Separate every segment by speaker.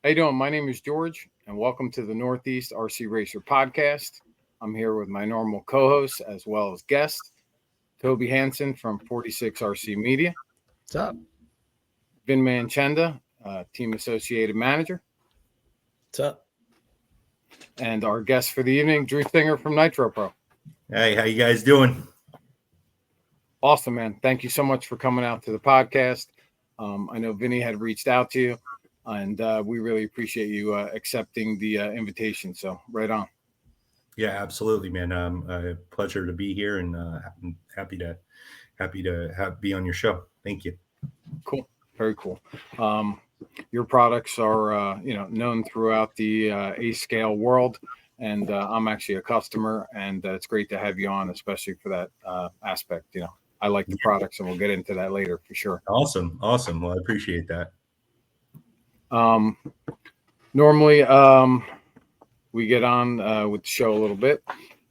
Speaker 1: How you doing? My name is George, and welcome to the Northeast RC Racer podcast. I'm here with my normal co-host as well as guest, Toby Hansen from 46 RC Media.
Speaker 2: What's up?
Speaker 1: Vin Manchenda, Team Associated Manager.
Speaker 2: What's up?
Speaker 1: And our guest for the evening, Drew Stinger from Nitro Pro.
Speaker 3: Hey, how you guys doing?
Speaker 1: Awesome, man. Thank you so much for coming out to the podcast. I know Vinny had reached out to you, and we really appreciate you accepting the invitation. So right on.
Speaker 3: Yeah, absolutely, man. A pleasure to be here, and I'm happy to be on your show. Thank you.
Speaker 1: Cool, very cool. Your products are known throughout the A scale world, and I'm actually a customer, and it's great to have you on, especially for that aspect. I like the products, and we'll get into that later for sure.
Speaker 3: Awesome. Well, I appreciate that.
Speaker 1: Normally, we get on with the show a little bit,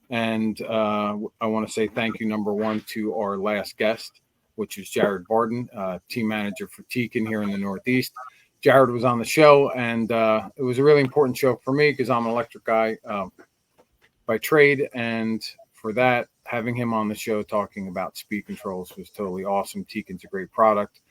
Speaker 1: and I want to say thank you, number one, to our last guest, which is Jared Barden, team manager for Tekin here in the Northeast. Jared was on the show, and it was a really important show for me because I'm an electric guy by trade, and for that, having him on the show talking about speed controls was totally awesome. Tekin's a great product.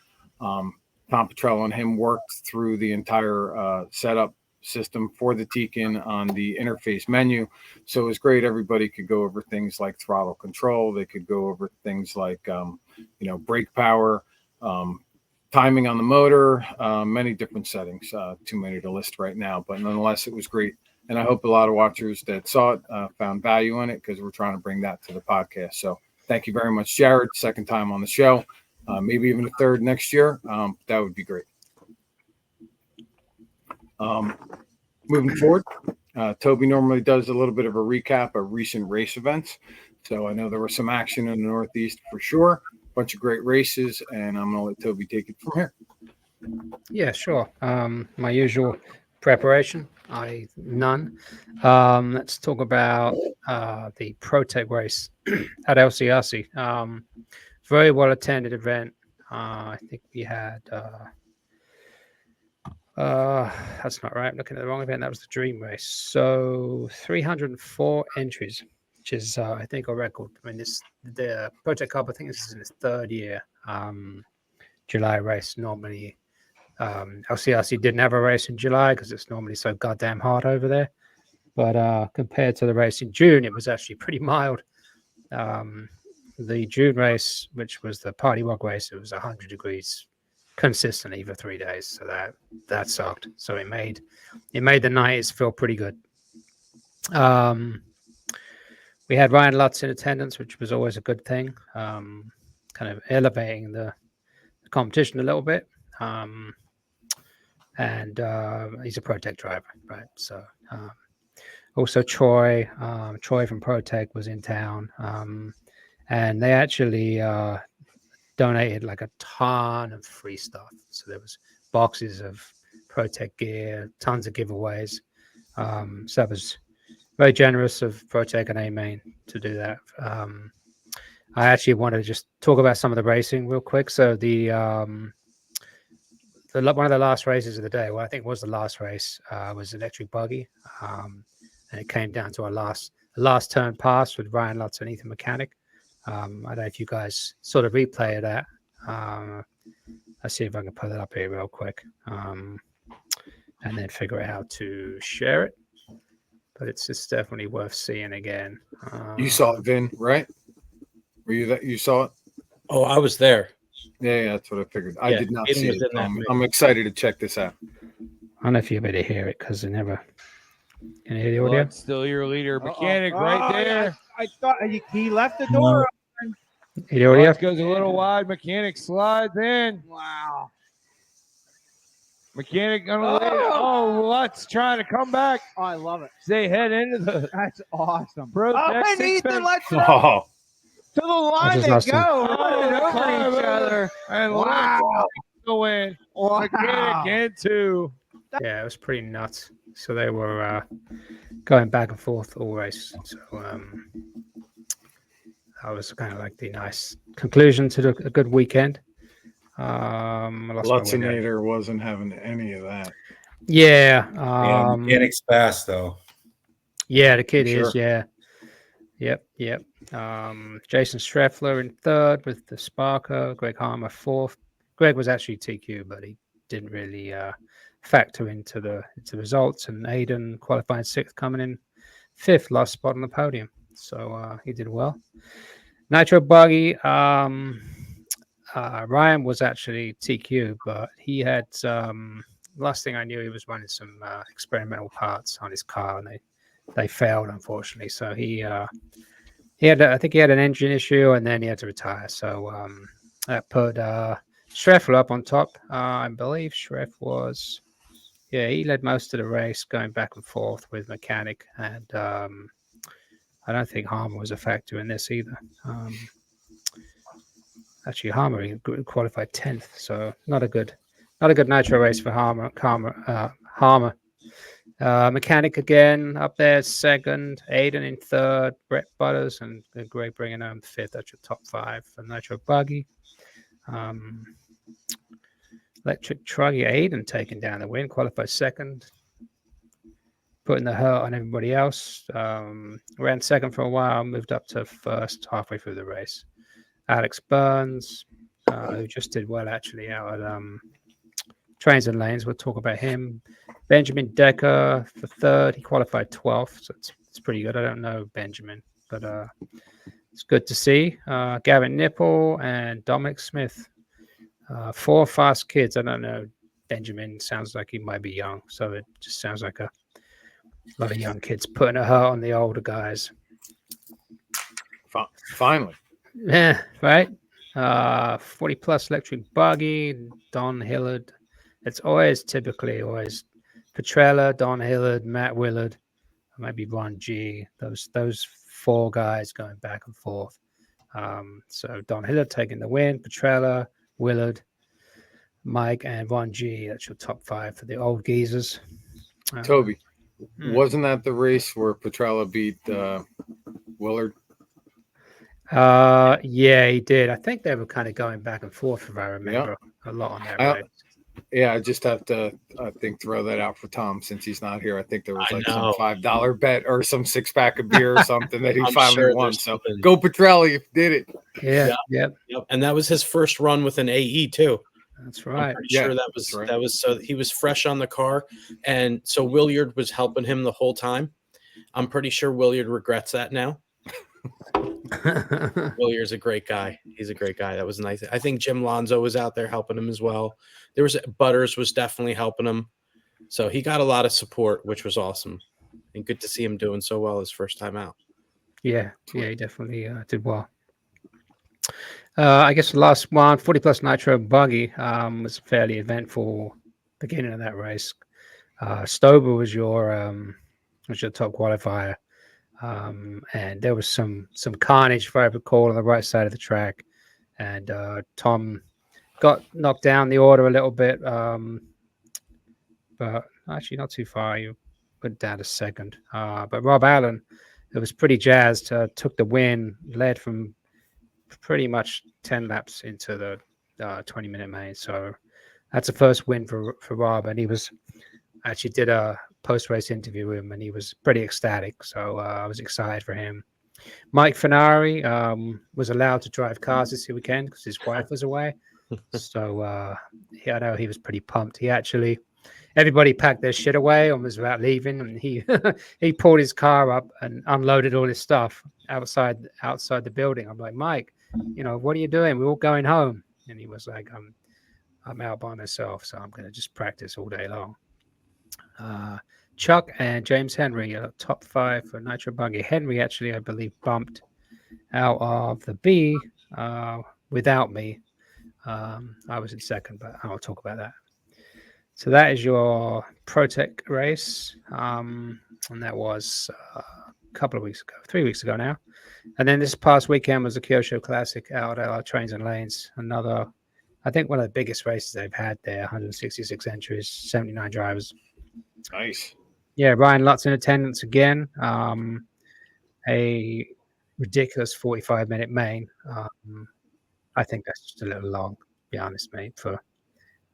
Speaker 1: Tom Petrello and him worked through the entire setup system for the Tekin on the interface menu. So it was great. Everybody could go over things like throttle control. They could go over things like, brake power, timing on the motor, many different settings, too many to list right now, but nonetheless, it was great. And I hope a lot of watchers that saw it found value in it because we're trying to bring that to the podcast. So thank you very much, Jared. Second time on the show, maybe even a third next year. That would be great. Moving forward, Toby normally does a little bit of a recap of recent race events. So I know there was some action in the Northeast for sure. Bunch of great races, and I'm going to let Toby take it from here.
Speaker 2: Yeah, sure. My usual preparation, none. Let's talk about the ProTech race at LCRC. Very well attended event. I think we had that's not right. I'm looking at the wrong event. That was the Dream Race. So 304 entries, which is I think a record. I mean, the ProTech Cup, I think this is in its third year. July race. Normally LCRC didn't have a race in July because it's normally so goddamn hot over there. But compared to the race in June, it was actually pretty mild. The June race, which was the Party Rock race, it was 100 degrees consistently for 3 days. So that sucked. So it made the nights feel pretty good. We had Ryan Lutz in attendance, which was always a good thing. Kind of elevating the competition a little bit. And he's a ProTech driver, right? So also Troy from ProTech was in town, and they actually donated like a ton of free stuff. So there was boxes of ProTech gear, tons of giveaways. So that was very generous of ProTech and A-Main to do that. I actually wanted to just talk about some of the racing real quick. So the one of the last races of the day, well, I think it was the last race, was Electric Buggy. And it came down to a last turn pass with Ryan Lutz and Ethan Mechanic. I don't know if you guys sort of replay that. Let's see if I can put it up here real quick. And then figure out how to share it. But it's definitely worth seeing again.
Speaker 1: You saw it, Vin, right? Were you that? You saw it?
Speaker 4: Oh, I was there.
Speaker 1: Yeah, that's what I figured. I did not see it. I'm excited to check this out.
Speaker 2: I don't know if you're able to hear it because they never. Can you hear the audio?
Speaker 5: Well, still your leader, Mechanic, right there.
Speaker 6: I thought he left the door open.
Speaker 2: Hear the audio?
Speaker 5: Lutz goes a little wide. Mechanic slides in.
Speaker 6: Wow.
Speaker 5: Mechanic gonna lay it. Oh, Lutz trying to come back.
Speaker 6: Oh, I love it.
Speaker 5: They head into the
Speaker 6: That's awesome.
Speaker 5: ProTech
Speaker 6: and Ethan, let's go.
Speaker 1: Oh,
Speaker 6: To the line they
Speaker 2: lost him.
Speaker 6: go.
Speaker 5: Oh,
Speaker 6: Running over
Speaker 5: climb
Speaker 6: each
Speaker 5: over.
Speaker 6: other.
Speaker 5: And
Speaker 6: Wow.
Speaker 5: Lutz go in. Mechanic into.
Speaker 2: Yeah, it was pretty nuts. So they were going back and forth all race. So that was kind of like the nice conclusion to a good weekend.
Speaker 1: Lutzinator wasn't having any of that.
Speaker 2: Yeah.
Speaker 3: Yeah, mechanic's fast though.
Speaker 2: Yeah, the kid
Speaker 1: Sure.
Speaker 2: is. Yeah. Yep. Jason Streffler in third with the Sparker. Greg Harmer fourth. Greg was actually TQ, but he didn't really factor into the results. And Aiden qualifying sixth, coming in fifth, last spot on the podium. So he did well. Nitro Buggy. Ryan was actually TQ, but he had last thing I knew, he was running some experimental parts on his car, and they failed, unfortunately. So he had, I think he had an engine issue, and then he had to retire. So that put Schreff up on top. I believe Schreff was, yeah, he led most of the race, going back and forth with mechanic, and I don't think Harmer was a factor in this either. Actually, Harmer he qualified 10th, so not a good nitro race for Harmer. Mechanic again up there second, Aiden in third, Brett Butters and Greg bringing home fifth. That's your top five for Nitro Buggy. Electric Truggy, Aiden taking down the win, qualified second, putting the hurt on everybody else. Ran second for a while, moved up to first halfway through the race. Alex Burns, who just did well actually out at Trains and Lanes. We'll talk about him. Benjamin Decker for third. He qualified 12th, so it's pretty good. I don't know Benjamin, but it's good to see. Gavin Nipple and Dominic Smith. Four fast kids. I don't know. Benjamin sounds like he might be young, so it just sounds like a lot of young kids putting a hurt on the older guys.
Speaker 1: Finally.
Speaker 2: Yeah, right. 40 plus electric buggy, Don Hillard. It's typically always Petrella, Don Hillard, Matt Willard, maybe Ron G. Those four guys going back and forth. So Don Hillard taking the win, Petrella, Willard, Mike, and Ron G. That's your top five for the old geezers.
Speaker 1: Toby, wasn't that the race where Petrella beat Willard?
Speaker 2: Yeah, he did. I think they were kind of going back and forth, if I remember, a lot on that race.
Speaker 1: Yeah, I just have to, I think, throw that out for Tom since he's not here. I think there was like some $5 bet or some 6-pack of beer or something that he finally won. So go Petrelli, you did it.
Speaker 2: Yep.
Speaker 4: And that was his first run with an AE too.
Speaker 2: That's right.
Speaker 4: I'm pretty sure that was so he was fresh on the car, and so Williard was helping him the whole time. I'm pretty sure Williard regrets that now. Williard's a great guy. He's a great guy. That was nice. I think Jim Lonzo was out there helping him as well. There was Butters was definitely helping him. So he got a lot of support, which was awesome. And good to see him doing so well his first time out.
Speaker 2: Yeah, he definitely did well. I guess the last one, 40 plus Nitro Buggy, was a fairly eventful beginning of that race. Stober was your top qualifier. And there was some carnage, if I recall, on the right side of the track, and Tom got knocked down the order a little bit, but actually not too far. You went down to second, but Rob Allen, who was pretty jazzed, took the win, led from pretty much 10 laps into the 20-minute main. So that's the first win for Rob, and he was actually did a post-race interview with him, and he was pretty ecstatic. So I was excited for him. Mike Finari was allowed to drive cars this weekend because his wife was away. So I know he was pretty pumped. Everybody packed their shit away and was about leaving, and he he pulled his car up and unloaded all his stuff outside the building. I'm like, Mike, what are you doing? We're all going home. And he was like, I'm out by myself, so I'm going to just practice all day long. Chuck and James Henry are top 5 for Nitro Buggy. Henry actually, I believe, bumped out of the B without me. I was in second, but I'll talk about that. So that is your ProTech race, and that was a couple of weeks ago, 3 weeks ago now. And then this past weekend was the Kyosho Classic out at our Trains and Lanes. Another, I think, one of the biggest races they've had there. 166 entries, 79 drivers.
Speaker 1: Nice.
Speaker 2: Yeah, Ryan Lutz in attendance again. A ridiculous 45-minute main. I think that's just a little long, to be honest, mate, for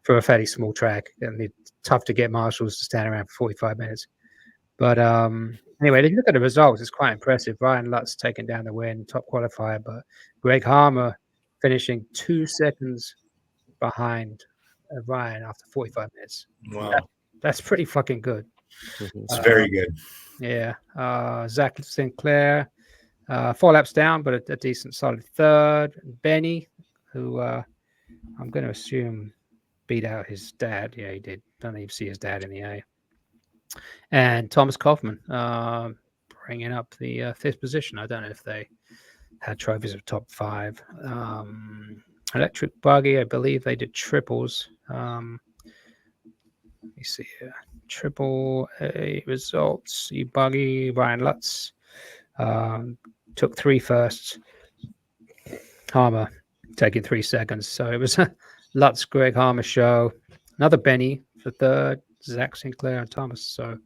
Speaker 2: for a fairly small track. And it's tough to get marshals to stand around for 45 minutes. But anyway, if you look at the results, it's quite impressive. Ryan Lutz taking down the win, top qualifier, but Greg Harmer finishing 2 seconds behind Ryan after 45 minutes.
Speaker 3: Wow.
Speaker 2: That's pretty fucking good.
Speaker 3: It's very good.
Speaker 2: Yeah. Zach Sinclair, 4 laps down, but a decent solid third. Benny, who I'm going to assume beat out his dad. Yeah, he did. Don't even see his dad in the A. And Thomas Kaufman bringing up the 5th position. I don't know if they had trophies of top 5. Electric Buggy, I believe they did triples. Let me see here. Triple A results. Buggy, Ryan Lutz took 3 firsts. Harmer taking 3 seconds. So it was a Lutz, Greg Harmer show. Another Benny for 3rd. Zach Sinclair and Thomas. So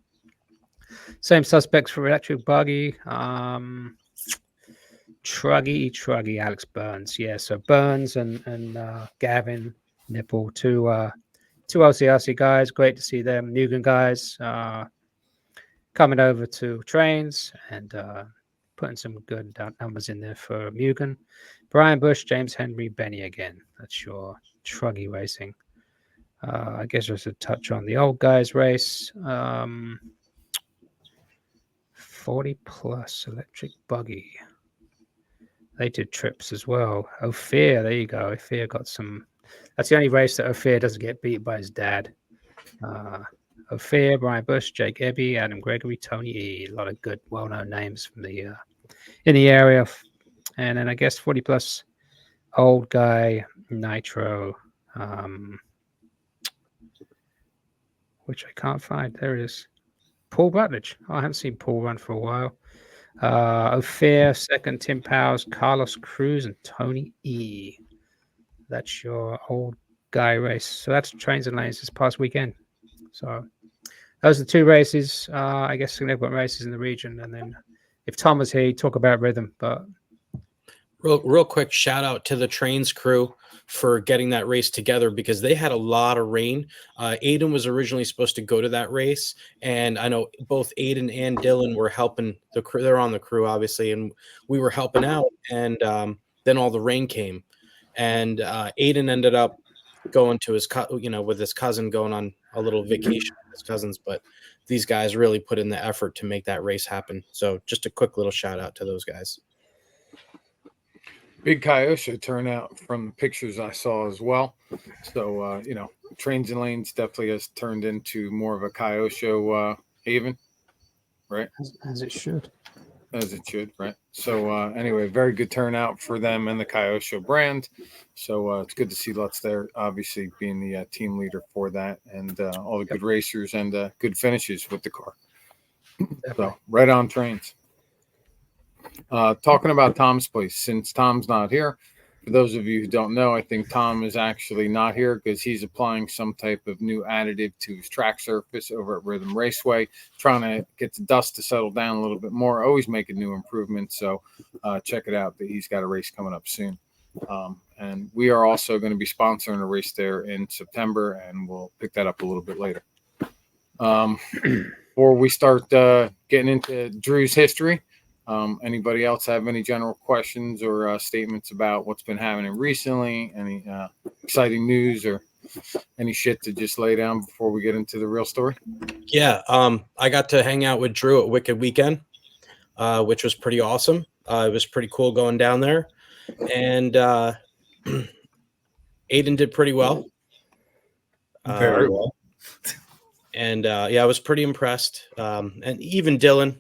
Speaker 2: same suspects for Electric Buggy. Truggy, Alex Burns. Yeah, so Burns and Gavin Nipple, two LCRC guys. Great to see them. Mugen guys coming over to trains and putting some good numbers in there for Mugen. Brian Bush, James Henry, Benny again. That's your Truggy racing. I guess just a touch on the old guys race. 40 plus Electric Buggy. They did trips as well. Ophir, there you go. Ophir got some. That's the only race that Ophir doesn't get beat by his dad. Ophir, Brian Bush, Jake Ebby, Adam Gregory, Tony E. A lot of good, well-known names from the in the area. And then I guess 40 plus old guy Nitro, which I can't find. There it is. Paul Rutledge. Oh, I haven't seen Paul run for a while. Ophir, 2nd, Tim Powers, Carlos Cruz, and Tony E. That's your old guy race. So that's Trains and Lanes this past weekend. So those are the 2 races. I guess significant races in the region. And then if Tom was here, he'd talk about rhythm. But
Speaker 4: real quick shout out to the Trains crew for getting that race together because they had a lot of rain. Aiden was originally supposed to go to that race, and I know both Aiden and Dylan were helping the crew. They're on the crew, obviously, and we were helping out. And then all the rain came, and Aiden ended up going to his, with his cousin, going on a little vacation with his cousins. But these guys really put in the effort to make that race happen. So just a quick little shout out to those guys.
Speaker 1: Big Kyosha turnout from the pictures I saw as well. So, Trains and Lanes definitely has turned into more of a Kyosha haven, right?
Speaker 2: as it should.
Speaker 1: As it should, right? So, anyway, very good turnout for them and the Kyosha brand. So, it's good to see Lutz there, obviously being the team leader for that, and all the good racers and good finishes with the car. So, right on Trains. Talking about Tom's place, since Tom's not here, for those of you who don't know, I think Tom is actually not here because he's applying some type of new additive to his track surface over at Rhythm Raceway, trying to get the dust to settle down a little bit more, always making new improvements. So check it out. He's got a race coming up soon. And we are also going to be sponsoring a race there in September, and we'll pick that up a little bit later. Before we start getting into Drew's history, anybody else have any general questions or statements about what's been happening recently? Any exciting news or any shit to just lay down before we get into the real story?
Speaker 4: Yeah, I got to hang out with Drew at Wicked Weekend, which was pretty awesome. It was pretty cool going down there. And Aiden did pretty well.
Speaker 3: Very well.
Speaker 4: And I was pretty impressed. And even Dylan,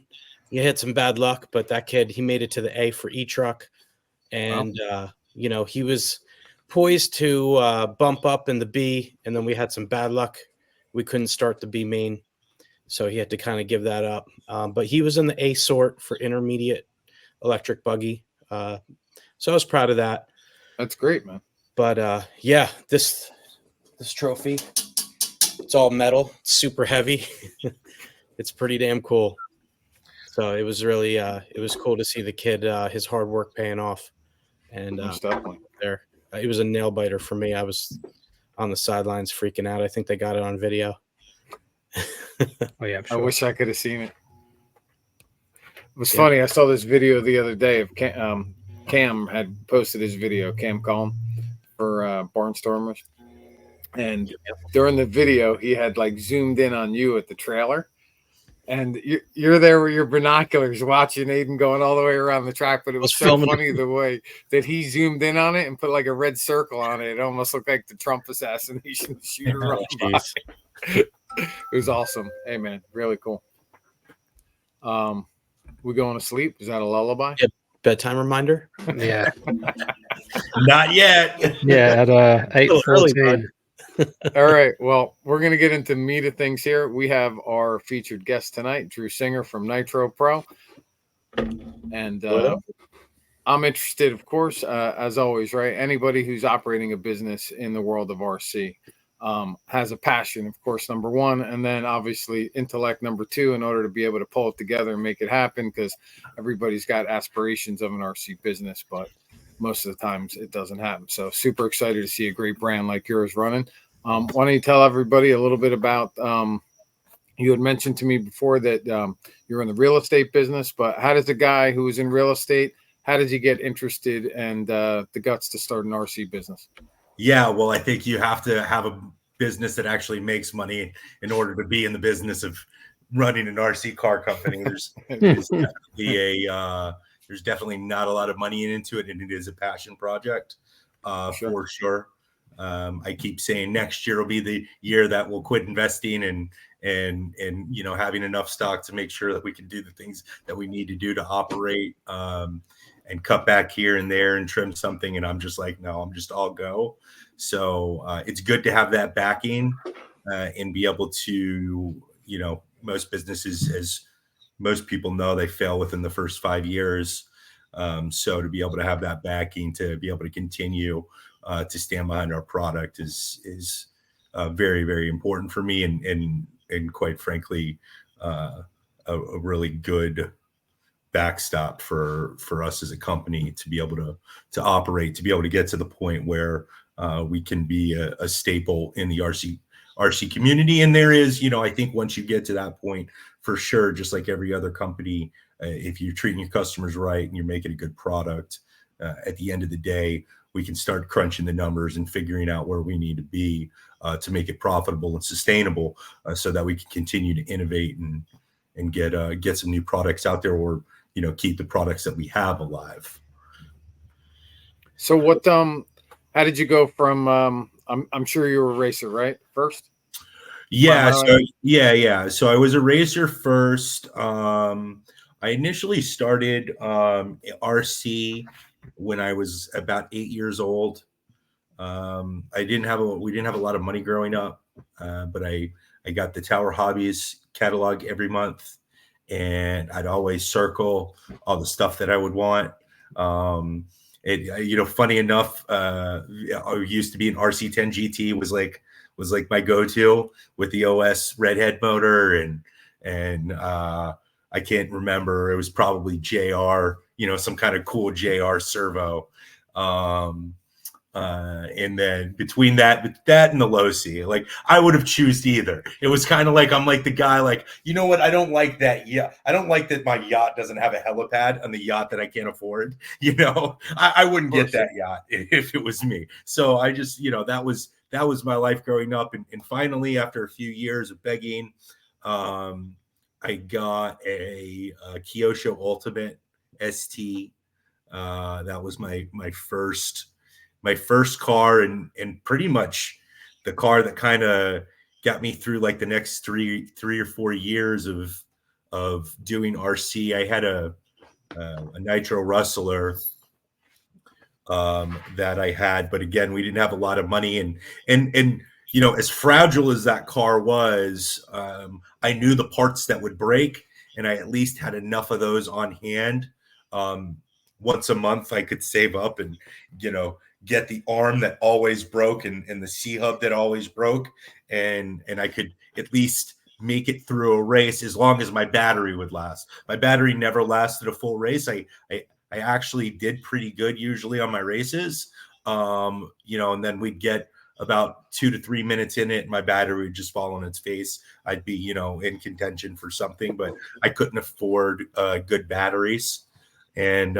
Speaker 4: he had some bad luck, but that kid, he made it to the A for E-Truck. And, he was poised to bump up in the B, and then we had some bad luck. We couldn't start the B main, so he had to kind of give that up. But he was in the A sort for intermediate electric buggy. So I was proud of that.
Speaker 1: That's great, man.
Speaker 4: But this trophy, it's all metal, it's super heavy. It's pretty damn cool. So it was really it was cool to see the kid, his hard work paying off. And
Speaker 1: Most definitely.
Speaker 4: there, it was a nail biter for me. I was on the sidelines freaking out. I think they got it on video.
Speaker 2: Oh yeah, I'm
Speaker 1: I
Speaker 2: sure.
Speaker 1: wish I could have seen it. It was funny. I saw this video the other day of Cam had posted his video, Cam Collin, for Barnstormers. And during the video, he had like zoomed in on you at the trailer. And you're there with your binoculars watching Aiden going all the way around the track. But it was so funny the way that he zoomed in on it and put like a red circle on it. It almost looked like the Trump assassination shooter running by. It was awesome. Hey, man, really cool. We going to sleep? Is that a lullaby?
Speaker 4: Yeah. Bedtime reminder?
Speaker 2: Yeah.
Speaker 3: Not yet.
Speaker 2: Yeah, at 8:14.
Speaker 1: All right. Well, we're going to get into meat of things here. We have our featured guest tonight, Drew Singer from Nitro Pro. And I'm interested, of course, as always, right? Anybody who's operating a business in the world of RC has a passion, of course, number one, and then obviously intellect, number two, in order to be able to pull it together and make it happen, because everybody's got aspirations of an RC business, but most of the times it doesn't happen. So super excited to see a great brand like yours running. Why don't you tell everybody a little bit about, you had mentioned to me before that you're in the real estate business, but how does a guy who is in real estate, how did you get interested and the guts to start an RC business?
Speaker 3: Yeah, well, I think you have to have a business that actually makes money in order to be in the business of running an RC car company. There's definitely not a lot of money into it, and it is a passion project for sure. I keep saying next year will be the year that we'll quit investing and you know, having enough stock to make sure that we can do the things that we need to do to operate, and cut back here and there and trim something. And I'm just like, no, I'm just all go. So it's good to have that backing and be able to, you know, most businesses, as most people know, they fail within the first 5 years. So to be able to have that backing, to be able to continue to stand behind our product is very, very important for me. And quite frankly, a really good backstop for us as a company to be able to operate, to be able to get to the point where we can be a staple in the RC community. And there is, you know, I think once you get to that point, for sure, just like every other company, if you're treating your customers right and you're making a good product, at the end of the day, we can start crunching the numbers and figuring out where we need to be to make it profitable and sustainable, so that we can continue to innovate and get some new products out there, or, you know, keep the products that we have alive.
Speaker 1: So what, how did you go from, I'm sure you were a racer, right? First?
Speaker 3: Yeah. So I was a racer first. I initially started RC when I was about 8 years old. We didn't have a lot of money growing up, but I got the Tower Hobbies catalog every month, and I'd always circle all the stuff that I would want. You know, funny enough, I used to be an RC10 GT was like my go-to with the OS redhead motor, and I can't remember, it was probably JR, you know, some kind of cool JR servo. And then between that and the low C, like I would have chosen either. It was kind of like, I'm like the guy, like, you know what? I don't like that. Yeah. I don't like that my yacht doesn't have a helipad on the yacht that I can't afford. You know, I wouldn't get that yacht if it was me. So I just, you know, that was my life growing up. And finally, after a few years of begging, I got a Kyosho Ultimate ST. That was my first car, and pretty much the car that kind of got me through like the next three or 4 years of doing RC. I had a Nitro Rustler that I had, but again, we didn't have a lot of money, and you know, as fragile as that car was, I knew the parts that would break, and I at least had enough of those on hand. Once a month I could save up and, you know, get the arm that always broke and the C-hub that always broke, and I could at least make it through a race as long as my battery would last. My battery never lasted a full race. I actually did pretty good usually on my races, you know, and then we'd get about 2 to 3 minutes in it, my battery would just fall on its face. I'd be, you know, in contention for something, but I couldn't afford good batteries. And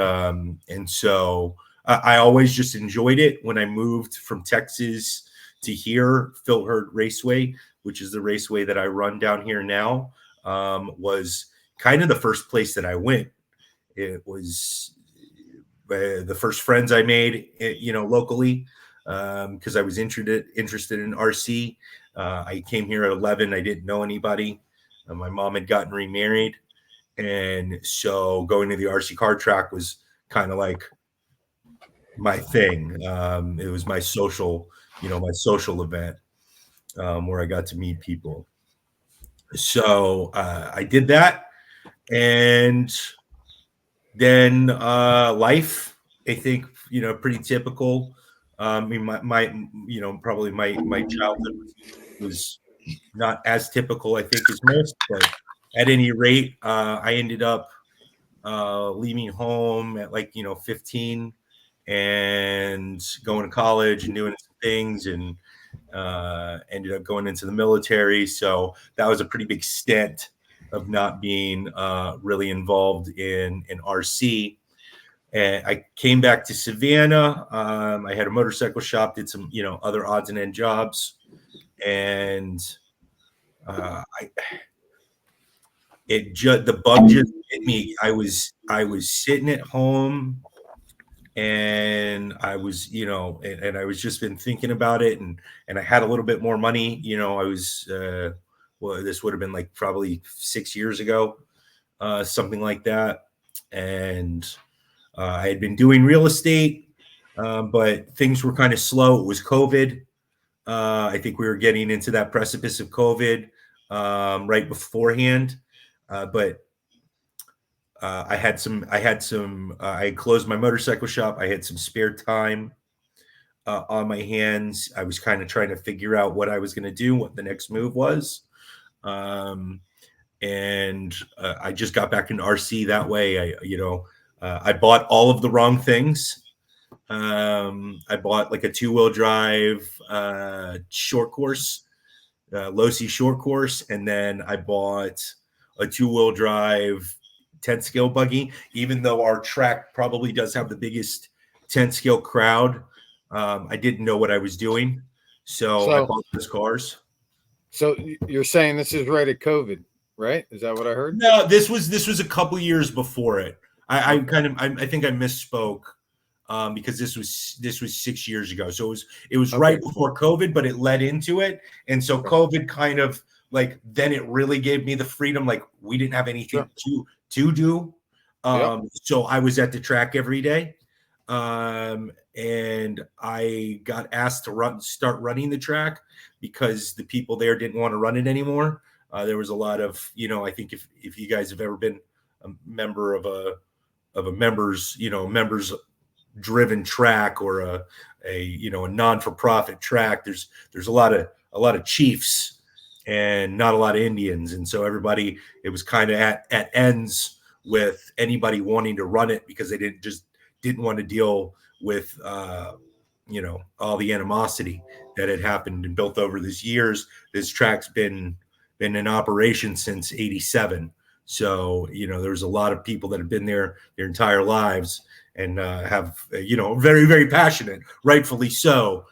Speaker 3: so I always just enjoyed it. When I moved from Texas to here, Phil Hurd Raceway, which is the raceway that I run down here now, was kind of the first place that I went. It was the first friends I made, you know, locally, because I was interested in RC. I came here at 11. I didn't know anybody. My mom had gotten remarried. And so going to the RC car track was kind of like my thing. It was my social, you know, my social event where I got to meet people. So I did that. And then life, I think, you know, pretty typical. I mean, my you know, probably my childhood was not as typical, I think, as most, but at any rate, I ended up leaving home at like, you know, 15 and going to college and doing some things, and ended up going into the military. So that was a pretty big stint of not being really involved in RC. And I came back to Savannah. I had a motorcycle shop, did some, you know, other odds and end jobs. And the bug just hit me. I was sitting at home, and I was, you know, and I was just been thinking about it, and I had a little bit more money. You know, I was well, this would have been like probably 6 years ago, something like that. And I had been doing real estate, but things were kind of slow. It was COVID. I think we were getting into that precipice of COVID right beforehand. But I had closed my motorcycle shop. I had some spare time on my hands. I was kind of trying to figure out what I was going to do, what the next move was. And I just got back into RC that way. I bought all of the wrong things. I bought like a 2-wheel drive short course, low C short course, and then I bought a 2-wheel drive 10 scale buggy. Even though our track probably does have the biggest 10 scale crowd, I didn't know what I was doing, so I bought those cars.
Speaker 1: So you're saying this is right at COVID, right? Is that what I heard?
Speaker 3: No, this was a couple years before it. I think I misspoke. Because this was 6 years ago, so it was right before COVID, but it led into it, and so COVID kind of like then it really gave me the freedom. Like we didn't have anything to do, so I was at the track every day, and I got asked to start running the track because the people there didn't want to run it anymore. There was a lot of, you know, I think if you guys have ever been a member of a members driven track or a non-for-profit track, there's a lot of chiefs and not a lot of Indians, and so it was kind of at ends with anybody wanting to run it because they didn't want to deal with all the animosity that had happened and built over these years. This track's been in operation since '87, so there's a lot of people that have been there their entire lives and have very, very passionate, rightfully so,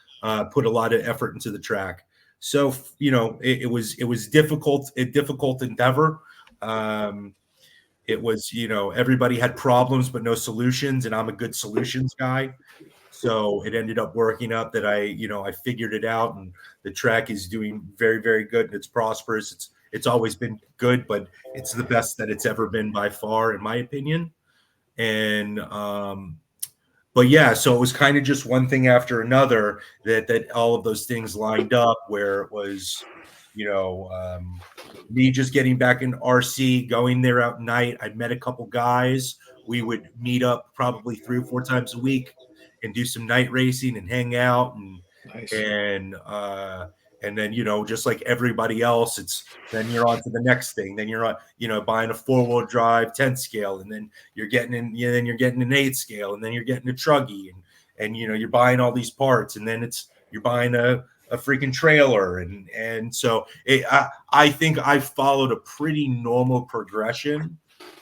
Speaker 3: put a lot of effort into the track. So it was a difficult endeavor. It was everybody had problems but no solutions, and I'm a good solutions guy. So it ended up working out that I figured it out, and the track is doing very, very good, and it's prosperous. It's always been good, but it's the best that it's ever been by far, in my opinion. And but yeah, so it was kind of just one thing after another that all of those things lined up, where it was me just getting back in RC, going there at night. I met a couple guys. We would meet up probably 3 or 4 times a week and do some night racing and hang out, and
Speaker 1: Nice.
Speaker 3: and then just like everybody else, then you're on to the next thing. Then you're on buying a 4-wheel drive 10 scale, and then you're getting an 8 scale, and then you're getting a truggy, and you're buying all these parts, and then you're buying a a freaking trailer, and so I think I followed a pretty normal progression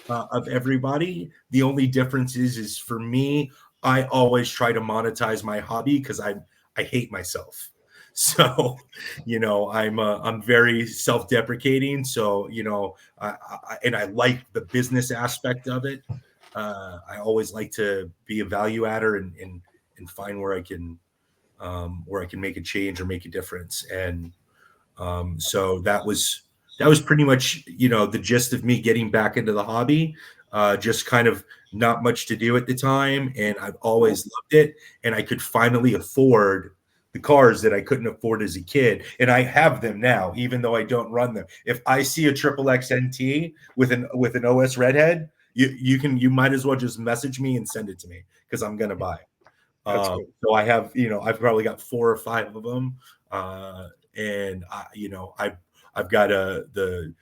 Speaker 3: of everybody. The only difference is for me, I always try to monetize my hobby because I hate myself. So, I'm very self-deprecating. So, and I like the business aspect of it. I always like to be a value adder and find where I can make a change or make a difference. And so that was pretty much, the gist of me getting back into the hobby. Just kind of not much to do at the time, and I've always loved it. And I could finally afford the cars that I couldn't afford as a kid, and I have them now, even though I don't run them. If I see a triple X NT with an OS redhead, you might as well just message me and send it to me because I'm gonna buy it.
Speaker 1: Cool.
Speaker 3: So I have, I've probably got 4 or 5 of them, and I've got the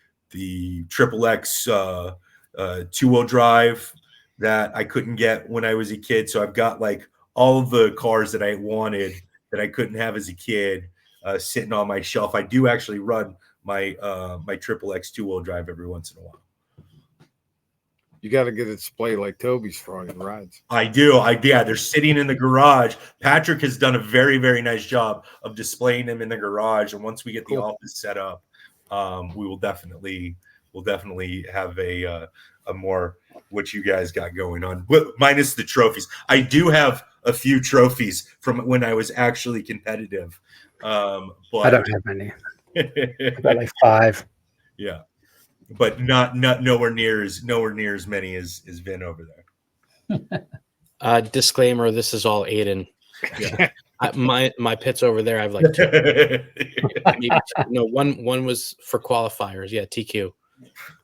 Speaker 3: triple X 2-wheel drive that I couldn't get when I was a kid. So I've got like all the cars that I wanted that I couldn't have as a kid sitting on my shelf. I do actually run my my triple X 2-wheel drive every once in a while.
Speaker 1: You got to get a display like Toby's for all your rides.
Speaker 3: I do. Yeah, they're sitting in the garage. Patrick has done a very, very nice job of displaying them in the garage. And once we get the office set up, we will definitely have a more what you guys got going on, minus the trophies. I do have a few trophies from when I was actually competitive. But
Speaker 2: I don't have any. I've got like 5.
Speaker 3: Yeah. But not nowhere near as many as Vin over there.
Speaker 4: Disclaimer: this is all Aiden. Yeah. My pits over there. I've like 2. Maybe 2. No, one was for qualifiers. Yeah, TQ.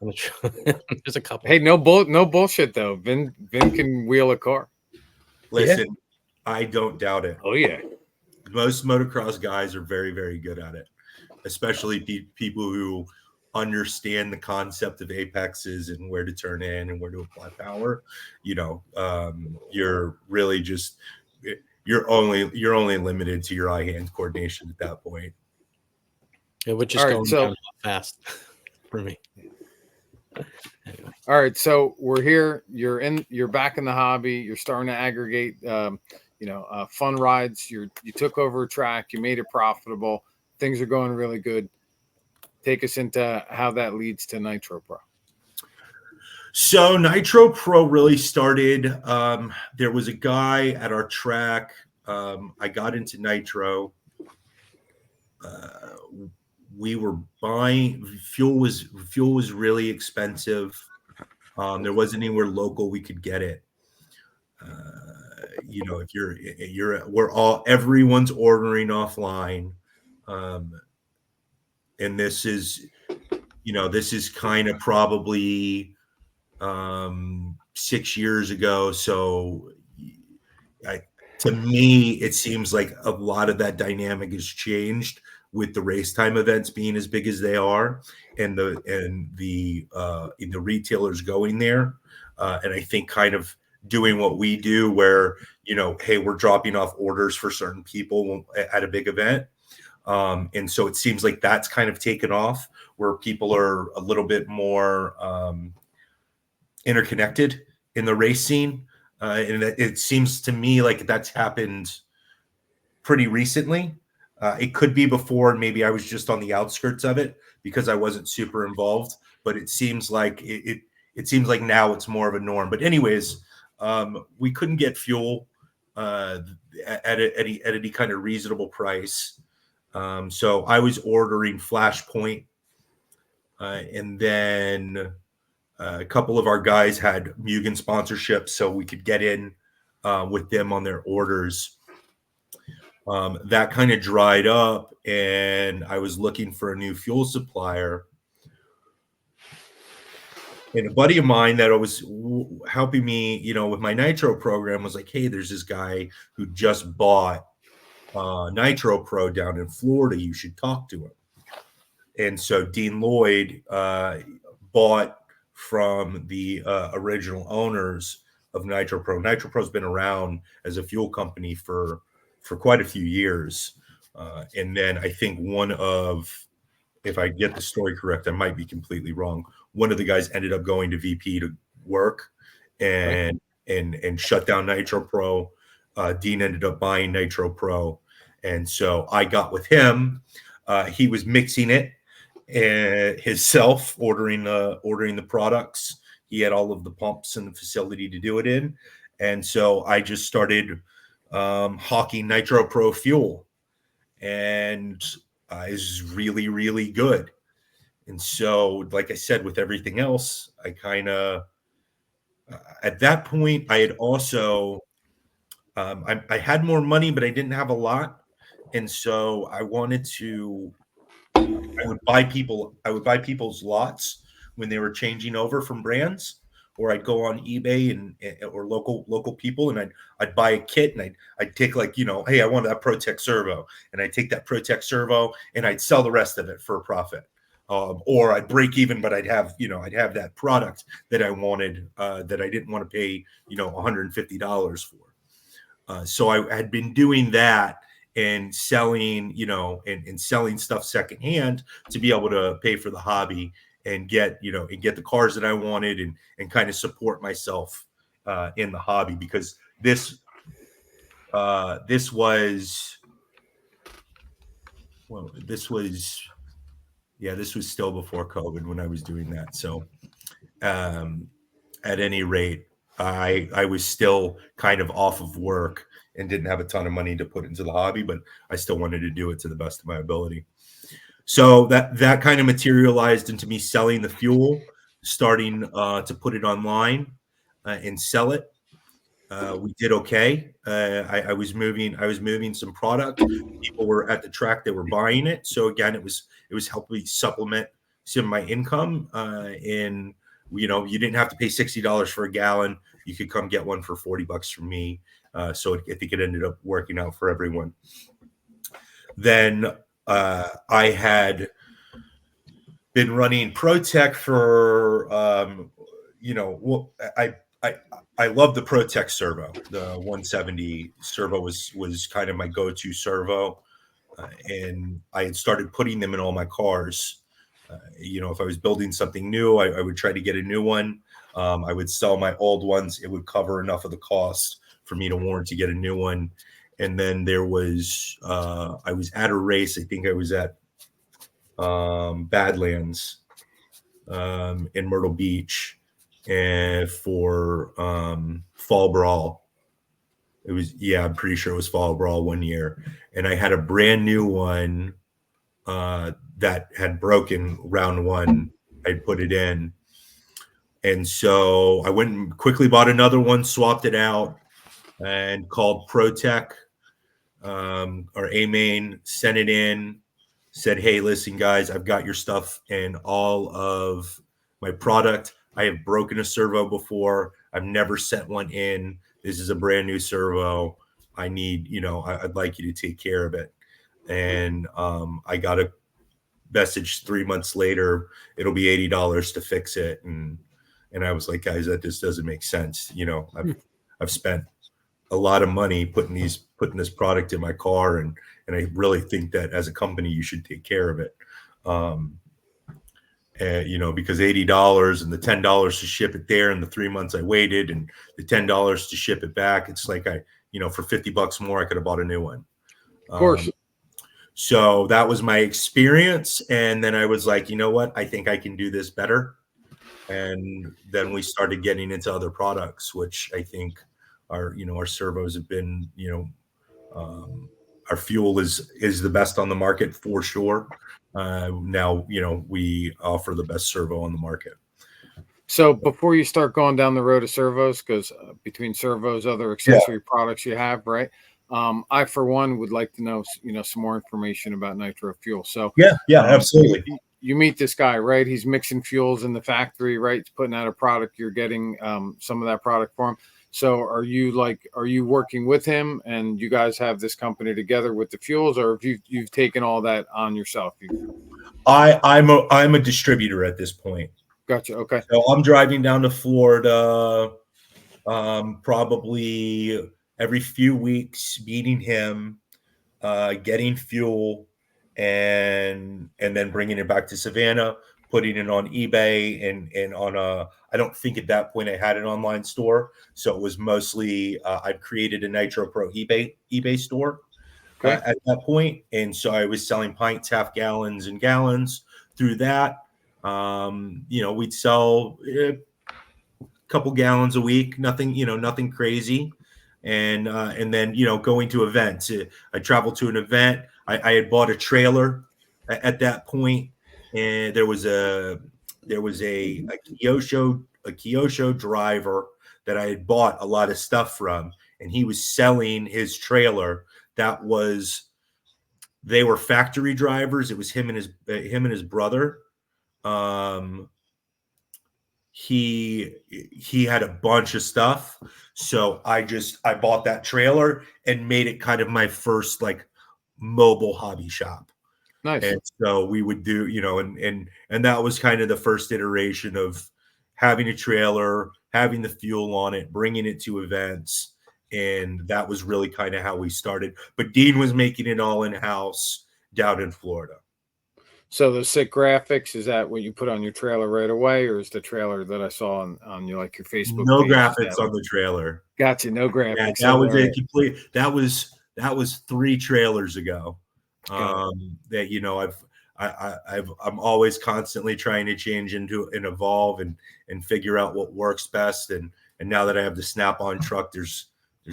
Speaker 4: There's a couple.
Speaker 1: Hey, no bullshit though. Vin can wheel a car.
Speaker 3: Listen, I don't doubt it.
Speaker 1: Oh yeah.
Speaker 3: Most motocross guys are very, very good at it, especially people who understand the concept of apexes and where to turn in and where to apply power. You're really just you're only limited to your eye-hand coordination at that point.
Speaker 4: Yeah, which is going down fast for me. Anyway.
Speaker 1: All right, so we're here. You're back in the hobby. You're starting to aggregate, fun rides. You took over a track. You made it profitable. Things are going really good. Take us into how that leads to Nitro Pro.
Speaker 3: So Nitro Pro really started. There was a guy at our track. I got into Nitro. We were buying fuel was really expensive. There wasn't anywhere local we could get it. If everyone's ordering offline. And this is kind of probably 6 years ago. So to me, it seems like a lot of that dynamic has changed with the race time events being as big as they are, and the retailers going there. And I think kind of doing what we do where, hey, we're dropping off orders for certain people at a big event. And so it seems like that's kind of taken off where people are a little bit more interconnected in the race scene. And it seems to me like that's happened pretty recently. It could be before, and maybe I was just on the outskirts of it because I wasn't super involved, but it seems like it seems like now it's more of a norm. But anyways, we couldn't get fuel at any kind of reasonable price. So I was ordering Flashpoint, and then a couple of our guys had Mugen sponsorships, so we could get in with them on their orders. That kind of dried up, and I was looking for a new fuel supplier. And a buddy of mine that was helping me, with my Nitro program was like, hey, there's this guy who just bought Nitro Pro down in Florida. You should talk to him. And so Dean Lloyd bought from the original owners of Nitro Pro. Nitro Pro's been around as a fuel company for quite a few years. And then I think if I get the story correct, I might be completely wrong. One of the guys ended up going to VP to work and shut down Nitro Pro. Dean ended up buying Nitro Pro. And so I got with him. He was mixing it himself, ordering the products. He had all of the pumps in the facility to do it in. And so I just started hawking Nitro Pro fuel. And is really, really good. And so, like I said, with everything else, I kind of, at that point, I had also, I had more money, but I didn't have a lot. And so I would buy people's lots when they were changing over from brands, or I'd go on eBay or local people, and I'd buy a kit, and I'd take, like, hey, I want that ProTech servo, and I'd take that ProTech servo and I'd sell the rest of it for a profit, or I'd break even, but I'd have that product that I wanted, that I didn't want to pay $150 for. So I had been doing that and selling, and selling stuff secondhand to be able to pay for the hobby and get the cars that I wanted, and kind of support myself in the hobby, because this was still before COVID when I was doing that. So at any rate, I was still kind of off of work and didn't have a ton of money to put into the hobby, but I still wanted to do it to the best of my ability. So that kind of materialized into me selling the fuel, starting to put it online and sell it. We did okay. I was moving some product. People were at the track; they were buying it. So again, it was helping supplement some of my income. And you didn't have to pay $60 for a gallon. You could come get one for $40 from me. So I think it ended up working out for everyone. Then I had been running ProTech for, I love the ProTech servo. The 170 servo was kind of my go-to servo. And I had started putting them in all my cars. If I was building something new, I would try to get a new one. I would sell my old ones. It would cover enough of the cost for me to warrant to get a new one. And then there was, I was at a race. I think I was at Badlands in Myrtle Beach, and for Fall Brawl. I'm pretty sure it was Fall Brawl one year. And I had a brand new one that had broken round one. I put it in. And so I went and quickly bought another one, swapped it out, and called ProTech or A-Main, sent it in, said, hey, listen, guys, I've got your stuff and all of my product. I have broken a servo before. I've never sent one in. This is a brand new servo. I need, I'd like you to take care of it. And I got a message 3 months later, it'll be $80 to fix it. And I was like, guys, that just doesn't make sense. I've spent a lot of money putting this product in my car, and I really think that as a company you should take care of it. And because $80 and the $10 to ship it there, and the 3 months I waited, and the $10 to ship it back, it's like for $50 more I could have bought a new one.
Speaker 1: Of course.
Speaker 3: So that was my experience, and then I was like, you know what, I think I can do this better. And then we started getting into other products, which I think our servos have been, our fuel is the best on the market for sure. Now, we offer the best servo on the market.
Speaker 1: So before you start going down the road of servos, because between servos, other accessory products you have, right? I, for one, would like to know, some more information about Nitro Fuel. So
Speaker 3: absolutely.
Speaker 1: You meet this guy, right? He's mixing fuels in the factory, right? He's putting out a product. You're getting some of that product for him. So are you working with him, and you guys have this company together with the fuels, or have you've taken all that on yourself?
Speaker 3: I'm a distributor at this point.
Speaker 1: Gotcha. Okay.
Speaker 3: So I'm driving down to Florida probably every few weeks, meeting him, getting fuel, and then bringing it back to Savannah, putting it on eBay and on a. I don't think at that point I had an online store, so it was mostly I've created a Nitro Pro eBay store at that point, and so I was selling pints, half gallons, and gallons through that. We'd sell a couple gallons a week, nothing crazy. And then going to events. I traveled to an event. I had bought a trailer at that point, and there was a Kyosho driver that I had bought a lot of stuff from, and he was selling his trailer. They were factory drivers. It was him and his brother. He had a bunch of stuff, so I bought that trailer and made it kind of my first like mobile hobby shop.
Speaker 1: Nice.
Speaker 3: And so we would do, and that was kind of the first iteration of having a trailer, having the fuel on it, bringing it to events, and that was really kind of how we started. But Dean was making it all in-house down in Florida.
Speaker 1: So the sick graphics, is that what you put on your trailer right away, or is the trailer that I saw on your your Facebook?
Speaker 3: No
Speaker 1: page,
Speaker 3: graphics on the trailer.
Speaker 1: Gotcha, no graphics.
Speaker 3: Yeah, that was a complete. That was 3 trailers ago. That I'm always constantly trying to change into and evolve and figure out what works best. And now that I have the Snap-on truck, there's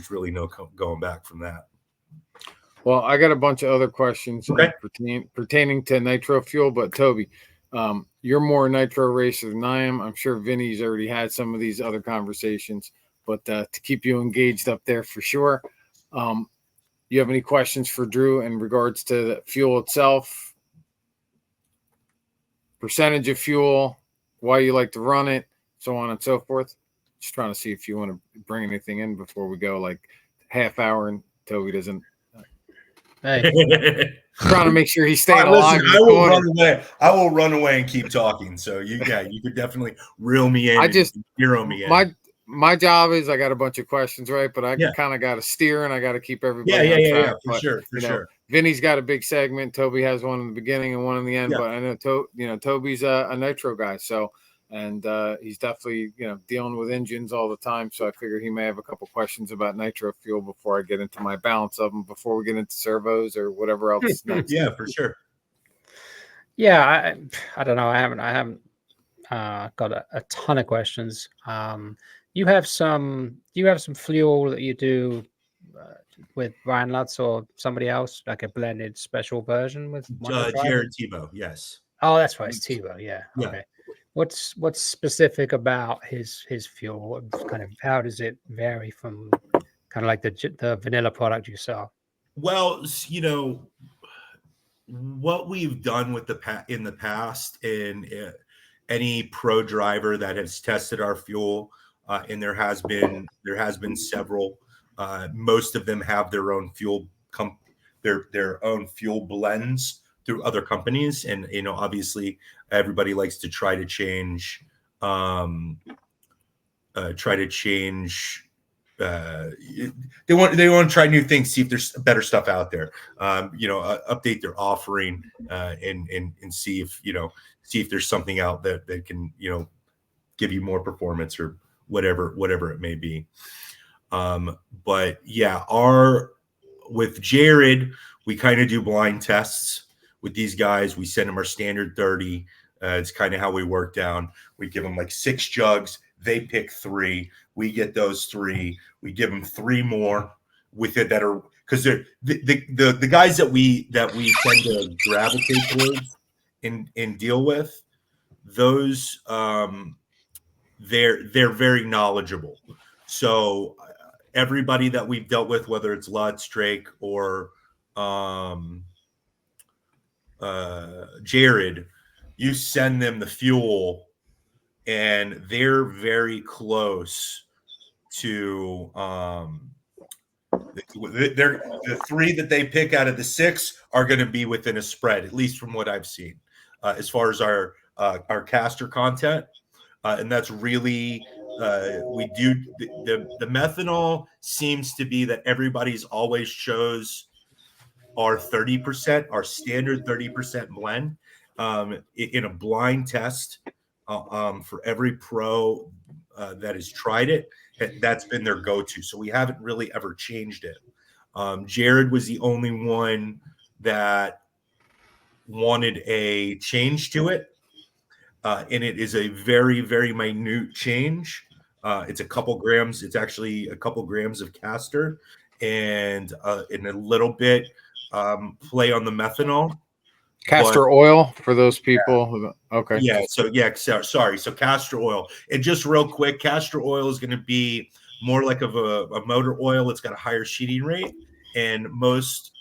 Speaker 3: really no going back from that.
Speaker 1: Well, I got a bunch of other questions pertaining to nitro fuel, but Toby, you're more a nitro racer than I am. I'm sure Vinny's already had some of these other conversations, but to keep you engaged up there for sure. You have any questions for Drew in regards to the fuel itself, percentage of fuel, why you like to run it, so on and so forth? Just trying to see if you want to bring anything in before we go like half hour and Toby doesn't.
Speaker 2: Hey.
Speaker 1: Trying to make sure he's staying alive.
Speaker 3: Listen, I will run away and keep talking. So you could definitely reel me in. Hero me in.
Speaker 1: My job is I got a bunch of questions, right? But I kind of got to steer and I got to keep everybody on track.
Speaker 3: For sure.
Speaker 1: Vinny's got a big segment. Toby has one in the beginning and one in the end. Yeah. But I know Toby's a nitro guy, and he's definitely dealing with engines all the time. So I figure he may have a couple questions about nitro fuel before I get into my balance of them. Before we get into servos or whatever else. Next.
Speaker 3: Yeah, for sure.
Speaker 2: Yeah, I don't know. I haven't got a ton of questions. You have some fuel that you do with Ryan Lutz or somebody else, like a blended special version with
Speaker 3: Jared Tebow. Yes.
Speaker 2: Oh, that's right. It's Tebow. Yeah. Okay. What's specific about his fuel? How does it vary from kind of like the vanilla product you sell?
Speaker 3: Well, what we've done with in the past, and any pro driver that has tested our fuel, and there has been several. Most of them have their own fuel their own fuel blends through other companies, and obviously everybody likes to try to change they want to try new things, see if there's better stuff out there, update their offering, and see if there's something out that can give you more performance or whatever it may be. But yeah, with Jared, we kind of do blind tests with these guys. We send them our standard 30. It's kind of how we work down. We give them like 6 jugs. They pick 3. We get those 3. We give them 3 more with it that are, because they're the guys that we tend to gravitate towards and deal with. Those they're very knowledgeable. So everybody that we've dealt with, whether it's Lutz, Drake, or Jared, you send them the fuel and they're very close to the 3 that they pick out of the 6 are going to be within a spread, at least from what I've seen, as far as our caster content. And that's really we do the methanol seems to be that everybody's always chose our 30%, our standard 30% blend, in a blind test, for every pro that has tried it, that's been their go-to. So we haven't really ever changed it. Jared was the only one that wanted a change to it. And it is a very, very minute change. It's a couple grams. It's actually a couple grams of castor and a little bit play on the methanol.
Speaker 1: Castor oil for those people. Okay.
Speaker 3: Yeah. So sorry. So castor oil. And just real quick, castor oil is going to be more like of a motor oil. It's got a higher sheeting rate, and most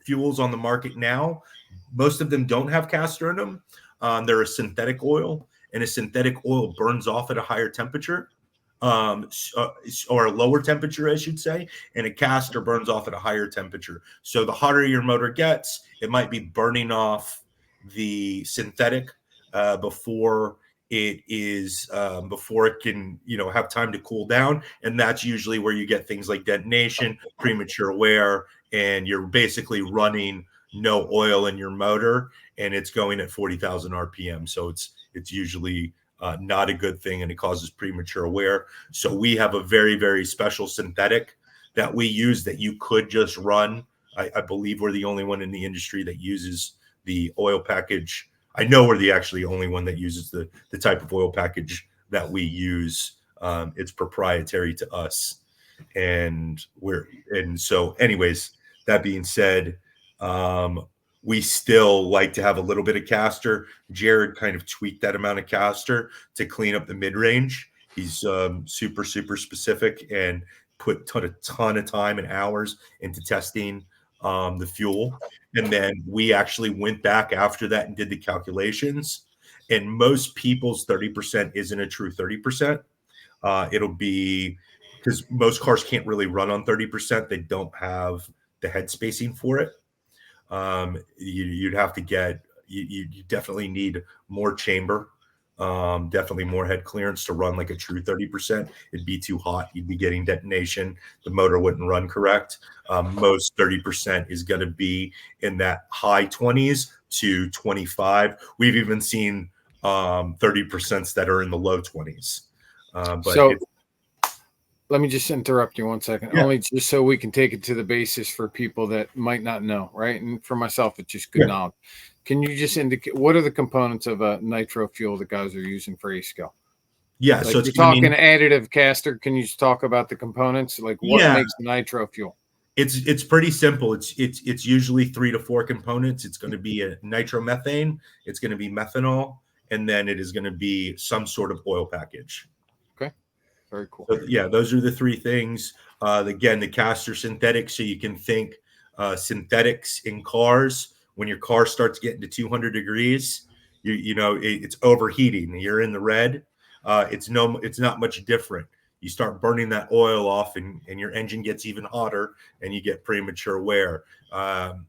Speaker 3: fuels on the market now, most of them don't have castor in them. They're a synthetic oil, and a synthetic oil burns off at a higher temperature, or a lower temperature, I should say, and a castor burns off at a higher temperature. So the hotter your motor gets, it might be burning off the synthetic before it can have time to cool down, and that's usually where you get things like detonation, premature wear, and you're basically running no oil in your motor, and it's going at 40,000 RPM. So it's usually not a good thing, and it causes premature wear. So we have a very, very special synthetic that we use that you could just run. I believe we're the only one in the industry that uses the oil package. I know we're the actually only one that uses the type of oil package that we use. It's proprietary to us. And so anyways, that being said, we still like to have a little bit of castor. Jared kind of tweaked that amount of castor to clean up the mid-range. He's super, super specific and put a ton of time and hours into testing the fuel. And then we actually went back after that and did the calculations. And most people's 30% isn't a true 30%. It'll be because most cars can't really run on 30%. They don't have the head spacing for it. You'd have to you definitely need more chamber, definitely more head clearance to run like a true 30%. It'd be too hot. You'd be getting detonation. The motor wouldn't run correct. Most 30% is going to be in that high 20s to 25. We've even seen 30% that are in the low 20s.
Speaker 1: Let me just interrupt you 1 second, only just so we can take it to the basis for people that might not know, right? And for myself, it's just good knowledge. Can you just indicate what are the components of a nitro fuel that guys are using for A-scale?
Speaker 3: Yeah,
Speaker 1: like
Speaker 3: so
Speaker 1: you're talking additive castor. Can you just talk about the components? Like what makes the nitro fuel?
Speaker 3: It's pretty simple. It's usually 3 to 4 components. It's going to be a nitromethane, it's going to be methanol, and then it is going to be some sort of oil package.
Speaker 1: Very cool.
Speaker 3: So, yeah, those are the 3 things. Again, the castor synthetic. So you can think synthetics in cars. When your car starts getting to 200 degrees, it's overheating. You're in the red. It's not much different. You start burning that oil off, and your engine gets even hotter, and you get premature wear.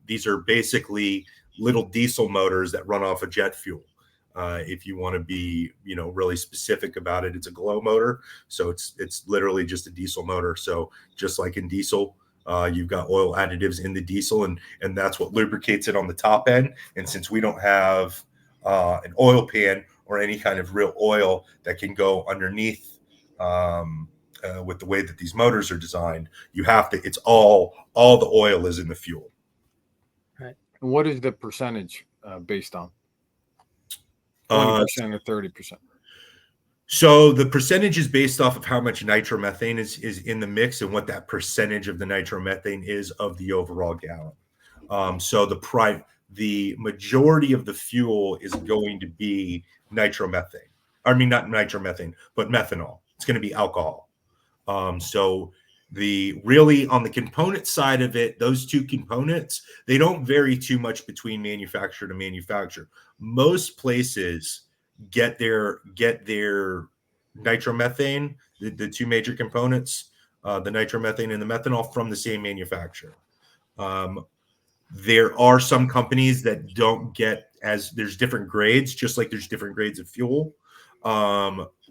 Speaker 3: These are basically little diesel motors that run off of jet fuel. If you want to be, really specific about it, it's a glow motor. So it's literally just a diesel motor. So just like in diesel, you've got oil additives in the diesel, and that's what lubricates it on the top end. And since we don't have an oil pan or any kind of real oil that can go underneath with the way that these motors are designed, you have to, it's all the oil is in the fuel.
Speaker 1: Right. And what is the percentage based on? 20% or 30%?
Speaker 3: So the percentage is based off of how much nitromethane is in the mix and what that percentage of the nitromethane is of the overall gallon. So the majority of the fuel is going to be nitromethane. I mean, not nitromethane, but methanol. It's going to be alcohol. So really on the component side of it, those 2 components, they don't vary too much between manufacturer to manufacturer. Most places get their nitromethane, the 2 major components, the nitromethane and the methanol, from the same manufacturer. There are some companies that don't get there's different grades, just like there's different grades of fuel.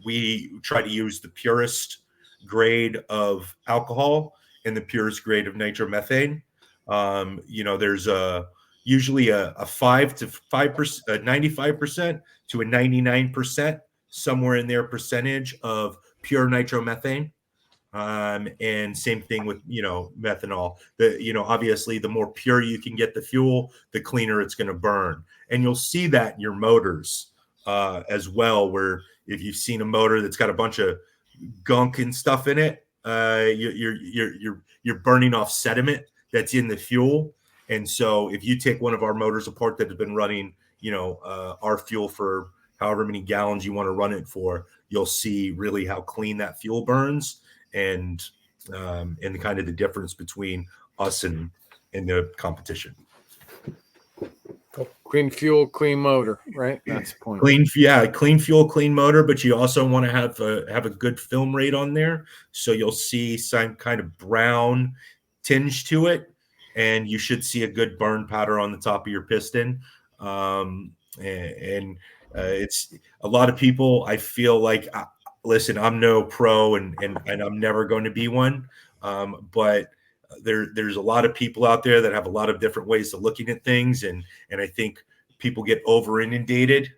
Speaker 3: We try to use the purest grade of alcohol and the purest grade of nitromethane. There's usually a 95% to a 99% somewhere in there percentage of pure nitromethane. And same thing with, methanol. Obviously the more pure you can get the fuel, the cleaner it's going to burn. And you'll see that in your motors as well, where if you've seen a motor that's got a bunch of gunk and stuff in it, you're burning off sediment that's in the fuel. And so if you take one of our motors apart that has been running, our fuel for however many gallons you want to run it for, you'll see really how clean that fuel burns. And kind of the difference between us and the competition.
Speaker 1: Clean fuel, clean motor, right? That's the point.
Speaker 3: Clean fuel, clean motor, but you also want to have a good film rate on there, so you'll see some kind of brown tinge to it, and you should see a good burn pattern on the top of your piston. It's a lot of people. I feel like. Listen, I'm no pro and I'm never going to be one. But there's a lot of people out there that have a lot of different ways of looking at things. And I think people get over inundated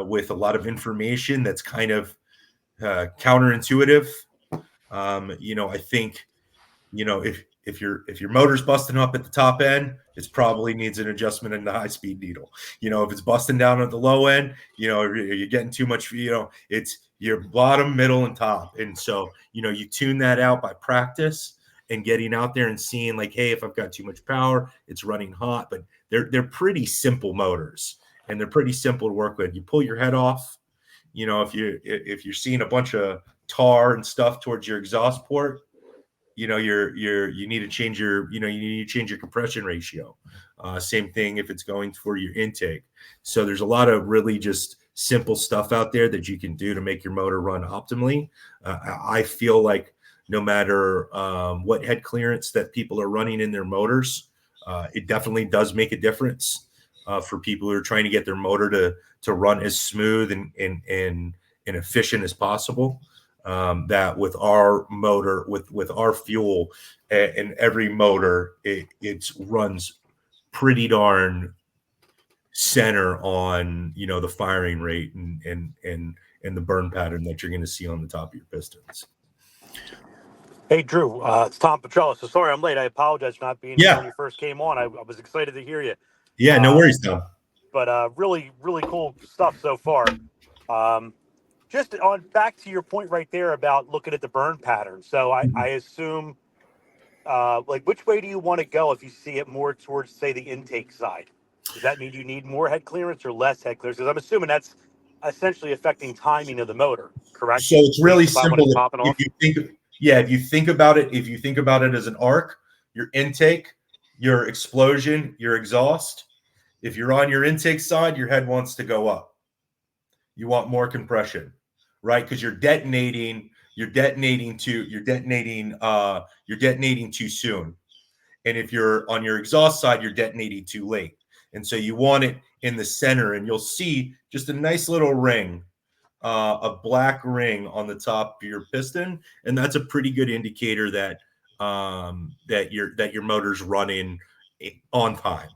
Speaker 3: with a lot of information that's kind of counterintuitive. I think, if your motor's busting up at the top end, it probably needs an adjustment in the high speed needle. If it's busting down at the low end, you're getting too much, it's your bottom, middle, and top. And so, you tune that out by practice and getting out there and seeing like, hey, if I've got too much power, it's running hot. But they're pretty simple motors and they're pretty simple to work with. You pull your head off, if you're seeing a bunch of tar and stuff towards your exhaust port, you need to change your compression ratio. Same thing if it's going for your intake. So there's a lot of really just simple stuff out there that you can do to make your motor run optimally. I feel like no matter what head clearance that people are running in their motors, it definitely does make a difference for people who are trying to get their motor to run as smooth and efficient as possible. That with our motor, with our fuel and every motor, it runs pretty darn center on the firing rate and the burn pattern that you're going to see on the top of your pistons.
Speaker 7: Hey Drew, it's Tom Petrella. So sorry I'm late. I apologize for not being here when you first came on. I was excited to hear you.
Speaker 3: Yeah, no worries, Tom.
Speaker 7: But really, really cool stuff so far. Just on back to your point right there about looking at the burn pattern. So I assume, which way do you want to go if you see it more towards, say, the intake side? Does that mean you need more head clearance or less head clearance? Because I'm assuming that's essentially affecting timing of the motor, correct?
Speaker 3: So it's really simple. If you think about it as an arc, your intake, your explosion, your exhaust. If you're on your intake side, your head wants to go up. You want more compression, right? Because you're detonating too soon. And if you're on your exhaust side, you're detonating too late. And so you want it in the center, and you'll see just a nice little ring, a black ring on the top of your piston, and that's a pretty good indicator that your motor's running on time.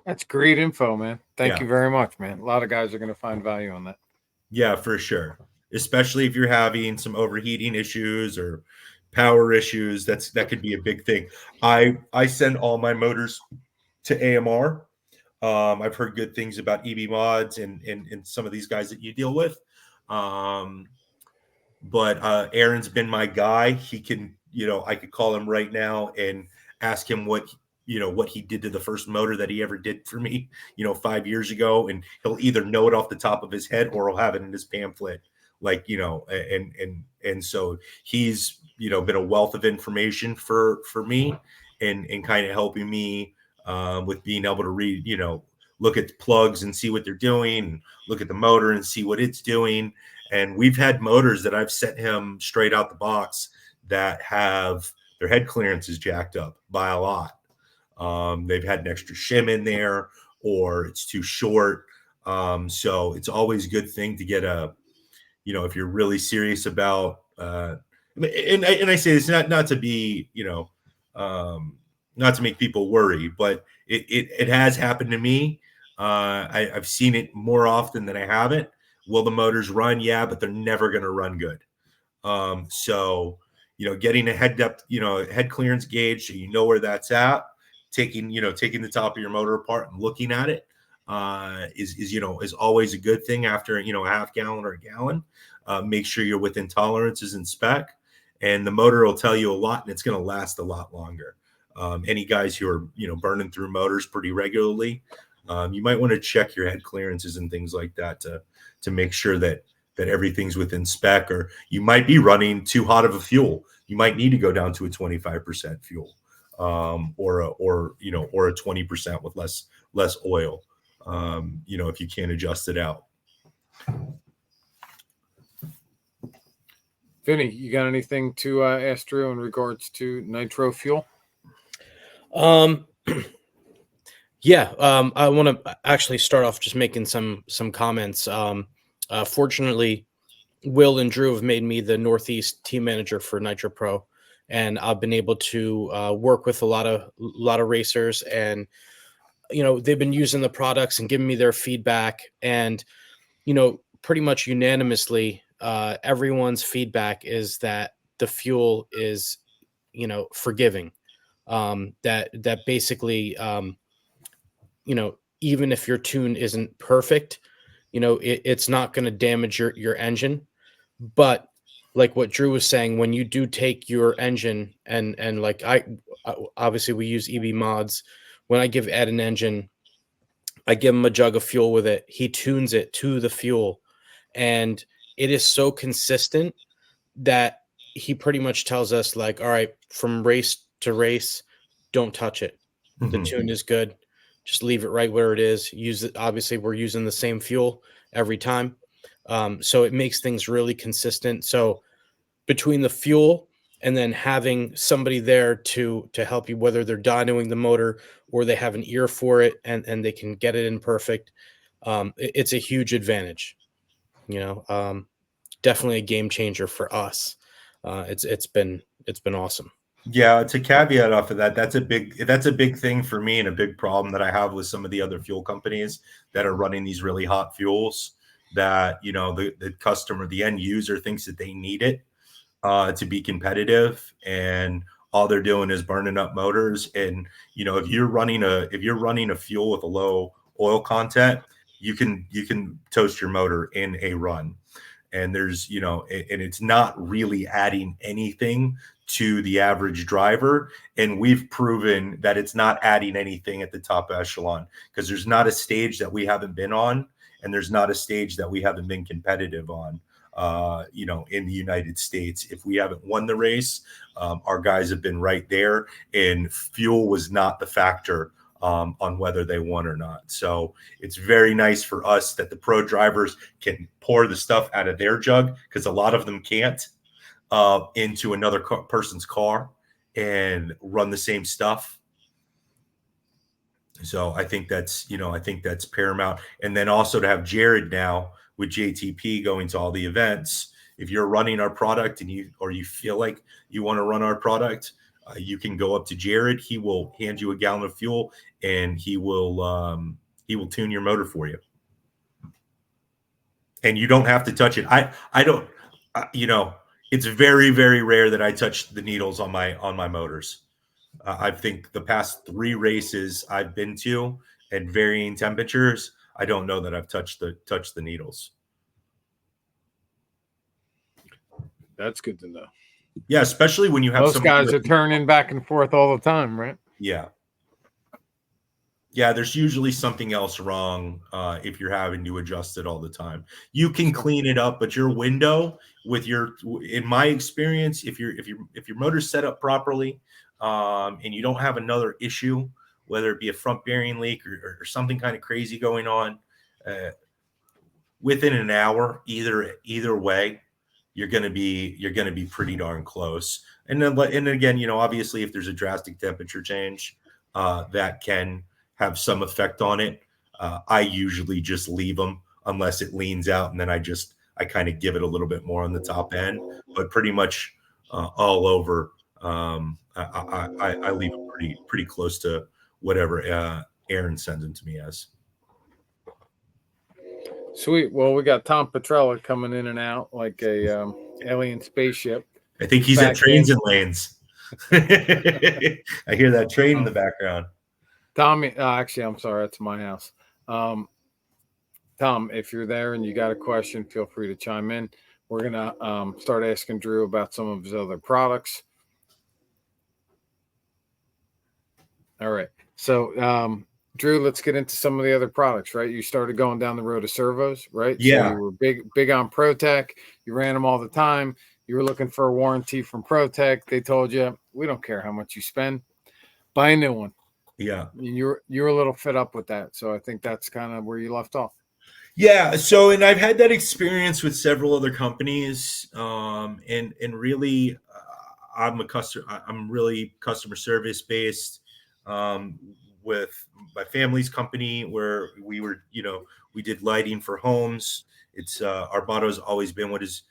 Speaker 1: That's great info, man. Thank you very much, man. A lot of guys are going to find value on that.
Speaker 3: Yeah, for sure. Especially if you're having some overheating issues or power issues, that could be a big thing. I send all my motors to AMR. I've heard good things about EB Mods and some of these guys that you deal with. But Aaron's been my guy. He can, I could call him right now and ask him what he did to the first motor that he ever did for me, 5 years ago. And he'll either know it off the top of his head or he'll have it in his pamphlet. And so he's, been a wealth of information for me and kind of helping me with being able to read, look at the plugs and see what they're doing, look at the motor and see what it's doing. And we've had motors that I've sent him straight out the box that have their head clearances jacked up by a lot. They've had an extra shim in there or it's too short. So it's always a good thing to get if you're really serious about, and I say this not to be, not to make people worry, but it has happened to me. I've seen it more often than I haven't. Will the motors run? Yeah, but they're never going to run good. So, getting a head depth, head clearance gauge, so you know where that's at, taking the top of your motor apart and looking at it, is always a good thing after, a half gallon or a gallon. Make sure you're within tolerances and spec, and the motor will tell you a lot, and it's going to last a lot longer. Any guys who are, burning through motors pretty regularly, you might want to check your head clearances and things like that to make sure that everything's within spec, or you might be running too hot of a fuel. You might need to go down to a 25% fuel, or a 20% with less oil, if you can't adjust it out.
Speaker 1: Vinny, you got anything to ask Drew in regards to nitro fuel?
Speaker 4: Yeah, I want to actually start off just making some comments. Fortunately, Will and Drew have made me the Northeast team manager for Nitro Pro, and I've been able to work with a lot of racers, and they've been using the products and giving me their feedback, and pretty much unanimously, everyone's feedback is that the fuel is forgiving. That basically, even if your tune isn't perfect, it's not going to damage your engine. But like what Drew was saying, when you do take your engine and like obviously we use EB mods. When I give Ed an engine, I give him a jug of fuel with it. He tunes it to the fuel, and it is so consistent that he pretty much tells us, like, all right, from race to race, don't touch it. The tune is good. Just leave it right where it is. Use it. Obviously, we're using the same fuel every time. So it makes things really consistent. So between the fuel and then having somebody there to help you, whether they're dynoing the motor or they have an ear for it and they can get it in perfect, it's a huge advantage. Definitely a game changer for us. It's been awesome.
Speaker 3: Yeah, to caveat off of that, that's a big thing for me, and a big problem that I have with some of the other fuel companies that are running these really hot fuels, that the customer, the end user, thinks that they need it to be competitive, and all they're doing is burning up motors. And if you're running a fuel with a low oil content, you can toast your motor in a run. And there's, and it's not really adding anything to the average driver. And we've proven that it's not adding anything at the top echelon, because there's not a stage that we haven't been on, and there's not a stage that we haven't been competitive on, in the United States. If we haven't won the race, our guys have been right there, and fuel was not the factor on whether they won or not. So it's very nice for us that the pro drivers can pour the stuff out of their jug, because a lot of them can't, into another person's car and run the same stuff. So I think that's paramount. And then also to have Jared now with JTP going to all the events. If you're running our product and you feel like you want to run our product, you can go up to Jared. He will hand you a gallon of fuel, and he will tune your motor for you. And you don't have to touch it. I don't, it's very, very rare that I touch the needles on my motors. I think the past 3 races I've been to at varying temperatures, I don't know that I've touched the needles.
Speaker 1: That's good to know.
Speaker 3: Yeah, especially when you have
Speaker 1: those guys are turning back and forth all the time, right?
Speaker 3: Yeah. Yeah, there's usually something else wrong if you're having to adjust it all the time. You can clean it up, but your window in my experience, if your motor's set up properly, and you don't have another issue, whether it be a front bearing leak or something kind of crazy going on, within an hour, either way, you're going to be pretty darn close. And again, obviously, if there's a drastic temperature change, that can have some effect on it. I usually just leave them unless it leans out, and then I kind of give it a little bit more on the top end. But pretty much all over, I leave them pretty close to whatever Aaron sends them to me as.
Speaker 1: Sweet. Well, we got Tom Petrella coming in and out like a alien spaceship.
Speaker 3: I think he's at Trains and Lanes. I hear that train in the background.
Speaker 1: Tommy, actually, I'm sorry, that's my house. Tom, if you're there and you got a question, feel free to chime in. We're gonna start asking Drew about some of his other products. All right. So, Drew, let's get into some of the other products, right? You started going down the road of servos, right?
Speaker 3: Yeah.
Speaker 1: So you were big on ProTech. You ran them all the time. You were looking for a warranty from ProTech. They told you, we don't care how much you spend, buy a new one.
Speaker 3: Yeah.
Speaker 1: And you're a little fed up with that. So I think that's kind of where you left off.
Speaker 3: Yeah. So, and I've had that experience with several other companies. And really, I'm really customer service based. With my family's company, where we were, we did lighting for homes. It's our motto has always been, what does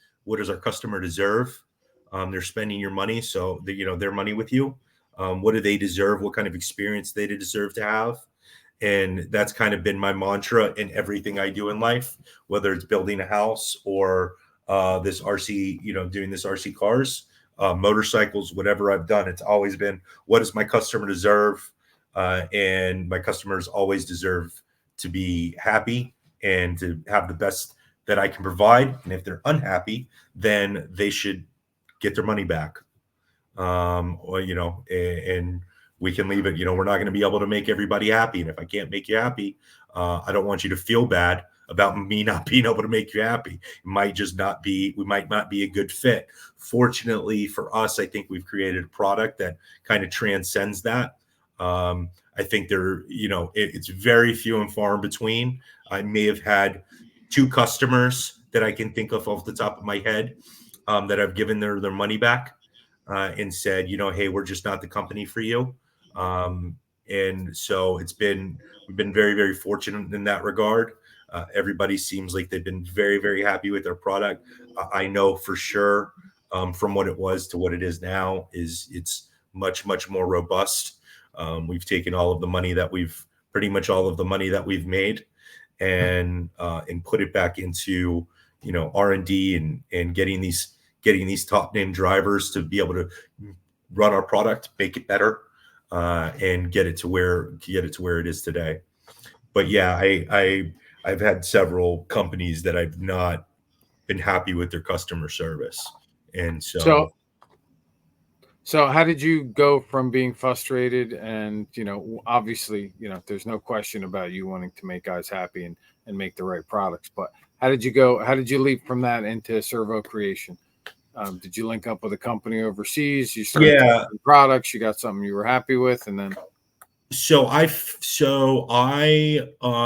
Speaker 3: our customer deserve? They're spending your money, so their money with you. What do they deserve? What kind of experience they deserve to have? And that's kind of been my mantra in everything I do in life, whether it's building a house or this RC, doing this RC cars, motorcycles, whatever I've done. It's always been, what does my customer deserve? And my customers always deserve to be happy and to have the best that I can provide. And if they're unhappy, then they should get their money back. And we can leave it. We're not going to be able to make everybody happy. And if I can't make you happy, I don't want you to feel bad about me not being able to make you happy. We might not be a good fit. Fortunately for us, I think we've created a product that kind of transcends that. I think it's very few and far in between. I may have had 2 customers that I can think of off the top of my head that I've given their money back and said, hey, we're just not the company for you. And so we've been very, very fortunate in that regard. Everybody seems like they've been very, very happy with their product. I know for sure from what it was to what it is now it's much, much more robust. We've taken pretty much all of the money that we've made and put it back into, R&D and getting these top name drivers to be able to run our product, make it better, and get it to where it is today. But yeah, I've had several companies that I've not been happy with their customer service. And
Speaker 1: So how did you go from being frustrated and, obviously, there's no question about you wanting to make guys happy and make the right products, but how did you leap from that into servo creation? Did you link up with a company overseas? You started testing products, you got something you were happy with, and then.
Speaker 3: So I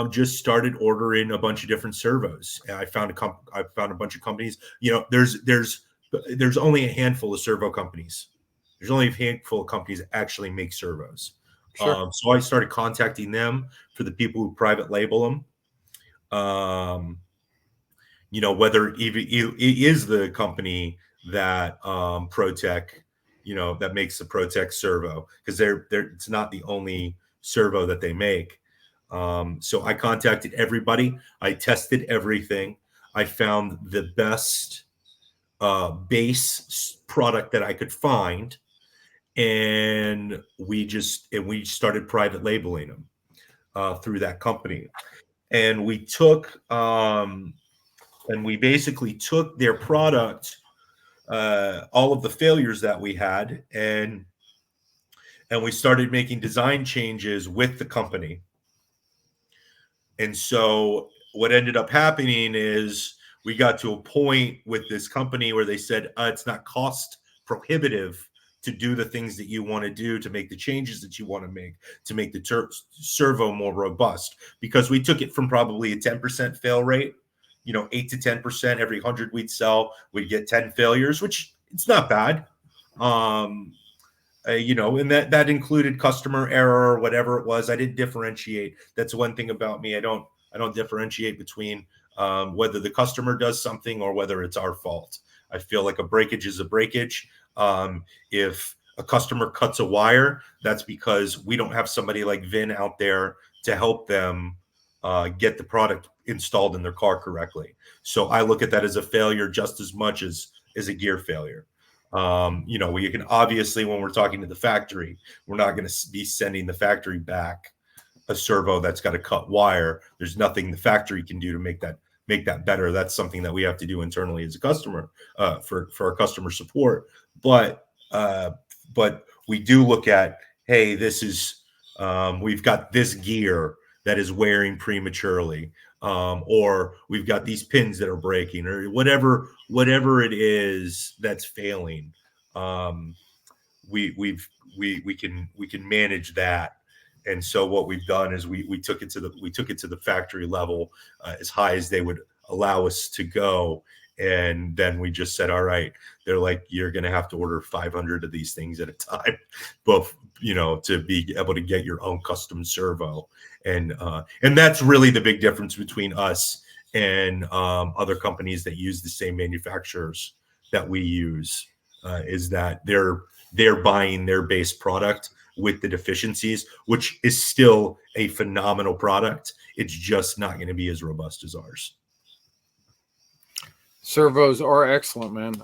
Speaker 3: just started ordering a bunch of different servos. I found a bunch of companies. There's only a handful of servo companies. There's only a handful of companies that actually make servos.
Speaker 1: Sure.
Speaker 3: So I started contacting them for the people who private label them. Whether it is the company that ProTech, that makes the ProTech servo, because it's not the only servo that they make. So I contacted everybody. I tested everything. I found the best base product that I could find. And we started private labeling them through that company. And we basically took their product, all of the failures that we had, and we started making design changes with the company. And so what ended up happening is we got to a point with this company where they said, it's not cost prohibitive to do the things that you want to do, to make the changes that you want to make the servo more robust, because we took it from probably a 10% fail rate, 8 to 10%. Every 100 we'd sell, we'd get 10 failures, which it's not bad. And that included customer error or whatever it was. I didn't differentiate. That's one thing about me. I don't differentiate between whether the customer does something or whether it's our fault. I feel like a breakage is a breakage. If a customer cuts a wire, that's because we don't have somebody like Vin out there to help them get the product installed in their car correctly. So I look at that as a failure just as much as a gear failure. You know, we can obviously, when we're talking to the factory, we're not going to be sending the factory back a servo that's got a cut wire. There's nothing the factory can do to make that better. That's something that we have to do internally as a customer for our customer support. But we do look at, hey, this is we've got this gear that is wearing prematurely, or we've got these pins that are breaking, or whatever it is that's failing. We can manage that. And so what we've done is we took it to the factory level as high as they would allow us to go. And then we just said, all right, they're like, you're going to have to order 500 of these things at a time, both, you know, to be able to get your own custom servo. And that's really the big difference between us and other companies that use the same manufacturers that we use, is that they're buying their base product with the deficiencies, which is still a phenomenal product. It's just not going to be as robust as ours.
Speaker 1: Servos are excellent, man.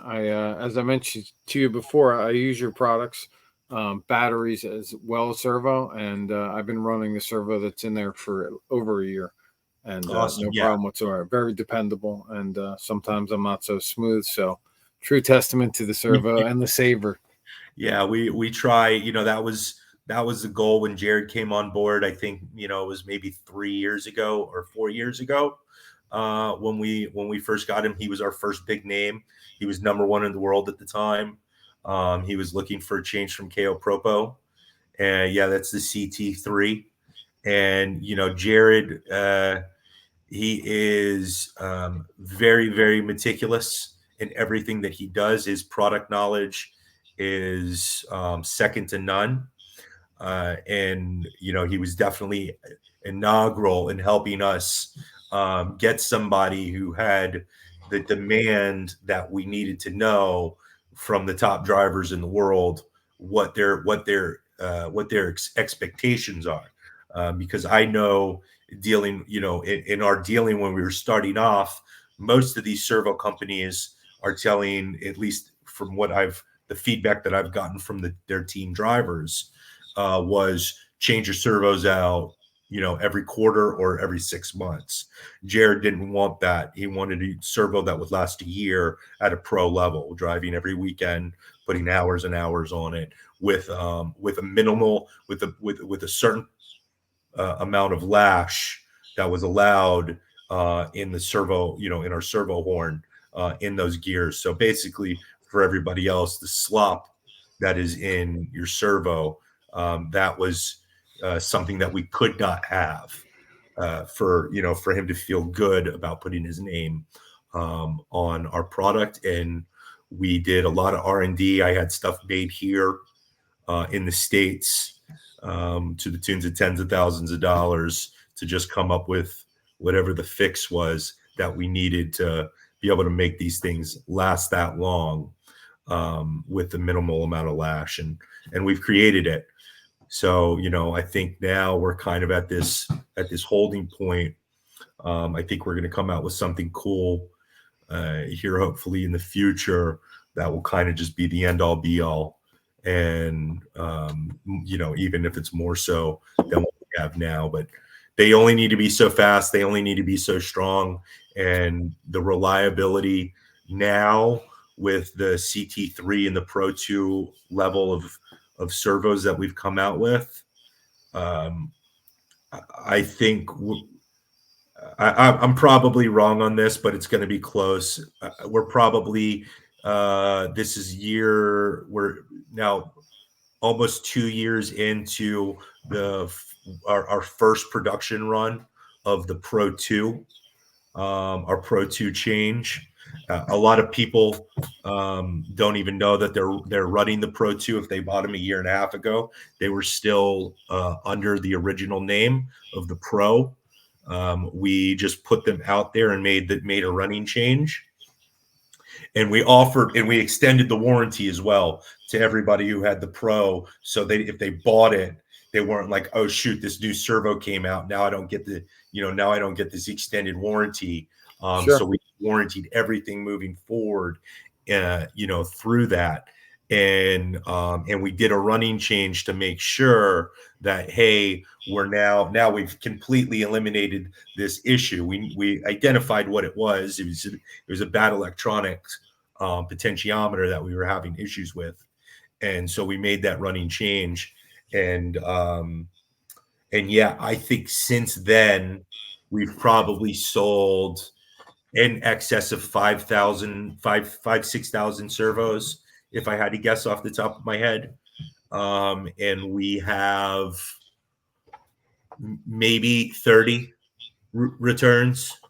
Speaker 1: As I mentioned to you before, I use your products, batteries as well as servo, and I've been running the servo that's in there for over a year, and
Speaker 3: Awesome.
Speaker 1: no problem whatsoever. Very dependable, and sometimes I'm not so smooth. So, true testament to the servo and the saver. Yeah,
Speaker 3: we try. You know, that was the goal when Jared came on board. I think, you know, it was maybe 3 years ago or 4 years ago. When we first got him, he was our first big name. He was #1 in the world at the time. He was looking for a change from KO Propo, and yeah, that's the CT3. And you know, Jared, he is very, very meticulous in everything that he does. His product knowledge is second to none. And you know, he was definitely inaugural in helping us get somebody who had the demand that we needed to know from the top drivers in the world, what their expectations are. Because I know, dealing, you know, in our dealing when we were starting off, most of these servo companies are telling, at least from the feedback that I've gotten from their team drivers, was change your servos out, you know, every quarter or every 6 months. Jared didn't want that. He wanted a servo that would last a year at a pro level, driving every weekend, putting hours and hours on it with a minimal, with a certain amount of lash that was allowed in the servo, you know, in our servo horn, in those gears. So basically, for everybody else, the slop that is in your servo, that was something that we could not have for him to feel good about putting his name on our product. And we did a lot of R&D. I had stuff made here in the States to the tunes of tens of thousands of dollars to just come up with whatever the fix was that we needed to be able to make these things last that long with the minimal amount of lash, and we've created it. So, you know, I think now we're kind of at this holding point. I think we're going to come out with something cool here, hopefully in the future, that will kind of just be the end all be all. And, you know, even if it's more so than what we have now, but they only need to be so fast. They only need to be so strong. And the reliability now with the CT3 and the Pro 2 level of servos that we've come out with, I think I'm probably wrong on this, but it's going to be close. We're probably we're now almost 2 years into our first production run of the Pro 2, our Pro 2 change. A lot of people don't even know that they're running the Pro 2. If they bought them a year and a half ago, they were still under the original name of the Pro. We just put them out there and made a running change. And we extended the warranty as well to everybody who had the Pro. So if they bought it, they weren't like, oh shoot, this new servo came out. Now I don't get this extended warranty.
Speaker 1: Sure.
Speaker 3: So we warranted everything moving forward, through that. And we did a running change to make sure that, hey, we've completely eliminated this issue. We identified what it was. It was a bad electronics potentiometer that we were having issues with, and so we made that running change. And yeah, I think since then we've probably sold in excess of 6,000 servos, if I had to guess off the top of my head. And we have maybe 30 returns,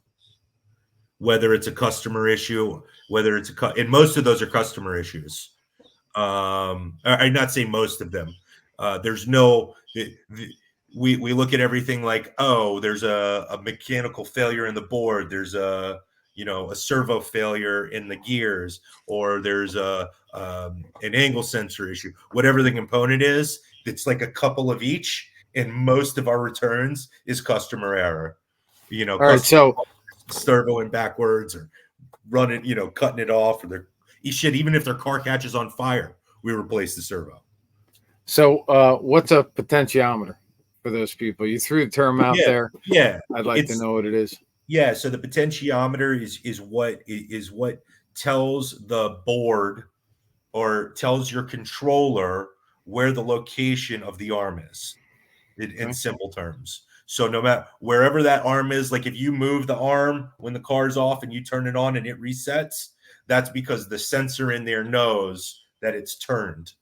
Speaker 3: whether it's a customer issue, whether it's and most of those are customer issues. I'm not saying most of them. There's no, we look at everything like, oh, there's a mechanical failure in the board. There's a servo failure in the gears, or there's an angle sensor issue. Whatever the component is, it's like a couple of each, and most of our returns is customer error.
Speaker 1: All right, so
Speaker 3: servoing backwards or running, cutting it off, or even if their car catches on fire, we replace the servo.
Speaker 1: So what's a potentiometer for those people? You threw the term out there.
Speaker 3: Yeah,
Speaker 1: I'd like to know what it is.
Speaker 3: Yeah, so the potentiometer is what tells the board or tells your controller where the location of the arm is, in simple terms. So no matter wherever that arm is, like if you move the arm when the car's off and you turn it on and it resets, that's because the sensor in there knows that it's turned.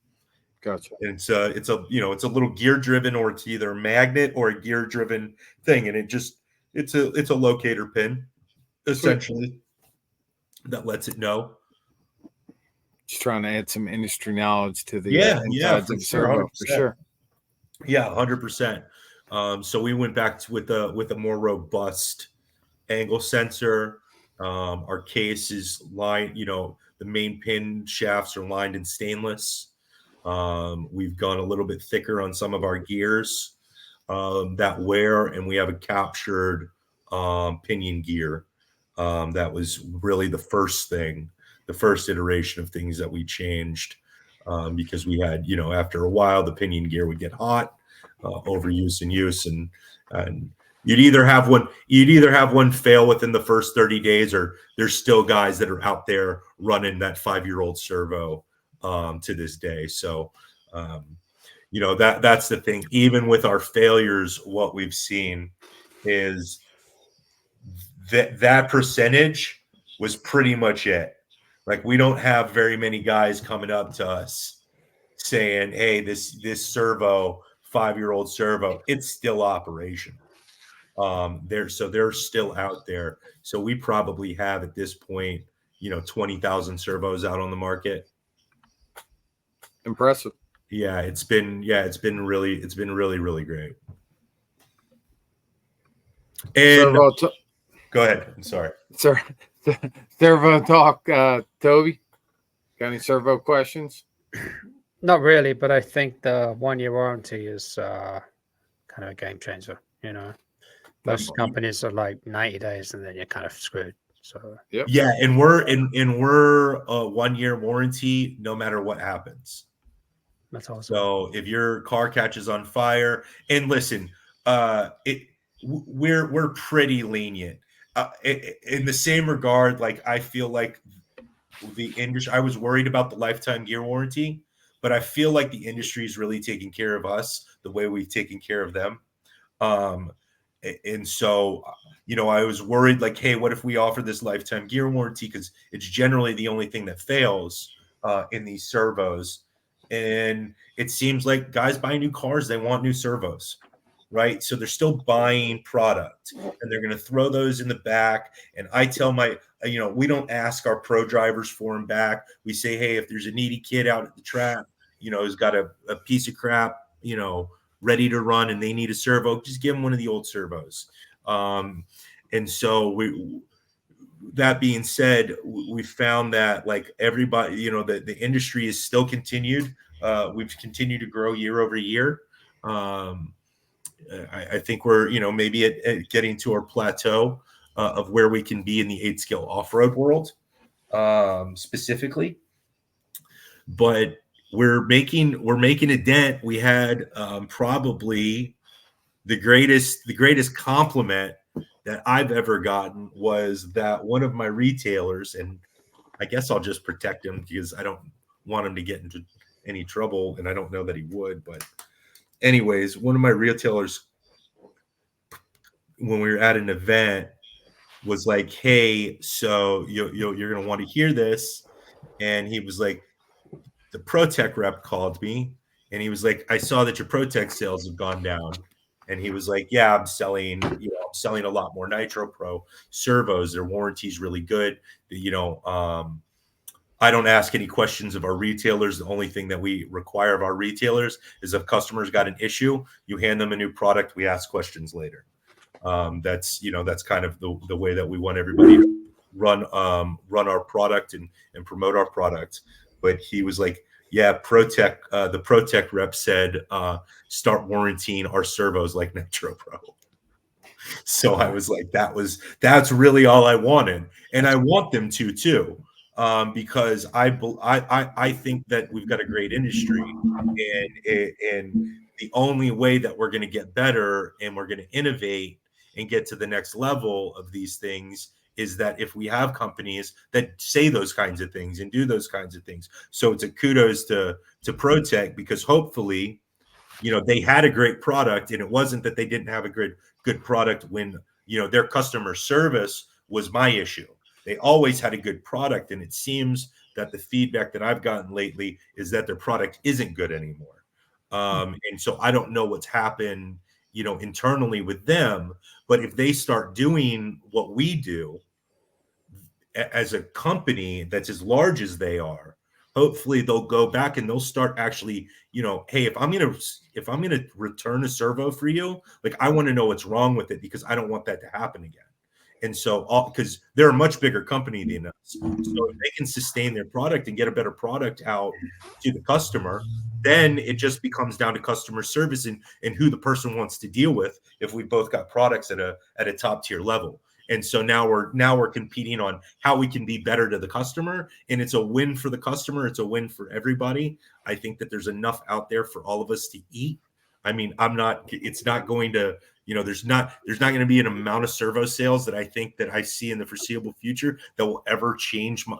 Speaker 1: Gotcha.
Speaker 3: And it's a little gear driven, or it's either a magnet or a gear driven thing, and it's a locator pin essentially that lets it know.
Speaker 1: Just trying to add some industry knowledge to the
Speaker 3: insides
Speaker 1: of the servo, for sure.
Speaker 3: Yeah, 100%. So we went back with a more robust angle sensor. Our case is lined, the main pin shafts are lined in stainless. We've gone a little bit thicker on some of our gears that wear, and we have a captured pinion gear. That was really the first iteration of things that we changed, because we had, after a while, the pinion gear would get hot, overuse and use, and you'd either have one fail within the first 30 days, or there's still guys that are out there running that 5-year-old servo to this day. So that's the thing. Even with our failures, what we've seen is that percentage was pretty much it. Like, we don't have very many guys coming up to us saying, hey, this servo, 5-year-old servo, it's still operational. They're still out there. So we probably have at this point, 20,000 servos out on the market.
Speaker 1: Impressive.
Speaker 3: Yeah, it's been really, really great. And go ahead. I'm sorry.
Speaker 1: Sir, servo talk, Toby. Got any servo questions?
Speaker 2: Not really, but I think the 1-year warranty is kind of a game changer. Most companies are like 90 days, and then you're kind of screwed. So
Speaker 3: yeah, and we're a 1-year warranty no matter what happens.
Speaker 2: That's awesome.
Speaker 3: So if your car catches on fire, and listen, we're pretty lenient. In the same regard, like, I feel like the industry, I was worried about the lifetime gear warranty, but I feel like the industry is really taking care of us the way we've taken care of them. And so, I was worried, like, hey, what if we offer this lifetime gear warranty? Because it's generally the only thing that fails in these servos. And it seems like guys buying new cars, they want new servos, right? So they're still buying product, and they're going to throw those in the back. And I tell we don't ask our pro drivers for them back. We say, hey, if there's a needy kid out at the track, who's got a piece of crap, ready to run, and they need a servo, just give them one of the old servos. And so that being said, we found that like everybody, you know, the industry is still continued. We've continued to grow year over year. I think we're, you know, maybe at getting to our plateau of where we can be in the 8-scale off-road world, specifically. But we're making a dent. We had probably the greatest compliment that I've ever gotten was that one of my retailers, and I guess I'll just protect him because I don't want him to get into any trouble, and I don't know that he would, but anyways, one of my retailers, when we were at an event, was like, "Hey, so you're gonna want to hear this," and he was like, "The ProTech rep called me, and he was like, I saw that your ProTech sales have gone down." And he was like, "Yeah, I'm selling a lot more Nitro Pro servos. Their warranty's really good. I don't ask any questions of our retailers. The only thing that we require of our retailers is if customers got an issue, you hand them a new product. We ask questions later." That's kind of the way that we want everybody to run our product and promote our product. But he was like, "Yeah, ProTech, the ProTech rep said, start warrantying our servos like Nitro Pro." So I was like, that's really all I wanted. And I want them to too, because I think that we've got a great industry, and the only way that we're going to get better and we're going to innovate and get to the next level of these things is that if we have companies that say those kinds of things and do those kinds of things. So it's a kudos to ProTech, because hopefully, they had a great product, and it wasn't that they didn't have a good product when, their customer service was my issue. They always had a good product, and it seems that the feedback that I've gotten lately is that their product isn't good anymore. And so I don't know what's happened, internally with them, but if they start doing what we do as a company that's as large as they are, hopefully they'll go back and they'll start actually, hey, if I'm gonna return a servo for you, like, I want to know what's wrong with it, because I don't want that to happen again. And so, because they're a much bigger company than us, so if they can sustain their product and get a better product out to the customer, then it just becomes down to customer service and who the person wants to deal with. If we both got products at a top tier level, and so now we're competing on how we can be better to the customer, and it's a win for the customer. It's a win for everybody. I think that there's enough out there for all of us to eat. I mean, it's not going to, there's not going to be an amount of servo sales that I think that I see in the foreseeable future that will ever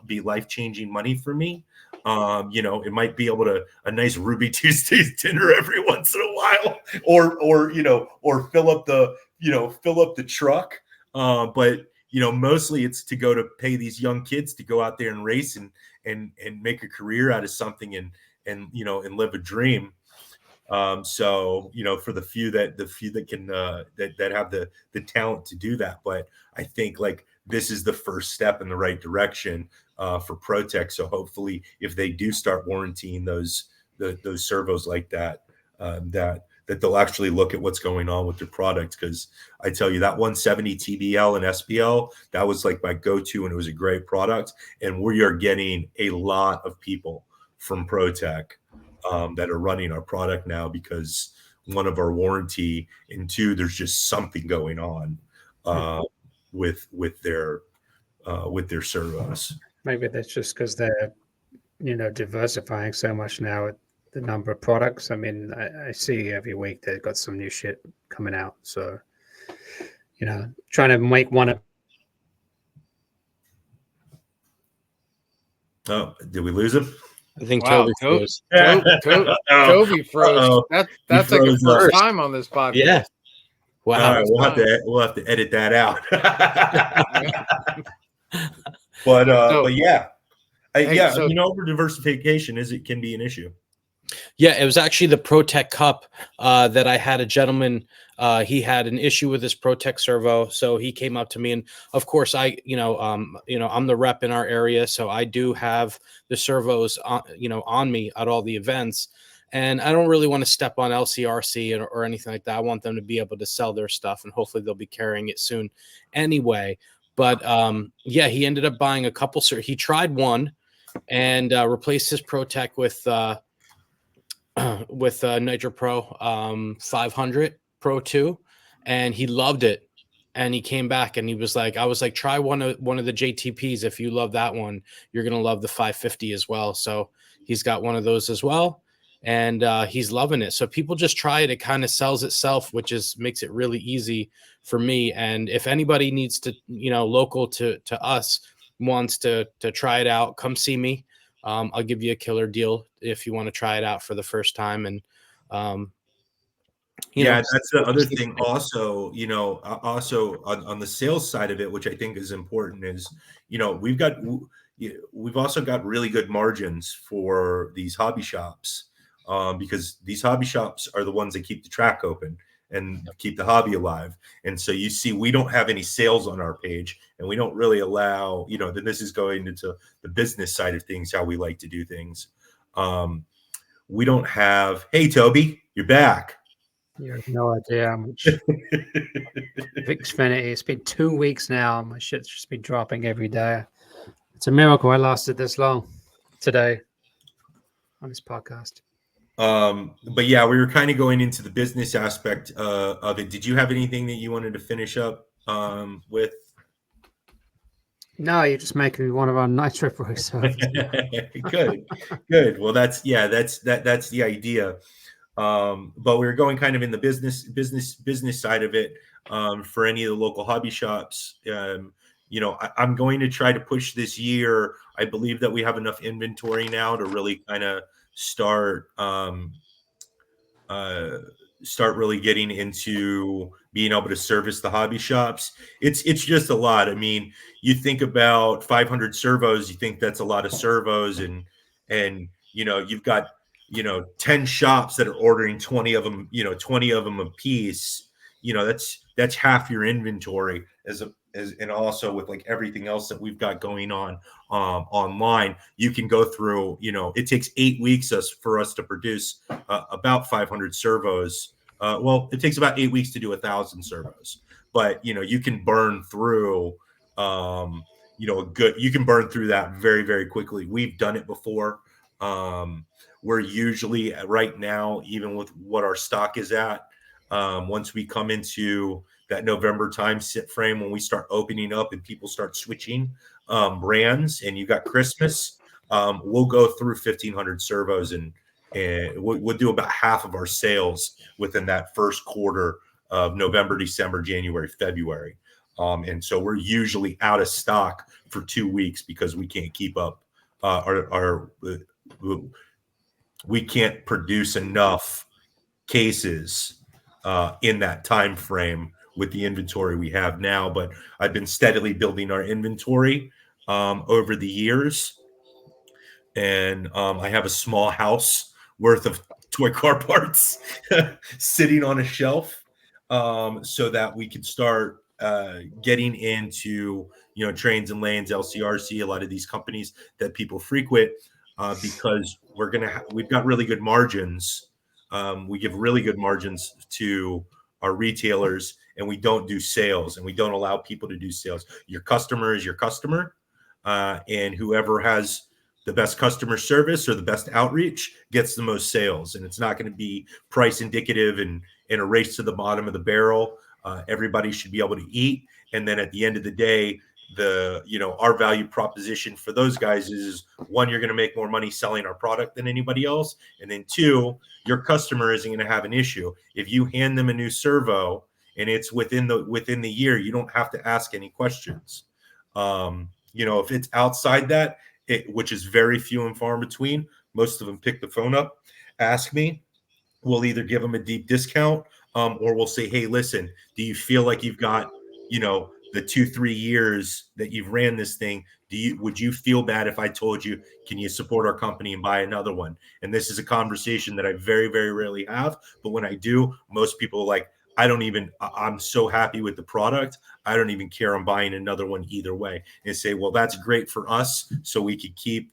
Speaker 3: be life-changing money for me. It might be able to a nice Ruby Tuesdays dinner every once in a while, or fill up the truck. But mostly it's to go to pay these young kids to go out there and race and make a career out of something and live a dream. So for the few that can that have the talent to do that. But I think like this is the first step in the right direction for ProTech. So hopefully, if they do start warrantying those servos like that, that they'll actually look at what's going on with their product. Because I tell you, that 170 TBL and SPL, that was like my go-to, and it was a great product. And we are getting a lot of people from ProTech that are running our product now, because one, of our warranty, and two, there's just something going on with their servos.
Speaker 2: Maybe that's just because they're, diversifying so much now with the number of products. I mean, I see every week they've got some new shit coming out. So, trying to make one.
Speaker 3: Oh, did we lose him?
Speaker 4: I think
Speaker 1: Wow,
Speaker 4: Toby froze.
Speaker 1: Toby froze. That's like the first
Speaker 4: first.
Speaker 1: time on this podcast.
Speaker 4: Yeah. Wow.
Speaker 3: All right, we'll have to edit that out. But yeah. Over diversification it can be an issue.
Speaker 4: Yeah, it was actually the ProTech Cup that I had a gentleman. He had an issue with his ProTech servo, so he came up to me, and of course, I'm the rep in our area, so I do have the servos, on me at all the events, and I don't really want to step on LCRC or anything like that. I want them to be able to sell their stuff, and hopefully they'll be carrying it soon, anyway. But yeah, he ended up buying a couple. He tried one and replaced his ProTech with Nitro Pro 500 Pro 2, and he loved it. And he came back and he was like, I was like, try one of the JTPs. If you love that one, you're gonna love the 550 as well. So he's got one of those as well, and he's loving it. So people just try it. It kind of sells itself, which makes it really easy for me. And if anybody needs to, local to us, wants to try it out, come see me. I'll give you a killer deal if you want to try it out for the first time. And
Speaker 3: that's the other thing. Also, also on the sales side of it, which I think is important, is we've also got really good margins for these hobby shops, because these hobby shops are the ones that keep the track open and keep the hobby alive. And so you see, we don't have any sales on our page, and we don't really allow, then this is going into the business side of things, how we like to do things. We don't have, hey, Toby, you're back.
Speaker 2: You have no idea how much Xfinity. It's been 2 weeks now. My shit's just been dropping every day. It's a miracle I lasted this long today on this podcast.
Speaker 3: But yeah, we were kind of going into the business aspect of it. Did you have anything that you wanted to finish up with?
Speaker 2: No, you're just making me want to run Nitro Pro.
Speaker 3: Good. Well, that's the idea. But we were going kind of in the business side of it, for any of the local hobby shops. I'm going to try to push this year. I believe that we have enough inventory now to really kind of start really getting into being able to service the hobby shops. It's just a lot. I mean, you think about 500 servos, you think that's a lot of servos, and you've got 10 shops that are ordering 20 of them, 20 of them a piece. That's half your inventory, and also with like everything else that we've got going on online, you can go through, it takes 8 weeks for us to produce about 500 servos. Well, it takes about 8 weeks to do 1,000 servos, but you can burn through, you can burn through that very, very quickly. We've done it before. We're usually right now, even with what our stock is at, once we come into that November time frame, when we start opening up and people start switching brands, and you got Christmas, we'll go through 1,500 servos, and we'll do about half of our sales within that first quarter of November, December, January, February. And so we're usually out of stock for 2 weeks because we can't keep up we can't produce enough cases in that time frame with the inventory we have now. But I've been steadily building our inventory over the years, and I have a small house worth of toy car parts sitting on a shelf, so that we can start getting into Trains and Lanes, LCRC, a lot of these companies that people frequent, because we've got really good margins. We give really good margins to our retailers, and we don't do sales, and we don't allow people to do sales. Your customer is your customer, and whoever has the best customer service or the best outreach gets the most sales. And it's not going to be price indicative and a race to the bottom of the barrel. Everybody should be able to eat. And then at the end of the day, our value proposition for those guys is, one, you're going to make more money selling our product than anybody else. And then two, your customer isn't going to have an issue. If you hand them a new servo and it's within the year, you don't have to ask any questions. If it's outside that, which is very few and far in between, most of them pick the phone up, ask me. We'll either give them a deep discount, or we'll say, hey, listen, do you feel like you've got, the 2-3 years that you've ran this thing, would you feel bad if I told you, can you support our company and buy another one? And this is a conversation that I very, very rarely have. But when I do, most people are like, I'm so happy with the product, I don't even care, I'm buying another one either way. And say, well, that's great for us, so we can keep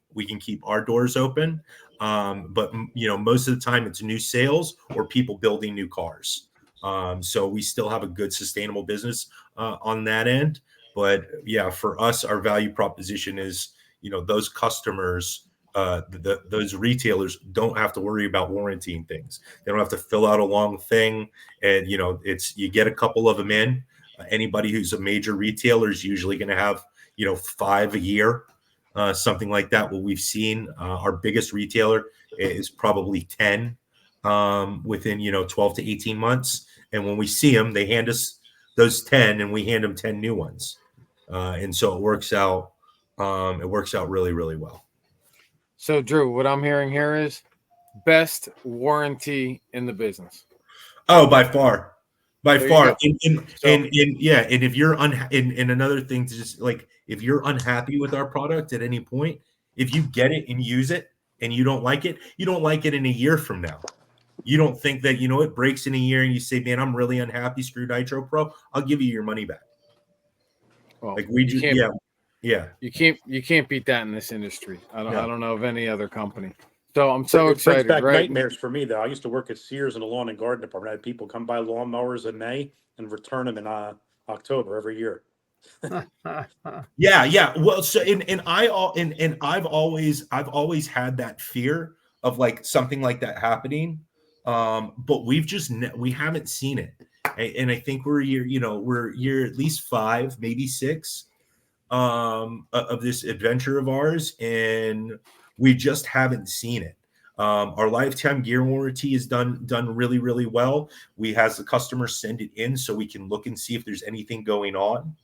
Speaker 3: our doors open. But most of the time it's new sales or people building new cars. So we still have a good sustainable business on that end. But yeah, for us, our value proposition is, those customers, those retailers don't have to worry about warrantying things. They don't have to fill out a long thing. And, you get a couple of them in. Anybody who's a major retailer is usually going to have, 5 a year, something like that. What we've seen, our biggest retailer is probably 10 within, 12 to 18 months. And when we see them, they hand us those 10 and we hand them 10 new ones. And so it works out. It works out really, really well.
Speaker 1: So, Drew, what I'm hearing here is best warranty in the business.
Speaker 3: Oh, by far.
Speaker 1: There you
Speaker 3: And if you're and another thing to just like, if you're unhappy with our product at any point, if you get it and use it and you don't like it in a year from now. You don't think that, it breaks in a year and you say, man, I'm really unhappy, screw Nitro Pro. I'll give you your money back.
Speaker 1: Well,
Speaker 3: Like we just, yeah.
Speaker 1: You can't beat that in this industry. I don't know of any other company. So I'm
Speaker 7: It
Speaker 1: so
Speaker 7: brings
Speaker 1: excited,
Speaker 7: back
Speaker 1: right?
Speaker 7: nightmares for me, though. I used to work at Sears in the lawn and garden department. I had people come buy lawnmowers in May and return them in October every year.
Speaker 3: Yeah. Well, so I've always had that fear of like something like that happening. But we haven't seen it. And I think we're year at least 5, maybe 6 of this adventure of ours, and we just haven't seen it. Our lifetime gear warranty is done really, really well. We has the customer send it in so we can look and see if there's anything going on.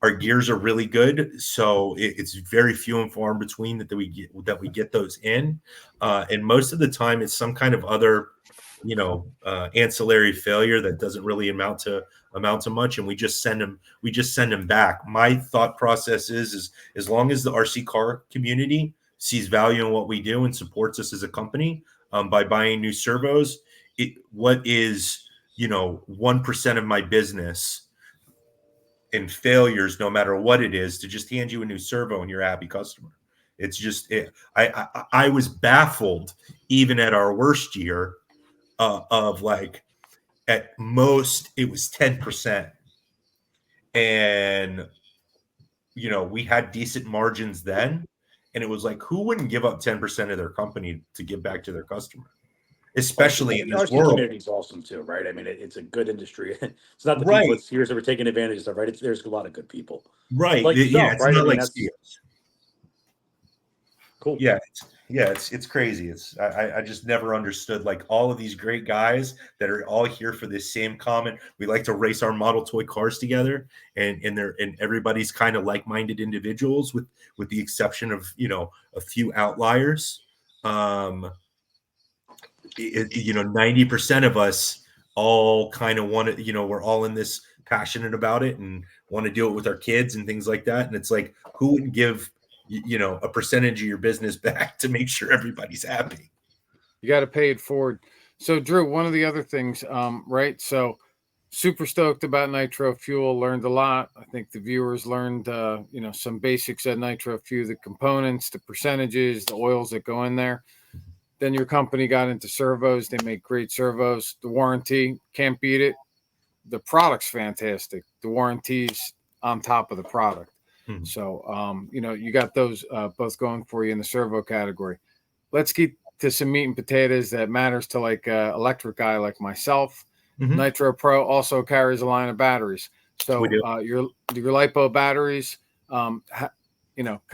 Speaker 3: Our gears are really good, so it's very few and far in between that we get those in, and most of the time it's some kind of other, ancillary failure that doesn't really amount to much, and we just send them back. My thought process is as long as the RC car community sees value in what we do and supports us as a company by buying new servos, what is 1% of my business and failures, no matter what it is, to just hand you a new servo and you're a happy customer. It's just I was baffled even at our worst year of like at most it was 10%, and we had decent margins then, and it was like, who wouldn't give up 10% of their company to give back to their customer, especially in this world?
Speaker 7: Community is awesome too, right? I mean, it's a good industry. It's not the
Speaker 3: Right.
Speaker 7: people at Sears that are taking advantage of stuff, right? There's a lot of good people.
Speaker 3: Right.
Speaker 7: Like yourself,
Speaker 3: It's
Speaker 7: right?
Speaker 3: not
Speaker 7: I mean,
Speaker 3: like
Speaker 7: that's
Speaker 3: Sears.
Speaker 7: cool.
Speaker 3: It's crazy. I just never understood, like, all of these great guys that are all here for this same common. We like to race our model toy cars together, and everybody's kind of like-minded individuals with the exception of a few outliers. 90% of us all kind of want to, we're all in this passionate about it and want to do it with our kids and things like that. And it's like, who wouldn't give a percentage of your business back to make sure everybody's happy?
Speaker 1: You got to pay it forward. So, Drew, one of the other things, right? So, super stoked about Nitro Fuel. Learned a lot. I think the viewers learned, some basics at Nitro Fuel, the components, the percentages, the oils that go in there. Then your company got into servos. They make great servos. The warranty, can't beat it. The product's fantastic. The warranty's on top of the product.
Speaker 3: Hmm.
Speaker 1: So, you got those both going for you in the servo category. Let's get to some meat and potatoes that matters to like an electric guy like myself.
Speaker 3: Mhm.
Speaker 1: Nitro Pro also carries a line of batteries. So
Speaker 3: We do.
Speaker 1: your LiPo batteries, kind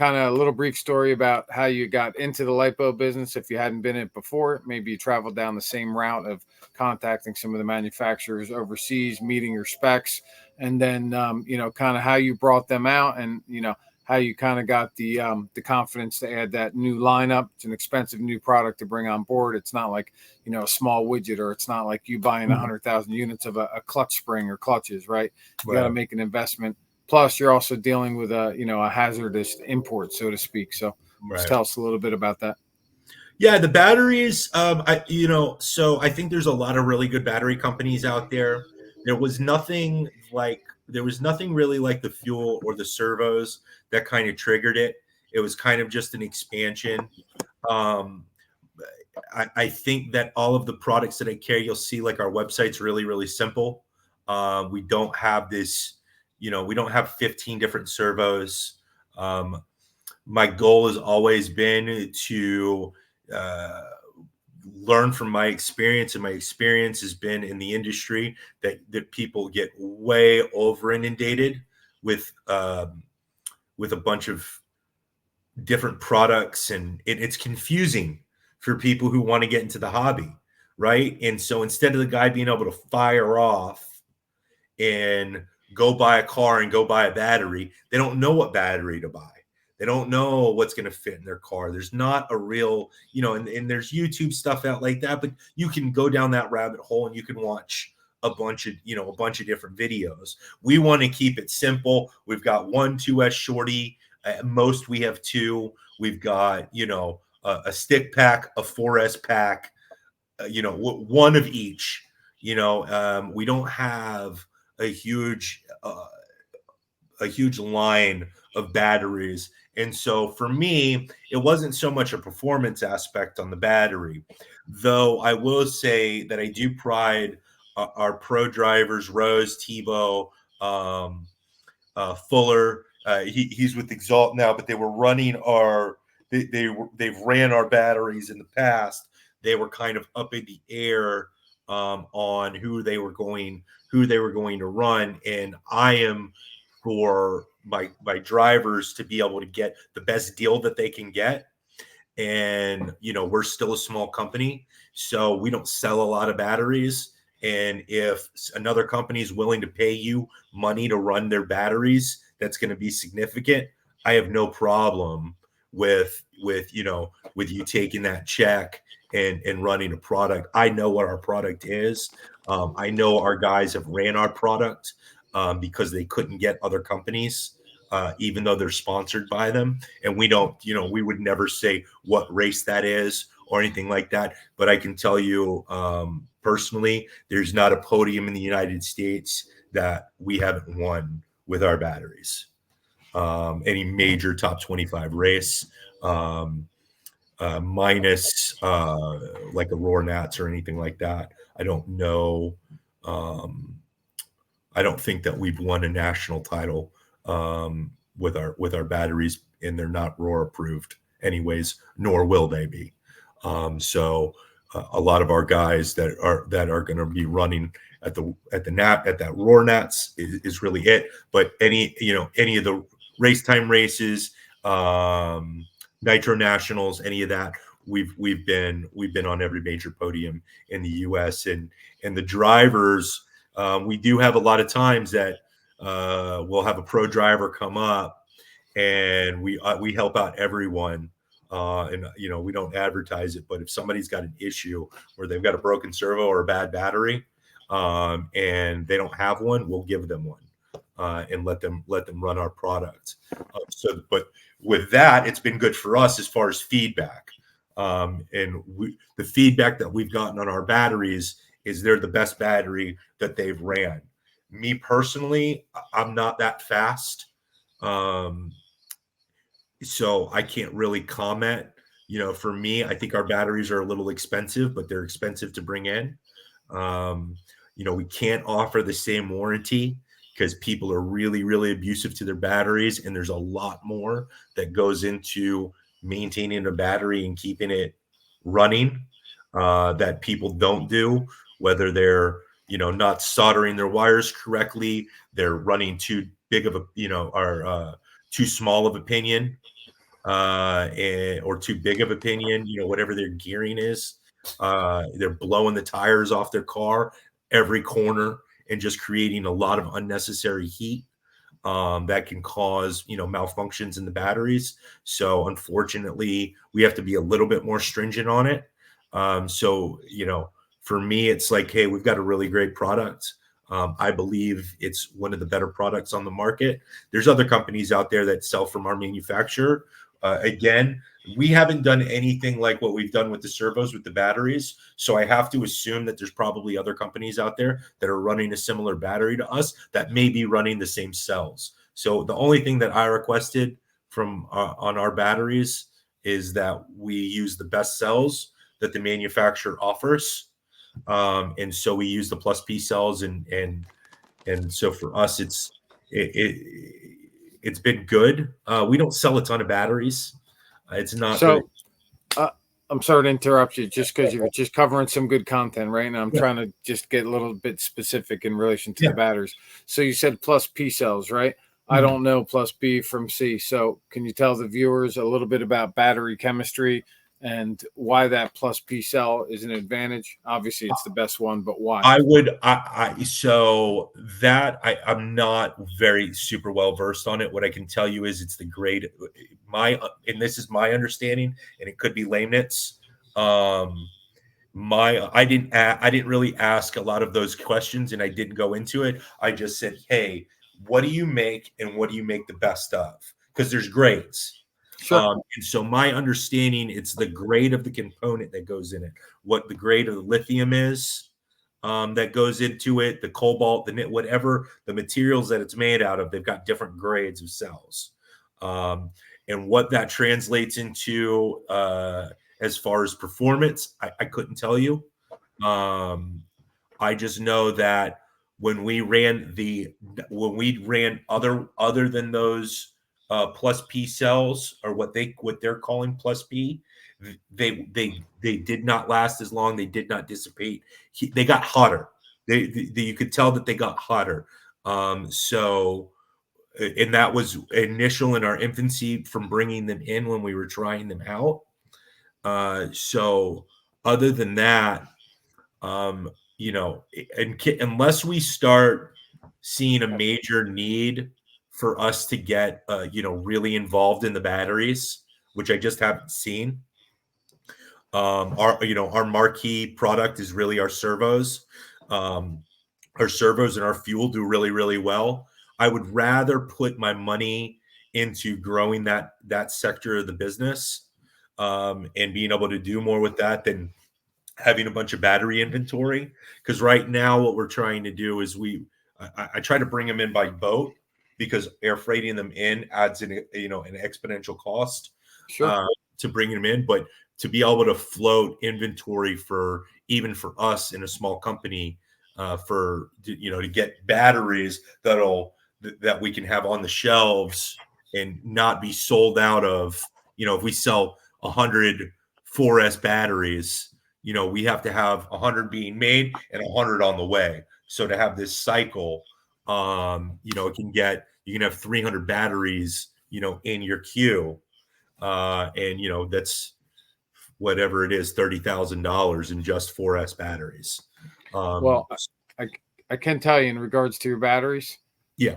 Speaker 1: of a little brief story about how you got into the LiPo business. If you hadn't been in it before, maybe you traveled down the same route of contacting some of the manufacturers overseas, meeting your specs, and then, kind of how you brought them out and, how you kind of got the confidence to add that new lineup. It's an expensive new product to bring on board. It's not like, a small widget, or it's not like you buying 100,000 units of a clutch spring or clutches, right? You got to make an investment. Plus, you're also dealing with a hazardous import, so to speak. So, just tell us a little bit about that.
Speaker 3: Yeah, the batteries. So I think there's a lot of really good battery companies out there. There was nothing really like the fuel or the servos that kind of triggered it. It was kind of just an expansion. I think that all of the products that I carry, you'll see like our website's really, really simple. We don't have this, we don't have 15 different servos. My goal has always been to learn from my experience, and my experience has been in the industry that people get way over inundated with a bunch of different products, and it's confusing for people who want to get into the hobby, right? And so instead of the guy being able to fire off and go buy a car and go buy a battery, they don't know what battery to buy. They don't know what's going to fit in their car. There's not a real, and there's YouTube stuff out like that, but you can go down that rabbit hole and you can watch a bunch of different videos. We want to keep it simple. We've got 1 2S shorty. At most we have 2. We've got, a stick pack, a 4S pack, one of each. We don't have a huge line of batteries. And so for me, it wasn't so much a performance aspect on the battery, though I will say that I do pride our pro drivers, Rose, Tebow, Fuller. He's with Exalt now, but they were running they've ran our batteries in the past. They were kind of up in the air on who they were going to run, and I am for my drivers to be able to get the best deal that they can get. And we're still a small company, so we don't sell a lot of batteries. And if another company is willing to pay you money to run their batteries, that's going to be significant. I have no problem with you taking that check and running a product. I know what our product is. I know our guys have ran our product because they couldn't get other companies, even though they're sponsored by them. And we don't, we would never say what race that is or anything like that. But I can tell you personally, there's not a podium in the United States that we haven't won with our batteries. Any major top 25 race, minus like a Roar Nats or anything like that. I don't know. I don't think that we've won a national title with our batteries, and they're not Roar approved anyways, nor will they be. So a lot of our guys that are going to be running at that Roar Nats is really it. But any of the race time races, Nitro Nationals, any of that, we've been on every major podium in the U.S. and the drivers. We do have a lot of times that we'll have a pro driver come up, and we help out everyone. And we don't advertise it, but if somebody's got an issue where they've got a broken servo or a bad battery, and they don't have one, we'll give them one and let them run our product. But with that, it's been good for us as far as feedback. And the feedback that we've gotten on our batteries is they're the best battery that they've ran. Me personally, I'm not that fast. So I can't really comment. For me, I think our batteries are a little expensive, but they're expensive to bring in. We can't offer the same warranty because people are really, really abusive to their batteries. And there's a lot more that goes into maintaining a battery and keeping it running that people don't do, whether they're, not soldering their wires correctly, they're running too big of a, too small of a pinion, or too big of a pinion, whatever their gearing is. They're blowing the tires off their car every corner and just creating a lot of unnecessary heat that can cause, malfunctions in the batteries. So unfortunately, we have to be a little bit more stringent on it. So, for me, it's like, hey, we've got a really great product. I believe it's one of the better products on the market. There's other companies out there that sell from our manufacturer. Again, we haven't done anything like what we've done with the servos, with the batteries. So I have to assume that there's probably other companies out there that are running a similar battery to us that may be running the same cells. So the only thing that I requested from on our batteries is that we use the best cells that the manufacturer offers. And so we use the plus P cells, and so for us, it's it's been good. We don't sell a ton of batteries. It's not
Speaker 1: so. I'm sorry to interrupt you, just because you're just covering some good content, right? And I'm trying to just get a little bit specific in relation to the batteries. So you said plus P cells, right? I don't know plus B from C. So can you tell the viewers a little bit about battery chemistry and why that plus P cell is an advantage? Obviously, it's the best one, but why?
Speaker 3: I'm not very super well versed on it. What I can tell you is it's the grade. And this is my understanding, and it could be Leibniz. I didn't really ask a lot of those questions, and I didn't go into it. I just said, hey, what do you make and what do you make the best of? Because there's grades.
Speaker 1: Sure.
Speaker 3: And so my understanding, it's the grade of the component that goes in it, what the grade of the lithium is that goes into it, the cobalt, the whatever the materials that it's made out of, they've got different grades of cells. And what that translates into as far as performance, I couldn't tell you. I just know that when we ran other than those plus P cells, or what they're calling plus P, they did not last as long. They did not dissipate. They got hotter. You could tell that they got hotter. So, and that was initial in our infancy from bringing them in when we were trying them out. So other than that, unless we start seeing a major need for us to get, really involved in the batteries, which I just haven't seen. Our marquee product is really our servos. Our servos and our fuel do really, really well. I would rather put my money into growing that sector of the business and being able to do more with that than having a bunch of battery inventory. Because right now what we're trying to do is I try to bring them in by boat, because air freighting them in adds an exponential cost to bring them in. But to be able to float inventory even for us in a small company, to get batteries that we can have on the shelves and not be sold out of, if we sell 100 4S batteries, we have to have 100 being made and 100 on the way. So to have this cycle, you can have 300 batteries, in your queue. And, that's whatever it is, $30,000 in just 4S batteries.
Speaker 1: Well, I can tell you in regards to your batteries.
Speaker 3: Yeah.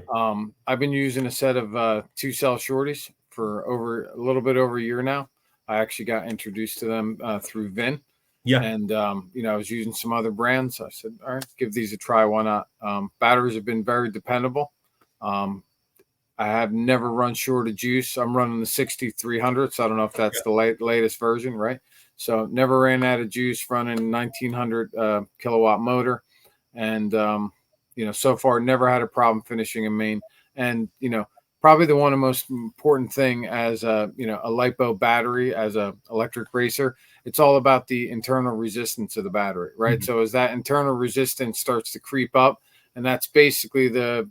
Speaker 1: I've been using a set of 2-cell shorties for a little bit over a year now. I actually got introduced to them through Vin.
Speaker 3: Yeah.
Speaker 1: And, I was using some other brands. I said, all right, give these a try. Why not? Batteries have been very dependable. I have never run short of juice. I'm running the 6300. So I don't know if that's the latest version, right? So never ran out of juice, running 1900 kilowatt motor. And, so far never had a problem finishing a main. And, probably the one of the most important thing as a LiPo battery, as a electric racer, it's all about the internal resistance of the battery, right? Mm-hmm. So as that internal resistance starts to creep up, and that's basically the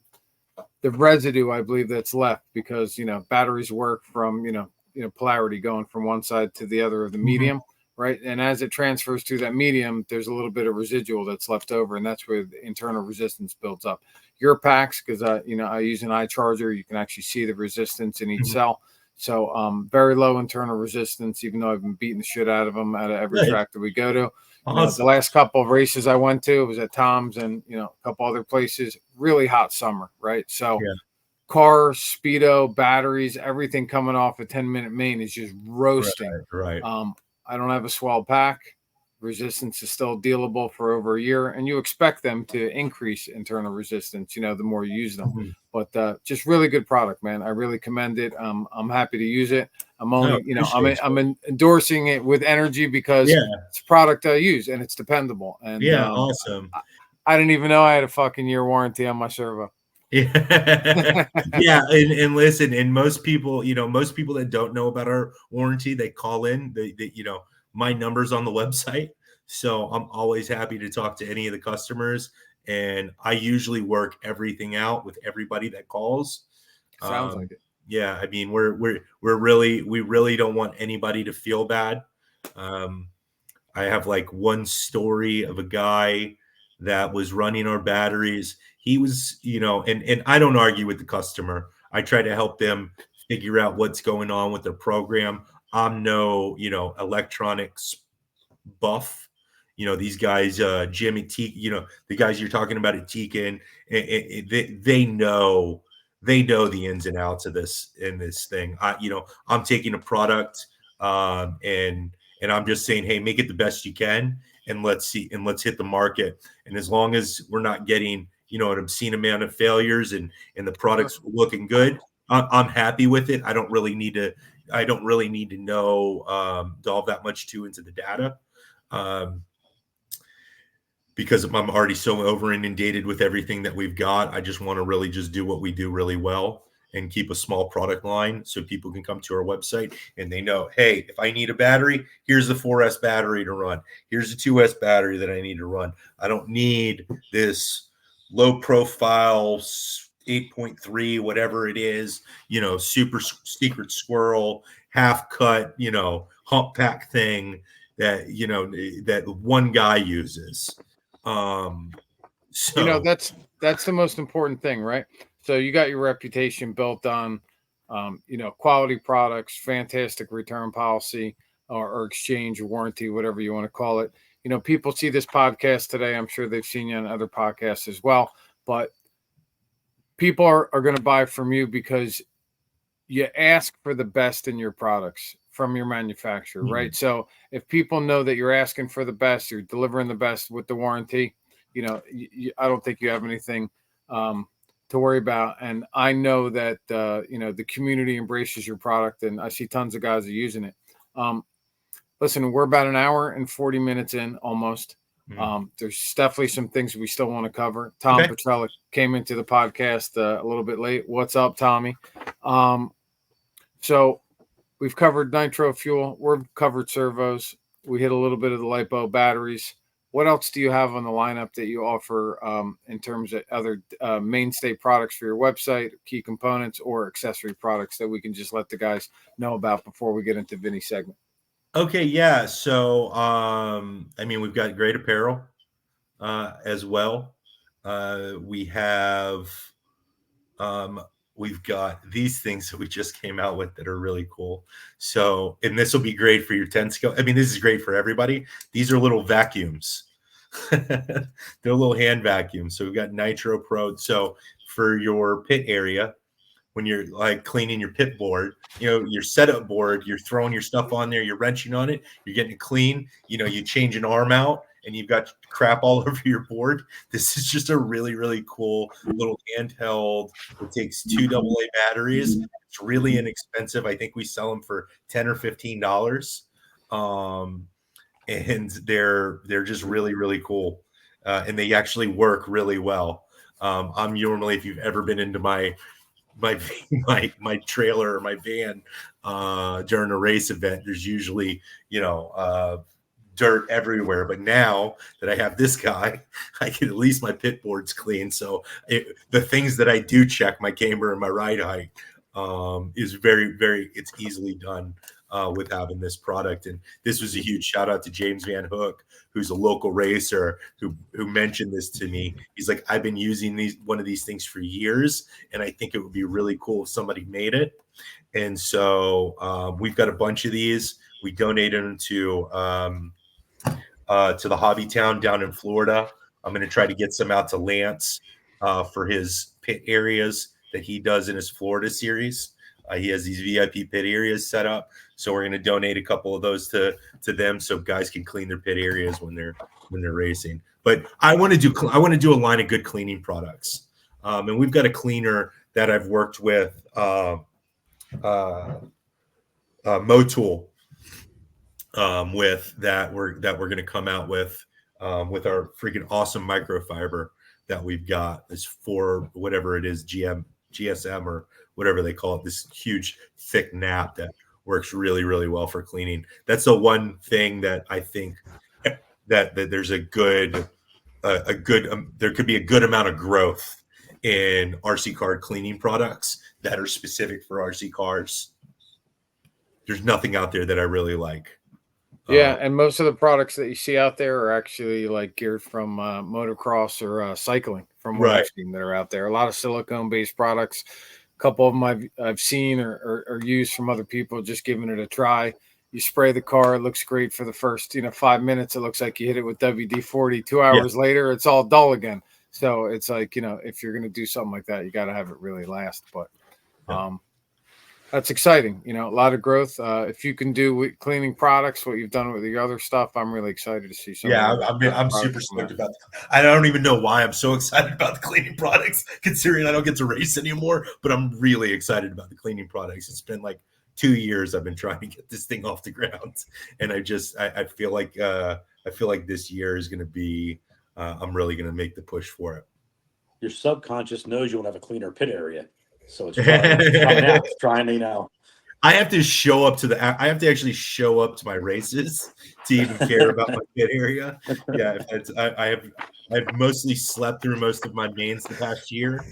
Speaker 1: residue, I believe, that's left, because, batteries work from, polarity going from one side to the other of the medium, right? And as it transfers to that medium, there's a little bit of residual that's left over, and that's where the internal resistance builds up. Your packs, because I use an iCharger, you can actually see the resistance in each cell. So very low internal resistance, even though I've been beating the shit out of them at every track that we go to. The last couple of races I went to, it was at Tom's and a couple other places. Really hot summer, right? So cars, speedo, batteries, everything coming off a 10-minute main is just roasting.
Speaker 3: Right.
Speaker 1: I don't have a swell pack. Resistance is still dealable for over a year, and you expect them to increase internal resistance, the more you use them. But just really good product, man. I really commend it. I'm happy to use it. I'm only, I'm endorsing it with energy because it's a product I use and it's dependable. And
Speaker 3: awesome.
Speaker 1: I didn't even know I had a fucking year warranty on my servo.
Speaker 3: Yeah. And listen, and most people that don't know about our warranty, they call in, my number's on the website. So I'm always happy to talk to any of the customers, and I usually work everything out with everybody that calls.
Speaker 1: Sounds like it.
Speaker 3: Yeah, I mean, we really don't want anybody to feel bad. I have like one story of a guy that was running our batteries. He was, and I don't argue with the customer. I try to help them figure out what's going on with their program. I'm no, electronics buff. These guys, Jim and Teak, the guys you're talking about at Teakin, they know the ins and outs of this thing. I'm taking a product, and I'm just saying, hey, make it the best you can, and let's hit the market. And as long as we're not getting, an obscene amount of failures, and the product's looking good, I'm happy with it. I don't really need to know delve that much into the data. Because I'm already so over inundated with everything that we've got. I just want to really just do what we do really well and keep a small product line so people can come to our website and they know, hey, if I need a battery, here's the 4S battery to run. Here's the 2S battery that I need to run. I don't need this low profile 8.3, whatever it is, super secret squirrel, half cut, hump pack thing that, that one guy uses. So
Speaker 1: that's the most important thing, right? So you got your reputation built on, quality products, fantastic return policy, or exchange or warranty, whatever you want to call it. People see this podcast today. I'm sure they've seen you on other podcasts as well, but people are going to buy from you because you ask for the best in your products from your manufacturer, right? So if people know that you're asking for the best, you're delivering the best with the warranty, I don't think you have anything to worry about. And I know that, the community embraces your product, and I see tons of guys are using it. Listen, we're about an hour and 40 minutes in almost. There's definitely some things we still want to cover. Tom Petrella came into the podcast a little bit late. What's up, Tommy? So we've covered nitro fuel. We've covered servos. We hit a little bit of the LiPo batteries. What else do you have on the lineup that you offer in terms of other mainstay products for your website, key components, or accessory products that we can just let the guys know about before we get into Vinny's segment?
Speaker 3: Okay, yeah. So, we've got great apparel as well. We've got these things that we just came out with that are really cool. So, and this will be great for your 10 scale. This is great for everybody. These are little vacuums. They're little hand vacuums. So we've got Nitro Pro. So for your pit area, when you're like cleaning your pit board, your setup board, you're throwing your stuff on there, you're wrenching on it, you're getting it clean, you change an arm out and you've got crap all over your board. This is just a really, really cool little handheld. It takes 2 AA batteries. It's really inexpensive. I think we sell them for $10 or $15. And they're just really, really cool. And they actually work really well. I'm normally, if you've ever been into my trailer or my van during a race event, there's usually dirt everywhere, but now that I have this guy, I can at least my pit board's clean. So the things that I do check, my camber and my ride height, is very, very, it's easily done with having this product. And this was a huge shout out to James Van Hook, who's a local racer who mentioned this to me. He's like, I've been using one of these things for years, and I think it would be really cool if somebody made it. And so we've got a bunch of these. We donated them to the Hobby Town down in Florida. I'm going to try to get some out to Lance for his pit areas that he does in his Florida series. He has these VIP pit areas set up, so we're going to donate a couple of those to them, so guys can clean their pit areas when they're racing. But I want to do a line of good cleaning products, and we've got a cleaner that I've worked with, Motul, with that we're going to come out with our freaking awesome microfiber that we've got. Is for whatever it is, GSM or whatever they call it, this huge thick nap that works really, really well for cleaning. That's the one thing that I think that there's a good there could be a good amount of growth in RC car cleaning products that are specific for RC cars. There's nothing out there that I really like.
Speaker 1: Yeah, and most of the products that you see out there are actually like geared from motocross or cycling, from what I've seen that are out there. A lot of silicone-based products. A couple of them I've seen or used from other people, just giving it a try. You spray the car, it looks great for the first 5 minutes. It looks like you hit it with WD-40. 2 hours later, it's all dull again. So it's like, if you're going to do something like that, you got to have it really last. But that's exciting. A lot of growth. If you can do with cleaning products what you've done with the other stuff, I'm really excited to see some.
Speaker 3: I'm super stoked about it. I don't even know why I'm so excited about the cleaning products, considering I don't get to race anymore. But I'm really excited about the cleaning products. It's been like 2 years I've been trying to get this thing off the ground, and I feel like this year is going to be. I'm really going to make the push for it.
Speaker 7: Your subconscious knows you want to have a cleaner pit area. So it's coming out. It's trying to,
Speaker 3: I have to actually show up to my races to even care about my pit area. Yeah, I've mostly slept through most of my mains the past year.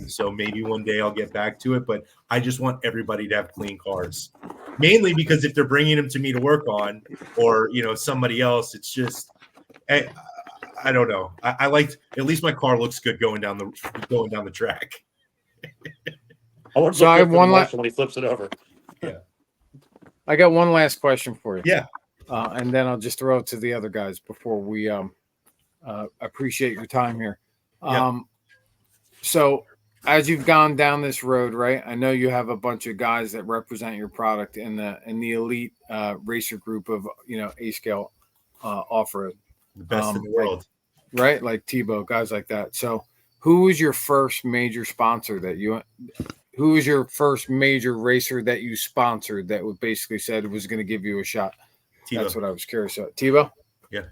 Speaker 3: So maybe one day I'll get back to it, but I just want everybody to have clean cars. Mainly because if they're bringing them to me to work on, or somebody else, it's just I don't know. I like, at least my car looks good going down the track.
Speaker 7: So I have one last when he flips it over.
Speaker 3: Yeah.
Speaker 1: I got one last question for you.
Speaker 3: Yeah.
Speaker 1: And then I'll just throw it to the other guys before we appreciate your time here. So as you've gone down this road, right? I know you have a bunch of guys that represent your product in the elite racer group of A scale off-road.
Speaker 3: The best in the world.
Speaker 1: Right? Like Tebow, guys like that. So who was your first major sponsor who was your first major racer that you sponsored that would basically said was going to give you a shot?
Speaker 3: Tebow.
Speaker 1: That's what I was curious about. Tebow?
Speaker 3: Yeah.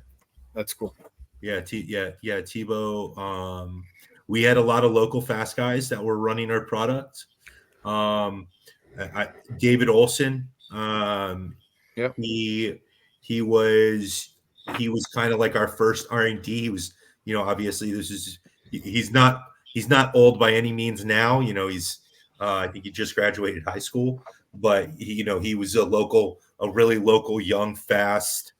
Speaker 1: That's cool.
Speaker 3: Yeah. Tebow. We had a lot of local fast guys that were running our product. David Olson.
Speaker 1: Yep.
Speaker 3: He was kind of like our first R&D. He was, obviously he's not old by any means now. He's I think he just graduated high school, but he was a really local, young, fast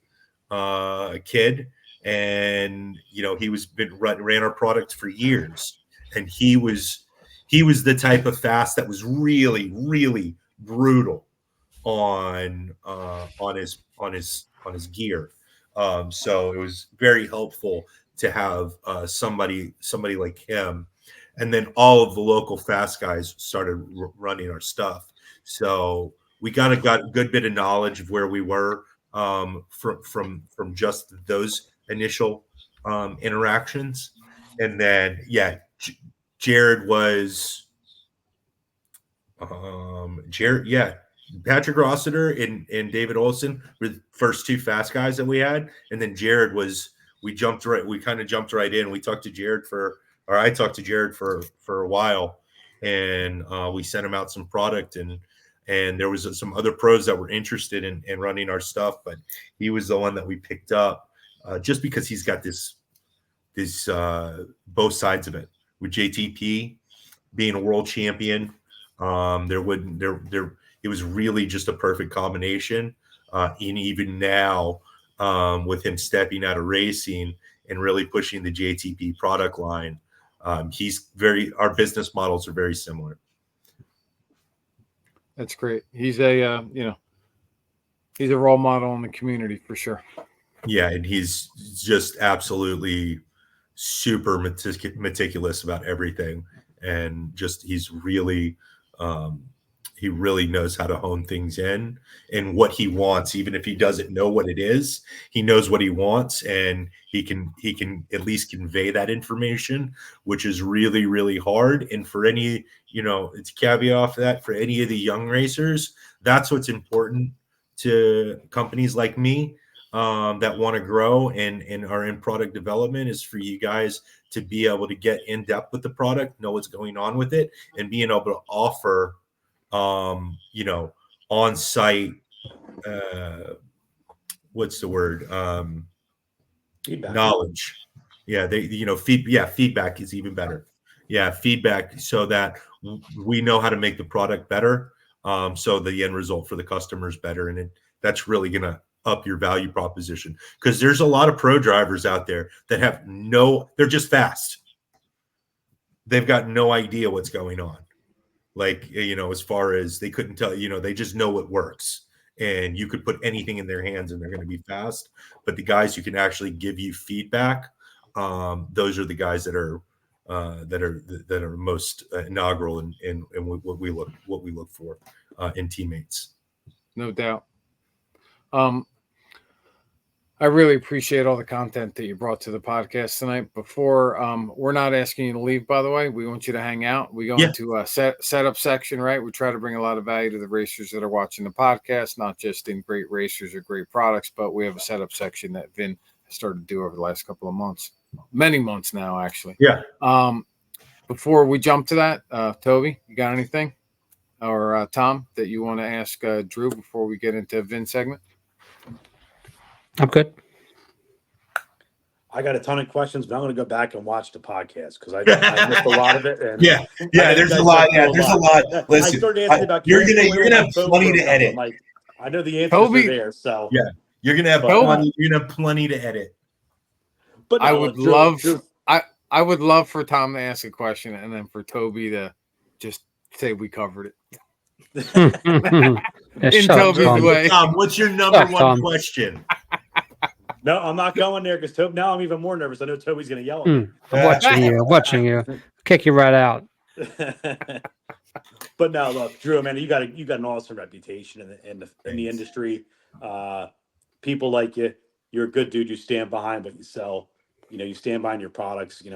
Speaker 3: kid, and he ran our product for years, and he was the type of fast that was really, really brutal on his gear. So it was very helpful to have somebody like him. And then all of the local fast guys started running our stuff. So we got a good bit of knowledge of where we were from just those initial interactions. And then, Jared was Patrick Rossiter and David Olson were the first two fast guys that we had. And then Jared we kind of jumped right in. I talked to Jared for a while, and we sent him out some product, and there was some other pros that were interested in running our stuff, but he was the one that we picked up just because he's got this both sides of it. With JTP being a world champion, it was really just a perfect combination. And even now, with him stepping out of racing and really pushing the JTP product line, our business models are very similar.
Speaker 1: That's great. He's a role model in the community for sure.
Speaker 3: Yeah, and he's just absolutely super meticulous about everything, and just he's really he really knows how to hone things in and what he wants. Even if he doesn't know what it is, he knows what he wants, and he can at least convey that information, which is really, really hard. And for any, it's a caveat off that for any of the young racers, that's what's important to companies like me that want to grow and are in product development, is for you guys to be able to get in depth with the product, know what's going on with it, and being able to offer on site, what's the word?
Speaker 7: Feedback.
Speaker 3: knowledge. Yeah, feedback is even better. Yeah, feedback so that we know how to make the product better. So the end result for the customer is better, and that's really gonna up your value proposition, because there's a lot of pro drivers out there that have they're just fast. They've got no idea what's going on. Like, as far as they couldn't tell, they just know what works, and you could put anything in their hands and they're going to be fast. But the guys who can actually give you feedback, those are the guys that are most inaugural in what we look for in teammates.
Speaker 1: No doubt. I really appreciate all the content that you brought to the podcast tonight. Before, we're not asking you to leave, by the way. We want you to hang out. We go into a setup section, right? We try to bring a lot of value to the racers that are watching the podcast, not just in great racers or great products, but we have a setup section that Vin has started to do over the last couple of months, many months now, actually.
Speaker 3: Yeah.
Speaker 1: Before we jump to that, Toby, you got anything? Or Tom, that you want to ask Drew before we get into Vin's segment?
Speaker 2: I'm good.
Speaker 7: I got a ton of questions, but I'm going to go back and watch the podcast because I missed a lot of it. And
Speaker 3: there's a lot. Yeah, there's a lot. Listen,
Speaker 7: I started asking about
Speaker 3: you're gonna have plenty to edit.
Speaker 7: I'm like, I know the answers are there, so
Speaker 3: you're gonna have plenty. You're gonna have plenty to edit.
Speaker 7: But
Speaker 1: I would I would love for Tom to ask a question and then for Toby to just say we covered it.
Speaker 2: In
Speaker 1: Toby's way.
Speaker 3: Tom, what's your number one question?
Speaker 7: No, I'm not going there because now I'm even more nervous. I know Toby's going to yell at me.
Speaker 2: I'm watching you. Kick you right out.
Speaker 7: But no, look, Drew, man, you got an awesome reputation in the industry. People like you. You're a good dude. You stand behind what you sell. You stand behind your products. You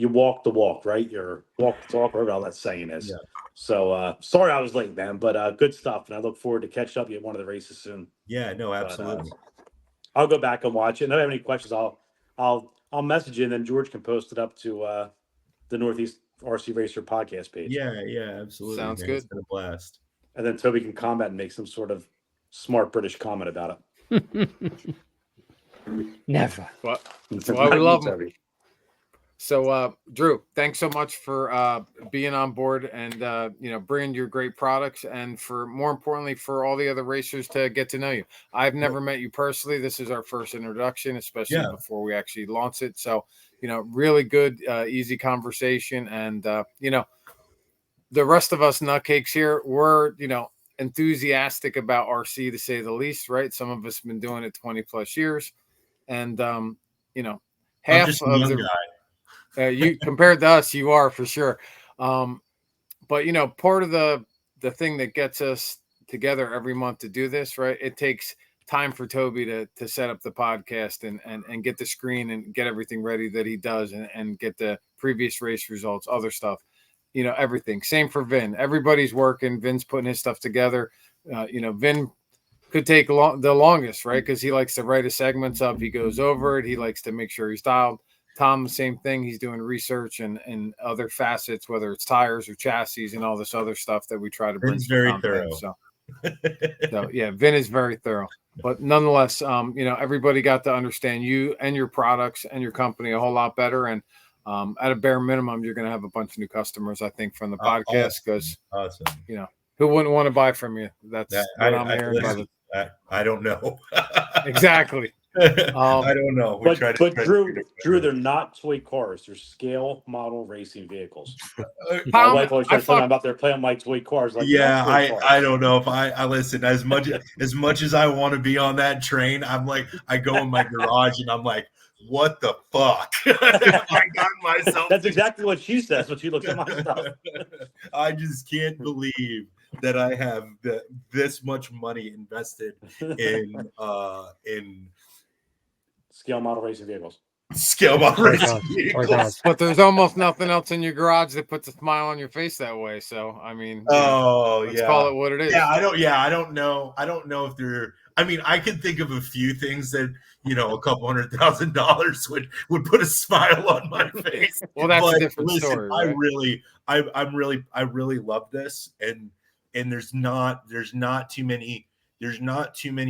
Speaker 7: walk the walk, right? You're walk the talk, whatever all that saying is. Yeah. So sorry I was late, man, but good stuff. And I look forward to catching up at one of the races soon.
Speaker 3: Yeah, no, absolutely.
Speaker 7: I'll go back and watch it. And if I have any questions, I'll message you, and then George can post it up to the Northeast RC Racer podcast page.
Speaker 3: Yeah, absolutely.
Speaker 1: Sounds good.
Speaker 3: It's been a blast.
Speaker 7: And then Toby can comment and make some sort of smart British comment about it.
Speaker 2: Never.
Speaker 1: Well, we love him. So, Drew, thanks so much for being on board and, bringing your great products, and more importantly, for all the other racers to get to know you. I've never met you personally. This is our first introduction, especially before we actually launch it. So, really good, easy conversation. And, the rest of us nutcakes here, we're, enthusiastic about RC, to say the least, right? Some of us have been doing it 20 plus years. And, half of the guy. You compared to us, you are for sure. But part of the thing that gets us together every month to do this, right? It takes time for Toby to set up the podcast and get the screen and get everything ready that he does and get the previous race results, other stuff, everything. Same for Vin. Everybody's working. Vin's putting his stuff together. Vin could take the longest, right? Because he likes to write his segments up. He goes over it. He likes to make sure he's dialed. Tom, the same thing. He's doing research and other facets, whether it's tires or chassis and all this other stuff that we try to bring.
Speaker 3: Vin's very thorough.
Speaker 1: So yeah, Vin is very thorough. But nonetheless, everybody got to understand you and your products and your company a whole lot better. And at a bare minimum, you're going to have a bunch of new customers, I think, from the podcast, because
Speaker 3: awesome.
Speaker 1: Who wouldn't want to buy from you? That's what I'm hearing.
Speaker 3: I don't know.
Speaker 1: Exactly.
Speaker 3: I don't know.
Speaker 7: But Drew, they're not toy cars. They're scale model racing vehicles. My wife always tries to tell me about they're playing my toy cars. Like,
Speaker 3: I don't know if I listen as much as I want to be on that train. I'm like, I go in my garage and I'm like, what the fuck? I got myself.
Speaker 7: That's exactly what she says when she looks at my stuff.
Speaker 3: I just can't believe that I have this much money invested in
Speaker 7: scale model racing vehicles.
Speaker 1: But there's almost nothing else in your garage that puts a smile on your face that way. So I mean, let's call it what it is.
Speaker 3: I don't know if there. I mean, I can think of a few things that a couple $100,000 would put a smile on my face.
Speaker 1: Well, that's a different story. Right?
Speaker 3: I really love this, and there's not too many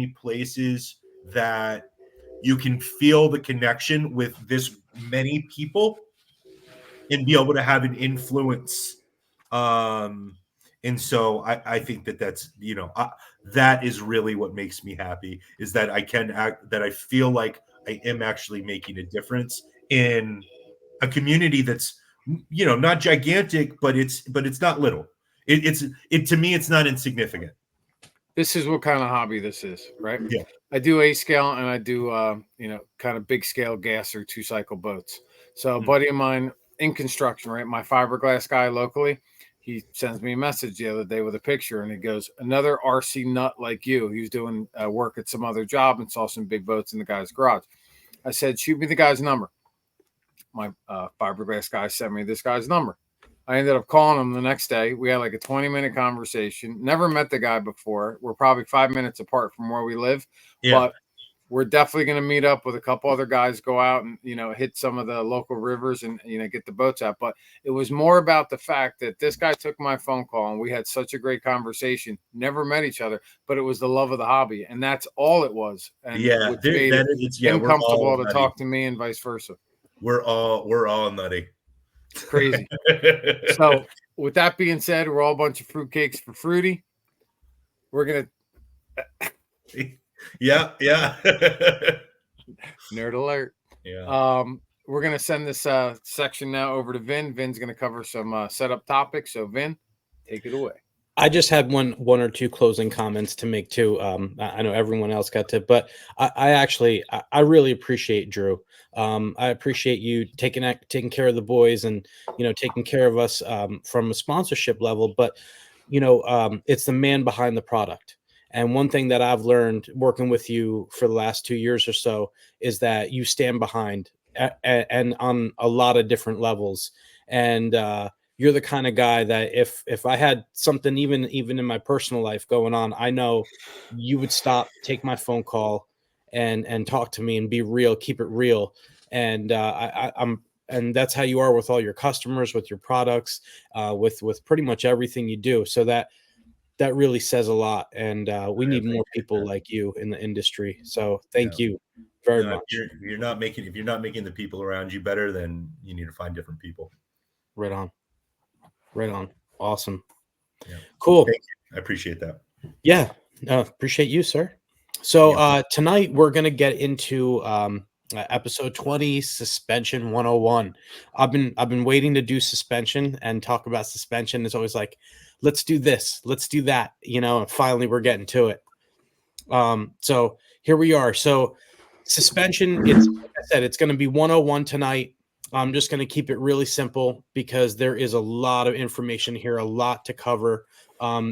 Speaker 3: places that you can feel the connection with this many people and be able to have an influence. And so I think that's, that is really what makes me happy, is that I can act, that I feel like I am actually making a difference in a community that's, not gigantic, but it's not little. It to me, it's not insignificant.
Speaker 1: This is what kind of hobby this is, right?
Speaker 3: Yeah.
Speaker 1: I do A scale and I do, kind of big scale gas or 2-cycle boats. So a buddy of mine in construction, right? My fiberglass guy locally, he sends me a message the other day with a picture and he goes, another RC nut like you. He was doing work at some other job and saw some big boats in the guy's garage. I said, shoot me the guy's number. My fiberglass guy sent me this guy's number. I ended up calling him the next day. We had like a 20-minute conversation. Never met the guy before. We're probably 5 minutes apart from where we live, but we're definitely going to meet up with a couple other guys, go out and, hit some of the local rivers and, get the boats out. But it was more about the fact that this guy took my phone call and we had such a great conversation. Never met each other, but it was the love of the hobby. And that's all it was. And which made it comfortable to talk to me and vice versa.
Speaker 3: We're all nutty.
Speaker 1: It's crazy. So with that being said, we're all a bunch of fruitcakes for Fruity. We're going
Speaker 3: to... Yeah.
Speaker 1: Nerd alert.
Speaker 3: Yeah.
Speaker 1: We're going to send this section now over to Vin. Vin's going to cover some setup topics. So Vin, take it away.
Speaker 4: I just had one or two closing comments to make too. I know everyone else got to, but I really appreciate Drew. I appreciate you taking care of the boys and, taking care of us from a sponsorship level, but it's the man behind the product. And one thing that I've learned working with you for the last 2 years or so is that you stand behind and on a lot of different levels. And you're the kind of guy that if I had something even in my personal life going on, I know you would stop, take my phone call and talk to me and be real, keep it real. And and that's how you are with all your customers, with your products, with pretty much everything you do. So that really says a lot. And we need more people like you in the industry. So thank you very much.
Speaker 3: If you're not making the people around you better, then you need to find different people.
Speaker 4: Right on. Awesome.
Speaker 3: Yeah.
Speaker 4: Cool.
Speaker 3: Thank you. I appreciate that.
Speaker 4: Yeah. Appreciate you, sir. So tonight we're going to get into episode 20, suspension 101. I've been waiting to do suspension and talk about suspension. It's always like, let's do this, let's do that, and finally we're getting to it. So here we are. So suspension, like I said, it's going to be 101 tonight. I'm just going to keep it really simple because there is a lot of information here, a lot to cover.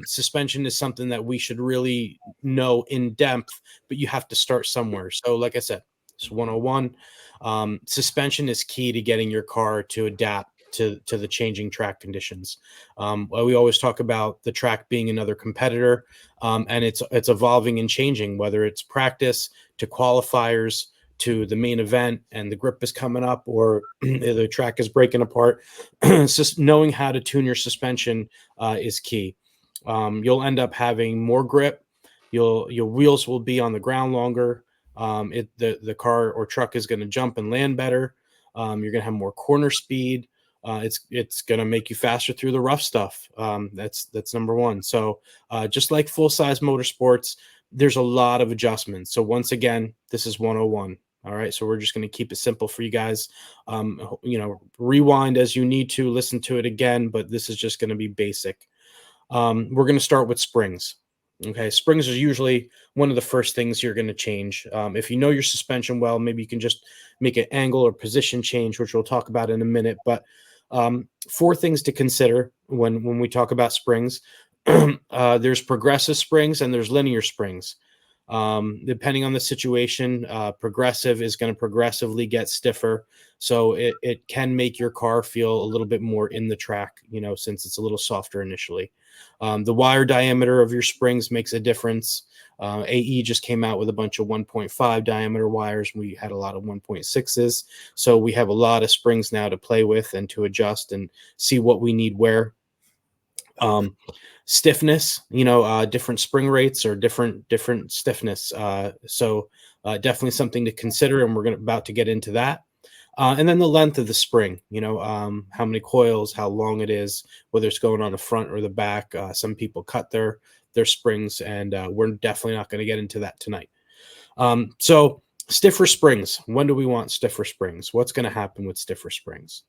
Speaker 4: Suspension is something that we should really know in depth, but you have to start somewhere. So like I said, it's 101. Suspension is key to getting your car to adapt to the changing track conditions. We always talk about the track being another competitor, and it's evolving and changing, whether it's practice to qualifiers to the main event and the grip is coming up or the track is breaking apart. Just knowing how to tune your suspension is key. You'll end up having more grip. Your wheels will be on the ground longer. The car or truck is going to jump and land better. You're going to have more corner speed. It's going to make you faster through the rough stuff. That's number one. So just like full-size motorsports, there's a lot of adjustments. So once again, this is 101. All right. So we're just going to keep it simple for you guys. Rewind as you need to, listen to it again, but this is just going to be basic. We're going to start with springs. Okay. Springs are usually one of the first things you're going to change. If you know your suspension well, maybe you can just make an angle or position change, which we'll talk about in a minute. But 4 things to consider when we talk about springs. There's progressive springs and there's linear springs. Depending on the situation, progressive is going to progressively get stiffer. So it can make your car feel a little bit more in the track, since it's a little softer initially. The wire diameter of your springs makes a difference. AE just came out with a bunch of 1.5 diameter wires. We had a lot of 1.6s. So we have a lot of springs now to play with and to adjust and see what we need where. Stiffness, different spring rates or different stiffness. So Definitely something to consider, and we're about to get into that. And then the length of the spring, how many coils, how long it is, whether it's going on the front or the back. Some people cut their springs, and we're definitely not going to get into that tonight. So stiffer springs. When do we want stiffer springs? What's going to happen with stiffer springs?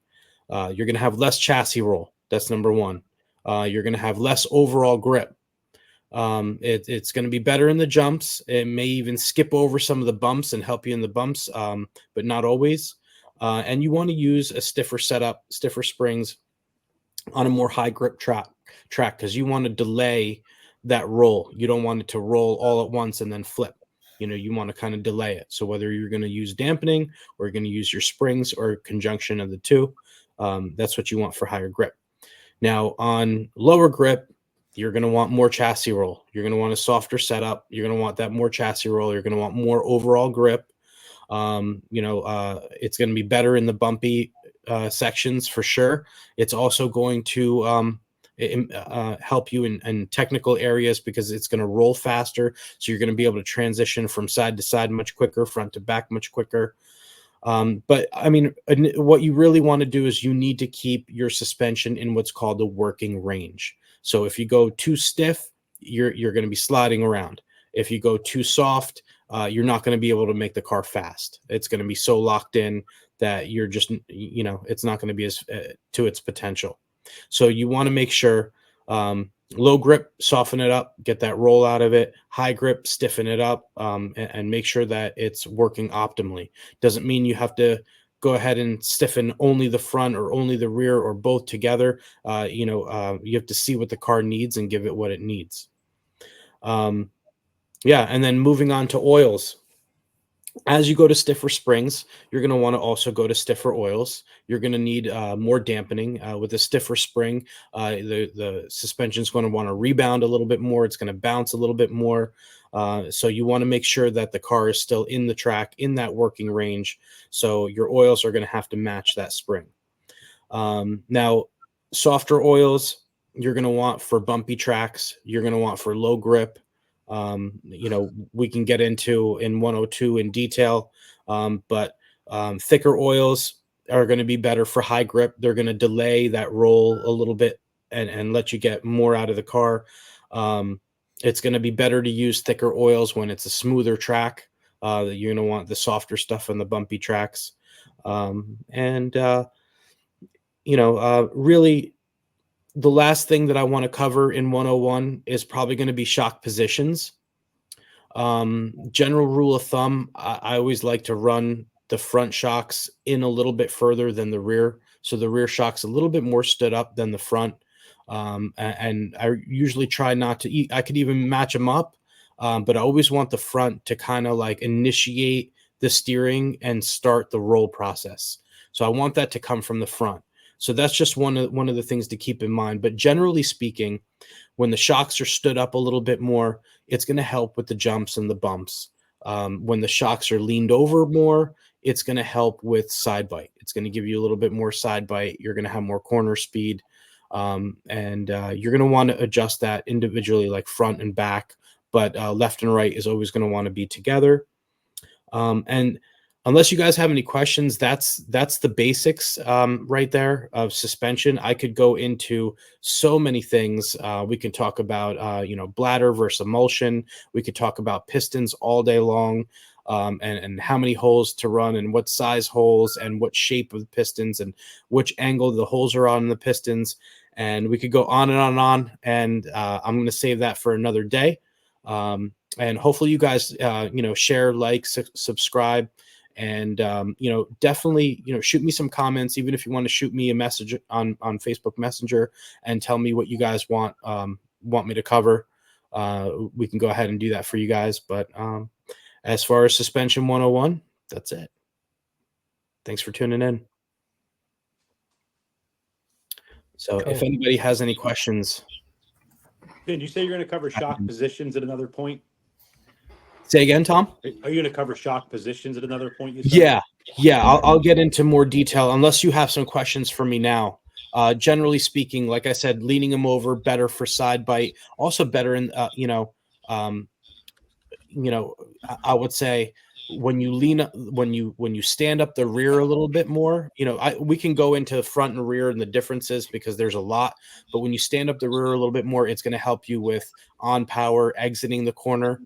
Speaker 4: You're going to have less chassis roll. That's number one. You're going to have less overall grip. It's going to be better in the jumps. It may even skip over some of the bumps and help you in the bumps, but not always. And you want to use a stiffer setup, stiffer springs on a more high grip track because you want to delay that roll. You don't want it to roll all at once and then flip. You want to kind of delay it. So whether you're going to use dampening or you're going to use your springs or a conjunction of the two, that's what you want for higher grip. Now on lower grip, you're going to want more chassis roll. You're going to want a softer setup. You're going to want that more chassis roll. You're going to want more overall grip. It's going to be better in the bumpy sections for sure. It's also going to help you in technical areas because it's going to roll faster. So you're going to be able to transition from side to side much quicker, front to back much quicker. But I mean, what you really want to do is you need to keep your suspension in what's called the working range. So if you go too stiff, you're going to be sliding around. If you go too soft, you're not going to be able to make the car fast. It's going to be so locked in that you're just, it's not going to be as to its potential. So you want to make sure low grip, soften it up, get that roll out of it. High grip, stiffen it up, and make sure that it's working optimally. Doesn't mean you have to go ahead and stiffen only the front or only the rear or both together. You have to see what the car needs and give it what it needs. And then moving on to oils. As you go to stiffer springs, you're going to want to also go to stiffer oils. You're going to need more dampening. With a stiffer spring, the suspension is going to want to rebound a little bit more. It's going to bounce a little bit more. So you want to make sure that the car is still in the track, in that working range. So your oils are going to have to match that spring. Now, softer oils, you're going to want for bumpy tracks. You're going to want for low grip. We can get into in 102 in detail, but thicker oils are going to be better for high grip. They're going to delay that roll a little bit and let you get more out of the car. It's going to be better to use thicker oils when it's a smoother track. You're going to want the softer stuff on the bumpy tracks. Really, the last thing that I want to cover in 101 is probably going to be shock positions. General rule of thumb, I always like to run the front shocks in a little bit further than the rear. So the rear shock's a little bit more stood up than the front. And I usually try not to I could even match them up. But I always want the front to kind of like initiate the steering and start the roll process. So I want that to come from the front. So that's just one of the things to keep in mind. But generally speaking, when the shocks are stood up a little bit more, it's going to help with the jumps and the bumps. When the shocks are leaned over more, it's going to help with side bite. It's going to give you a little bit more side bite. You're going to have more corner speed. And you're going to want to adjust that individually, like front and back. But left and right is always going to want to be together. And unless you guys have any questions, that's the basics right there of suspension. I could go into so many things. We can talk about, bladder versus emulsion. We could talk about pistons all day long and how many holes to run and what size holes and what shape of the pistons and which angle the holes are on in the pistons. And we could go on and on and on. And I'm going to save that for another day. And hopefully you guys, share, like, subscribe. And, definitely, shoot me some comments, even if you want to shoot me a message on Facebook Messenger and tell me what you guys want me to cover. We can go ahead and do that for you guys. But as far as Suspension 101, that's it. Thanks for tuning in. So if anybody has any questions.
Speaker 7: Did you say you're going to cover shock positions at another point?
Speaker 4: Say again, Tom?
Speaker 7: Are you going to cover shock positions at another point? You said?
Speaker 4: Yeah. I'll get into more detail unless you have some questions for me now. Generally speaking, like I said, leaning them over, better for side bite, also better in, I would say when you lean up, when you stand up the rear a little bit more, we can go into front and rear and the differences because there's a lot, but when you stand up the rear a little bit more, it's going to help you with on power, exiting the corner,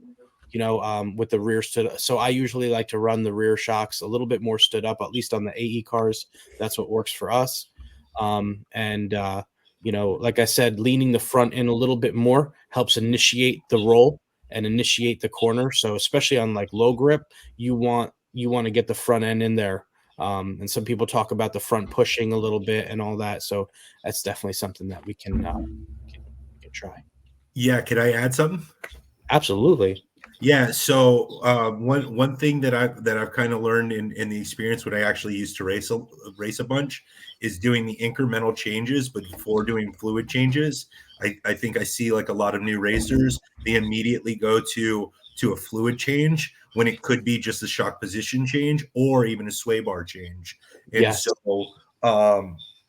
Speaker 4: with the rear stood. So I usually like to run the rear shocks a little bit more stood up, at least on the AE cars. That's what works for us. Like I said, leaning the front in a little bit more helps initiate the roll and initiate the corner. So especially on like low grip, you want to get the front end in there. And some people talk about the front pushing a little bit and all that. So that's definitely something that we can try.
Speaker 3: Yeah. Could I add something?
Speaker 4: Absolutely.
Speaker 3: Yeah. So one thing that I've kind of learned in the experience when I actually used to race a bunch is doing the incremental changes, but before doing fluid changes. I think I see like a lot of new racers, they immediately go to a fluid change when it could be just a shock position change or even a sway bar change. And
Speaker 4: Yes.
Speaker 3: so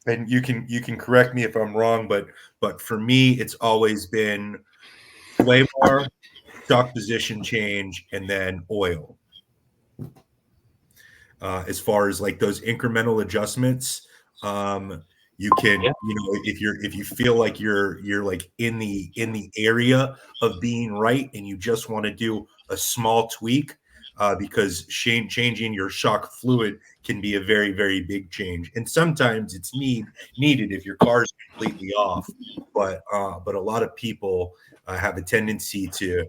Speaker 3: and you can correct me if I'm wrong, but for me it's always been sway bar, shock position change, and then oil. As far as like those incremental adjustments, you can, if you feel like you're like in the area of being right, and you just want to do a small tweak, because changing your shock fluid can be a very, very big change, and sometimes it's needed if your car is completely off. But a lot of people have a tendency to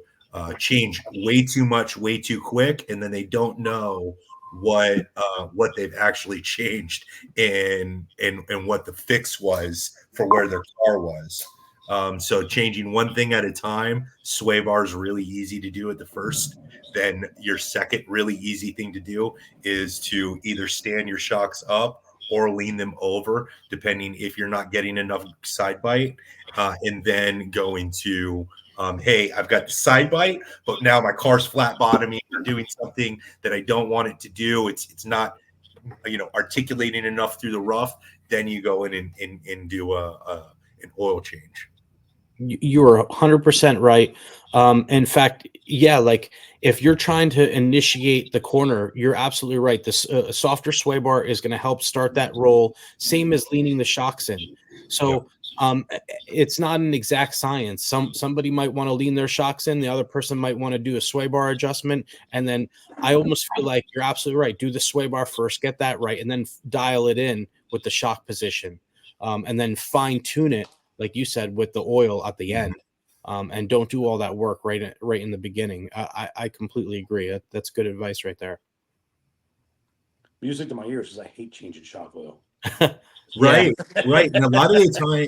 Speaker 3: change way too much, way too quick, and then they don't know what they've actually changed and what the fix was for where their car was. So changing one thing at a time, sway bar is really easy to do at the first. Then your second really easy thing to do is to either stand your shocks up or lean them over, depending if you're not getting enough side bite, and then go into hey, I've got the side bite, but now my car's flat bottoming or doing something that I don't want it to do. It's not, articulating enough through the rough. Then you go in and do an oil change.
Speaker 4: You are 100% right. In fact, yeah, like if you're trying to initiate the corner, you're absolutely right. This softer sway bar is going to help start that roll, same as leaning the shocks in. So it's not an exact science. Somebody might want to lean their shocks in, the other person might want to do a sway bar adjustment, and then I almost feel like you're absolutely right. Do the sway bar first, get that right, and then dial it in with the shock position, and then fine tune it, like you said, with the oil at the end, and don't do all that work right in the beginning. I completely agree. That's good advice right there.
Speaker 7: Music to my ears because I hate changing shock oil.
Speaker 3: Right. And a lot of the time,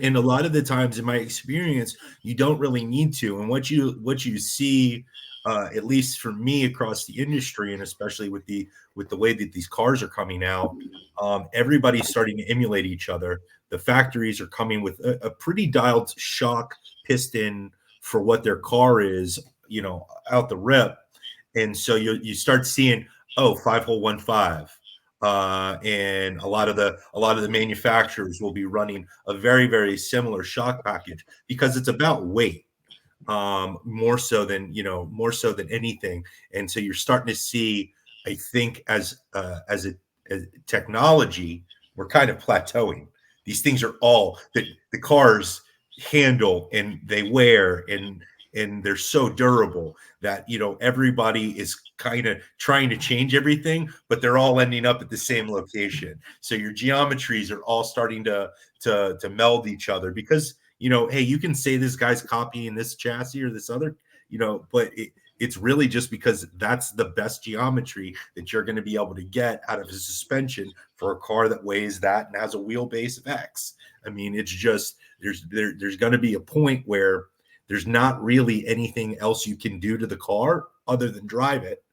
Speaker 3: and a lot of the times in my experience, you don't really need to. And what you see, at least for me across the industry, and especially with the way that these cars are coming out, everybody's starting to emulate each other. The factories are coming with a pretty dialed shock piston for what their car is, out the rip. And so you start seeing, 5-hole 1.5. And a lot of the manufacturers will be running a very, very similar shock package because it's about weight, more so than anything. And so you're starting to see, I think, as a technology, we're kind of plateauing. These things are all that the cars handle and they wear, and they're so durable that everybody is kind of trying to change everything, but they're all ending up at the same location. So your geometries are all starting to meld each other because hey, you can say this guy's copying this chassis or this other, but it's really just because that's the best geometry that you're going to be able to get out of a suspension for a car that weighs that and has a wheelbase of X. I mean, it's just there's going to be a point where there's not really anything else you can do to the car other than drive it,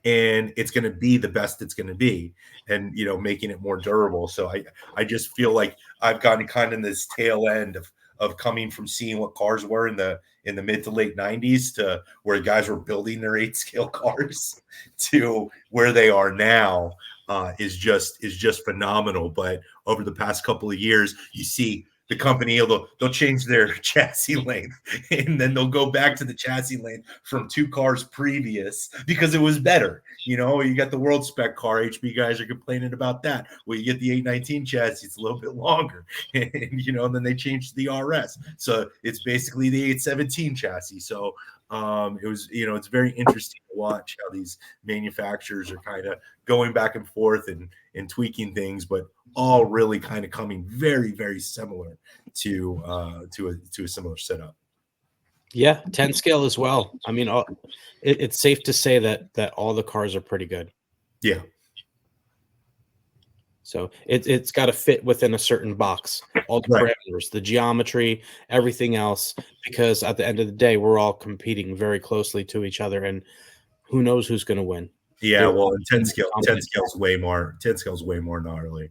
Speaker 3: and it's going to be the best it's going to be, and making it more durable. So I just feel like I've gotten kind of in this tail end of coming from seeing what cars were in the mid to late 90s to where guys were building their 8-scale cars to where they are now, is just phenomenal. But over the past couple of years, you see the company, they'll change their chassis length, and then they'll go back to the chassis length from 2 cars previous because it was better. You know, you got the world spec car. HB guys are complaining about that. Well, you get the 819 chassis, it's a little bit longer, and and then they changed the RS, so it's basically the 817 chassis. So it was, it's very interesting to watch how these manufacturers are kind of going back and forth and tweaking things, but all really kind of coming very, very similar to a similar setup.
Speaker 4: Yeah, 10 scale as well. I mean, it's safe to say that all the cars are pretty good.
Speaker 3: Yeah.
Speaker 4: So it's got to fit within a certain box, all the parameters, the geometry, everything else, because at the end of the day, we're all competing very closely to each other, and who knows who's going to win.
Speaker 3: Yeah, well, 10 scale is way more gnarly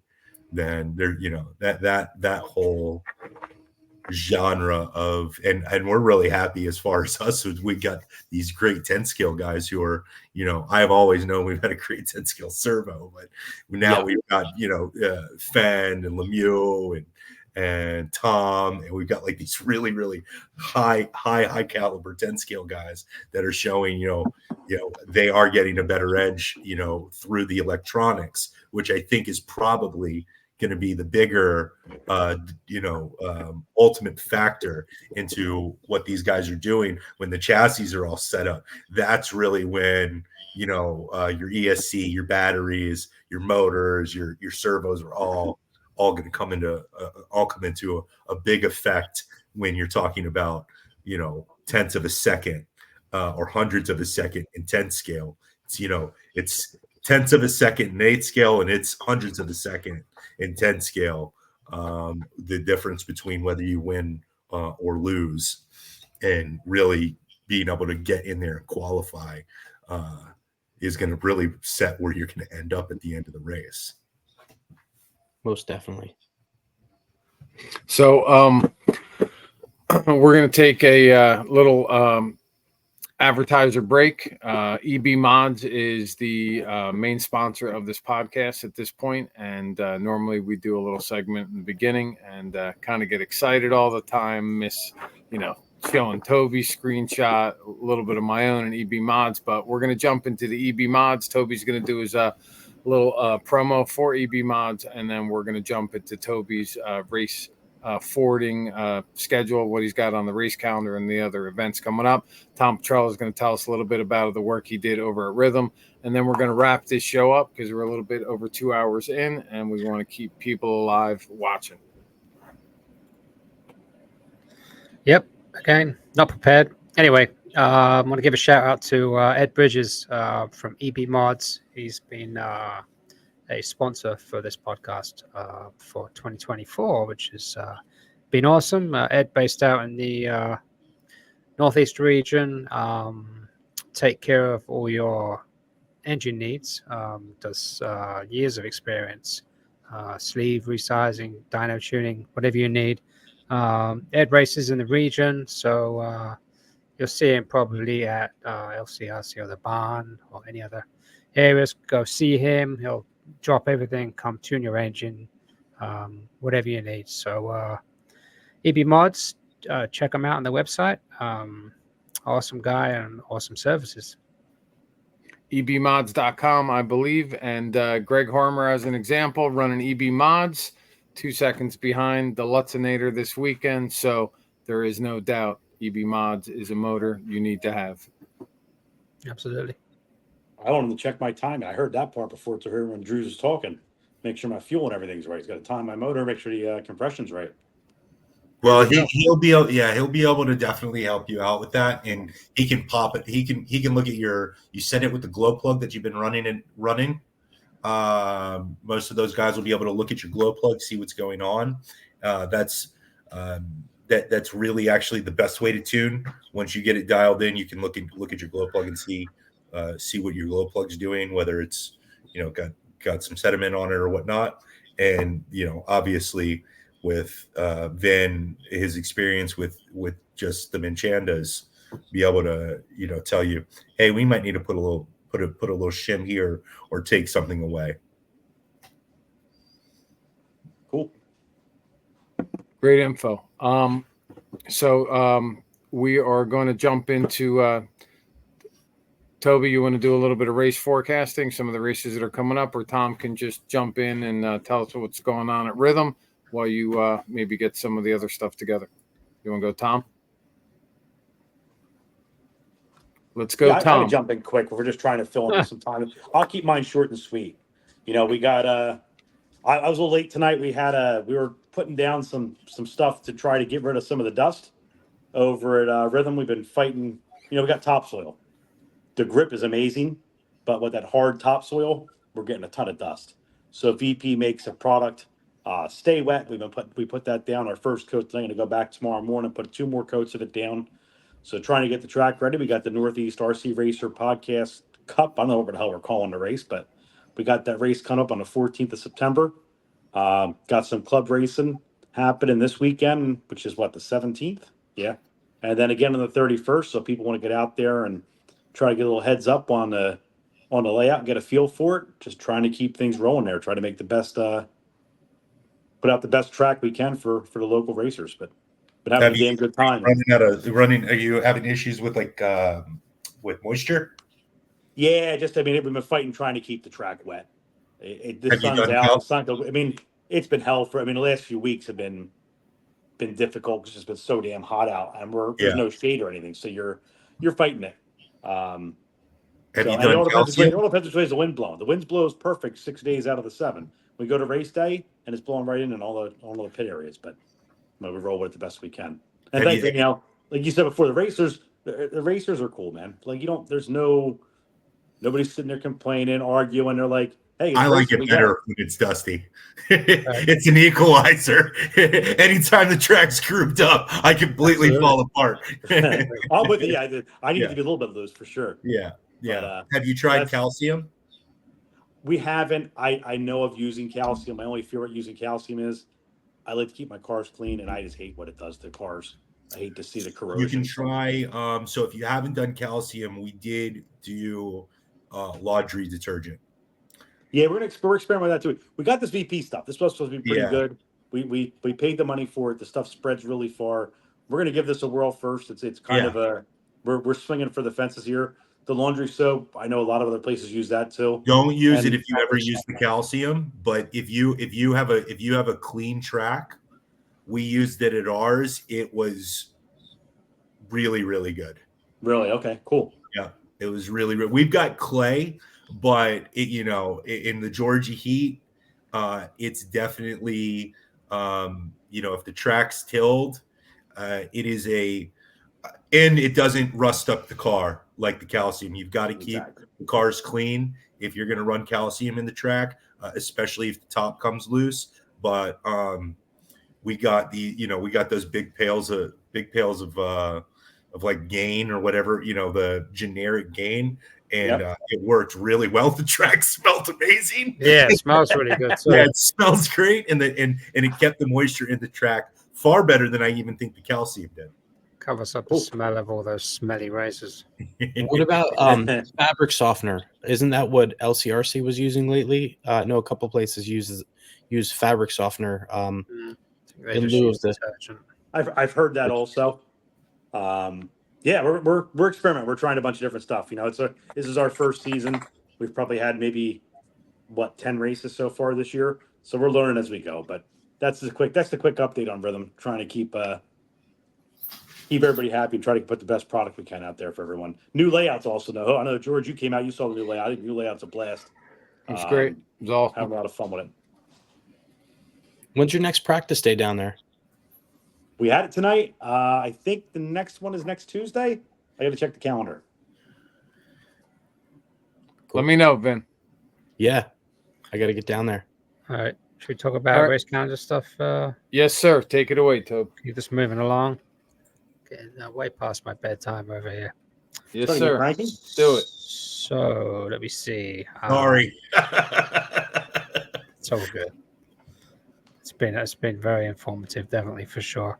Speaker 3: than there, that whole genre of, and we're really happy as far as us. We got these great 10 scale guys who are, I've always known we've had a great 10 scale servo, but now we've got, Fenn and Lemieux and Tom, and we've got like these really, really high caliber 10 scale guys that are showing, they are getting a better edge, through the electronics, which I think is probably going to be the bigger, ultimate factor into what these guys are doing when the chassis are all set up. That's really when, your ESC, your batteries, your motors, your servos are all going to come into a big effect when you're talking about, tenths of a second or hundreds of a second in 10 scale. It's tenths of a second in 8 scale, and it's hundreds of a second in 10 scale. The difference between whether you win or lose, and really being able to get in there and qualify is going to really set where you're going to end up at the end of the race.
Speaker 4: Most definitely.
Speaker 1: So we're going to take a little advertiser break. EB Mods is the main sponsor of this podcast at this point, and normally we do a little segment in the beginning and kind of get excited all the time, showing Toby's screenshot, a little bit of my own and EB Mods, but we're going to jump into the EB Mods. Toby's going to do his little promo for EB Mods, and then we're going to jump into Toby's race forwarding schedule, what he's got on the race calendar and the other events coming up. Tom Petrella is going to tell us a little bit about the work he did over at Rhythm, and then we're going to wrap this show up because we're a little bit over 2 hours in, and we want to keep people alive watching.
Speaker 2: Yep. Again, not prepared. Anyway, I want to give a shout out to Ed Bridges from EB Mods. He's been a sponsor for this podcast for 2024, which has been awesome. Ed, based out in the Northeast region, take care of all your engine needs, does years of experience, sleeve resizing, dyno tuning, whatever you need. Ed races in the region, so you'll see him probably at LCRC or the barn or any other areas. Go see him. He'll drop everything, come tune your engine, whatever you need. So EB Mods, check them out on the website. Awesome guy and awesome services.
Speaker 1: ebmods.com, I believe, and Greg Harmer, as an example, running EB Mods, 2 seconds behind the Lutzinator this weekend, so there is no doubt EB Mods is a motor you need to have.
Speaker 2: Absolutely.
Speaker 8: I wanted to check my timing. I heard that part before to hear when Drew's was talking. Make sure my fuel and everything's right. He's got to time my motor, make sure the compression's right.
Speaker 3: Well, he'll be able to definitely help you out with that, and he can pop it. He can look at you send it with the glow plug that you've been running. Most of those guys will be able to look at your glow plug, see what's going on. That's really actually the best way to tune. Once you get it dialed in, you can look at your glow plug and see what your glow plug's doing, whether it's got some sediment on it or whatnot. And obviously with Vin, his experience with just the Manchandas, be able to tell you, hey, we might need to put a little shim here or take something away.
Speaker 8: Cool.
Speaker 1: Great info. So we are going to jump into Toby. You want to do a little bit of race forecasting, some of the races that are coming up, or Tom can just jump in and tell us what's going on at Rhythm while you maybe get some of the other stuff together. You want to go, Tom? Let's go,
Speaker 8: Yeah, I
Speaker 1: Tom.
Speaker 8: can jump in quick. We're just trying to fill in some time. I'll keep mine short and sweet. You know, we got I was a little late tonight. We were putting down some stuff to try to get rid of some of the dust over at Rhythm. We've been fighting. You know, we got topsoil. The grip is amazing, but with that hard topsoil, we're getting a ton of dust. So VP makes a product, stay wet. We put that down. Our first coat. I'm going to go back tomorrow morning, put 2 more coats of it down. So trying to get the track ready. We got the Northeast RC Racer Podcast Cup. I don't know what the hell we're calling the race, but we got that race coming up on the 14th of September. Got some club racing happening this weekend, which is what, the 17th? Yeah. And then again on the 31st. So people want to get out there and try to get a little heads up on the layout and get a feel for it. Just trying to keep things rolling there. Try to make the best, put out the best track we can for the local racers. But having a damn good time.
Speaker 3: Are you having issues with with moisture?
Speaker 8: Yeah, we've been fighting trying to keep the track wet. The
Speaker 3: Have you
Speaker 8: sun's
Speaker 3: done
Speaker 8: out.
Speaker 3: cal-
Speaker 8: The sun. It's been hell for. The last few weeks have been difficult because it's been so damn hot out, and there's no shade or anything, so you're fighting it.
Speaker 3: Have
Speaker 8: So
Speaker 3: you
Speaker 8: and it
Speaker 3: done
Speaker 8: all depends which way
Speaker 3: calcium?
Speaker 8: the wind blowing. The wind blows perfect 6 days out of the 7. We go to race day and it's blowing right in all the pit areas, but we roll with it the best we can. And
Speaker 3: Have you-
Speaker 8: thankfully, like you said before, the racers are cool, man. Like nobody's sitting there complaining, arguing. They're like, hey,
Speaker 3: I like it better when it's dusty. It's an equalizer. Anytime the track's grouped up, I completely fall apart.
Speaker 8: I'm with you. Yeah, I need to be a little bit loose for sure.
Speaker 3: Yeah.
Speaker 8: But,
Speaker 3: Have you tried calcium?
Speaker 8: We haven't. I know of using calcium. My only fear with using calcium is I like to keep my cars clean, and I just hate what it does to cars. I hate to see the corrosion.
Speaker 3: You can try. So if you haven't done calcium, we did do laundry detergent.
Speaker 8: Yeah, we're experimenting with that too. We got this VP stuff. This was supposed to be pretty good. We paid the money for it. The stuff spreads really far. We're gonna give this a whirl first. It's kind of a we're swinging for the fences here. The laundry soap, I know a lot of other places use that too.
Speaker 3: Don't use it if you ever use the calcium, but if you have a clean track, we used it at ours. It was really, really good.
Speaker 8: Really? Okay, cool.
Speaker 3: Yeah, it was really. We've got clay, but in the Georgia heat, it's definitely if the track's tilled, it is and it doesn't rust up the car like the calcium. You've got to keep the cars clean if you're going to run calcium in the track, especially if the top comes loose. But we got those big pails of like Gain or whatever, the generic Gain, and it worked really well. The track smelled amazing.
Speaker 2: Yeah, it smells really good too.
Speaker 3: Yeah, it smells great, and it kept the moisture in the track far better than I even think the calcium did.
Speaker 2: Covers up the smell of all those smelly racers.
Speaker 4: What about fabric softener? Isn't that what LCRC was using lately? No, a couple places use fabric softener in lieu of the.
Speaker 8: I've heard that also. Yeah, we're experimenting. We're trying a bunch of different stuff. This is our first season. We've probably had maybe 10 races so far this year. So we're learning as we go. But that's the quick update on Rhythm. Trying to keep everybody happy and try to put the best product we can out there for everyone. New layouts also though. I know George, you came out, you saw the new layout. I think the new layout's a blast.
Speaker 1: It's great. It was awesome.
Speaker 8: Having a lot of fun with it.
Speaker 4: When's your next practice day down there?
Speaker 8: We had it tonight. I think the next one is next Tuesday. I got to check the calendar.
Speaker 1: Let me know, Vin.
Speaker 4: Yeah, I got to get down there.
Speaker 2: All right. Should we talk about race calendar stuff?
Speaker 1: Yes, sir. Take it away, Tobe.
Speaker 2: Keep this moving along. Getting way past my bedtime over here.
Speaker 1: Yes, sir. Let's do it.
Speaker 2: So let me see.
Speaker 3: Sorry.
Speaker 2: It's all good. It's been very informative, definitely for sure.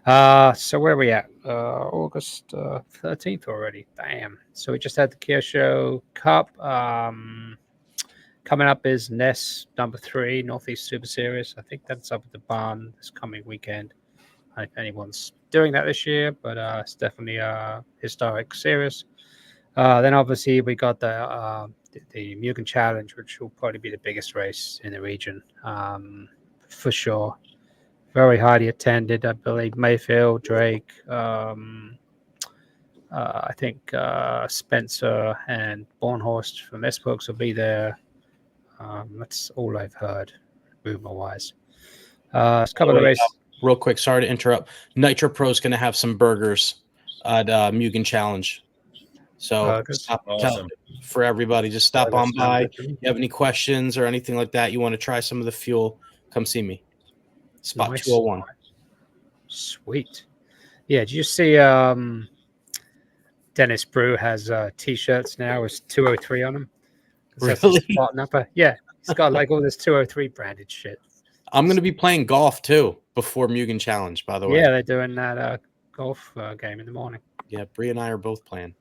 Speaker 2: So where are we at? August 13th already. Damn. So we just had the Kia Show Cup. Coming up is NES number 3, Northeast Super Series. I think that's up at the barn this coming weekend. if anyone's doing that this year, but it's definitely a historic series. Then obviously we got the Mugen Challenge, which will probably be the biggest race in the region, for sure. Very highly attended, I believe. Mayfield, Drake, I think Spencer and Bornhorst from S-Books will be there. That's all I've heard, rumor-wise. A couple of races.
Speaker 4: Real quick, sorry to interrupt. Nitro Pro is going to have some burgers at Mugen Challenge. So
Speaker 3: Awesome.
Speaker 4: for everybody, just stop
Speaker 2: Burgers
Speaker 4: on by.
Speaker 2: sound good to me.
Speaker 4: You have any questions or anything like that, you want to try some of the fuel, come see me. Spot
Speaker 2: Nice.
Speaker 4: 201.
Speaker 2: Sweet. Yeah, did you see Dennis Brew has t-shirts now with 203 on them? That's his
Speaker 4: Really?
Speaker 2: spot number. Yeah, he's got like all this 203 branded shit.
Speaker 4: I'm going to be playing golf too before Mugen Challenge, by the way.
Speaker 2: Yeah, they're doing that golf game in the morning.
Speaker 4: Yeah, Bree and I are both playing.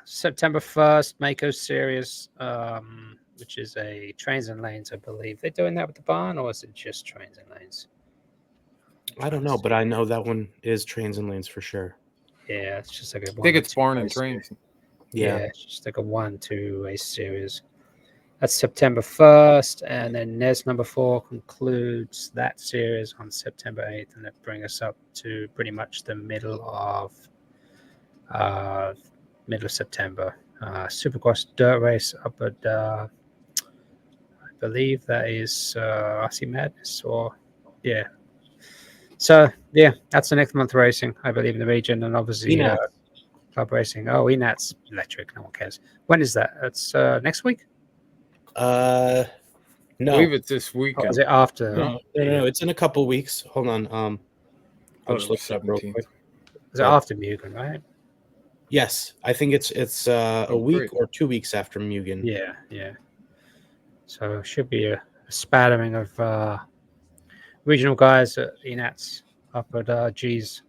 Speaker 2: September 1st, Mako Series, which is a trains and lanes, I believe. They're doing that with the barn, or is it just trains and lanes?
Speaker 4: I don't know, but I know that one is trains and lanes for sure.
Speaker 2: Yeah, it's just like a
Speaker 1: I think it's barn and trains.
Speaker 2: Yeah, it's just like a 1-2 race series. That's September 1st, and then NES number 4 concludes that series on September 8th, and that brings us up to pretty much the middle of September. Supercross dirt race up at I believe that is RC Madness, or yeah. So yeah, that's the next month racing, I believe, in the region, and obviously club racing. Oh, ENAT's electric. No one cares. When is that? That's next week.
Speaker 1: I
Speaker 4: No.
Speaker 1: believe it's this weekend.
Speaker 2: Or is it after?
Speaker 4: No, it's in a couple weeks. Hold on. I'll just look it up real
Speaker 1: 17th.
Speaker 4: quick.
Speaker 2: Is it after Mugen, right?
Speaker 4: Yes, I think it's a week or 2 weeks after Mugen.
Speaker 2: Yeah. So it should be a spattering of regional guys at ENATS up at G's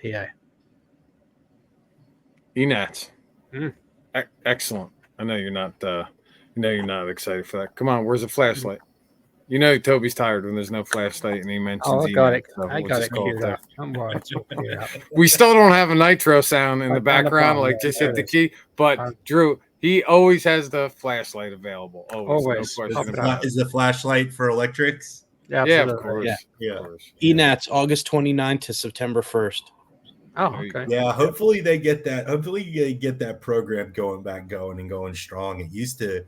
Speaker 2: PA.
Speaker 1: ENATS.
Speaker 2: Mm.
Speaker 1: Excellent. I know you're not. You're not excited for that. Come on, where's the flashlight? You know Toby's tired when there's no flashlight, and he mentions.
Speaker 2: Oh, I got
Speaker 1: ENATS,
Speaker 2: it.
Speaker 1: so
Speaker 2: I
Speaker 1: we'll
Speaker 2: got
Speaker 1: just
Speaker 2: it
Speaker 1: go
Speaker 2: queued
Speaker 1: with that.
Speaker 2: up. Don't worry, it's all queued up.
Speaker 1: We still don't have a Nitro sound in the
Speaker 2: Not a
Speaker 1: background,
Speaker 2: problem.
Speaker 1: like just
Speaker 2: Yeah,
Speaker 1: hit the
Speaker 2: there
Speaker 1: key. But Drew, he always has the flashlight available. Always. No
Speaker 2: Always.
Speaker 1: question about it.
Speaker 3: Is the flashlight for electrics?
Speaker 1: Yeah, of
Speaker 2: Absolutely.
Speaker 1: course.
Speaker 3: Yeah.
Speaker 1: Of course.
Speaker 4: ENAT's August 29th to September 1st.
Speaker 2: Oh,
Speaker 1: There you
Speaker 2: okay.
Speaker 3: Yeah, hopefully they get that. Hopefully they get that program going strong. It used to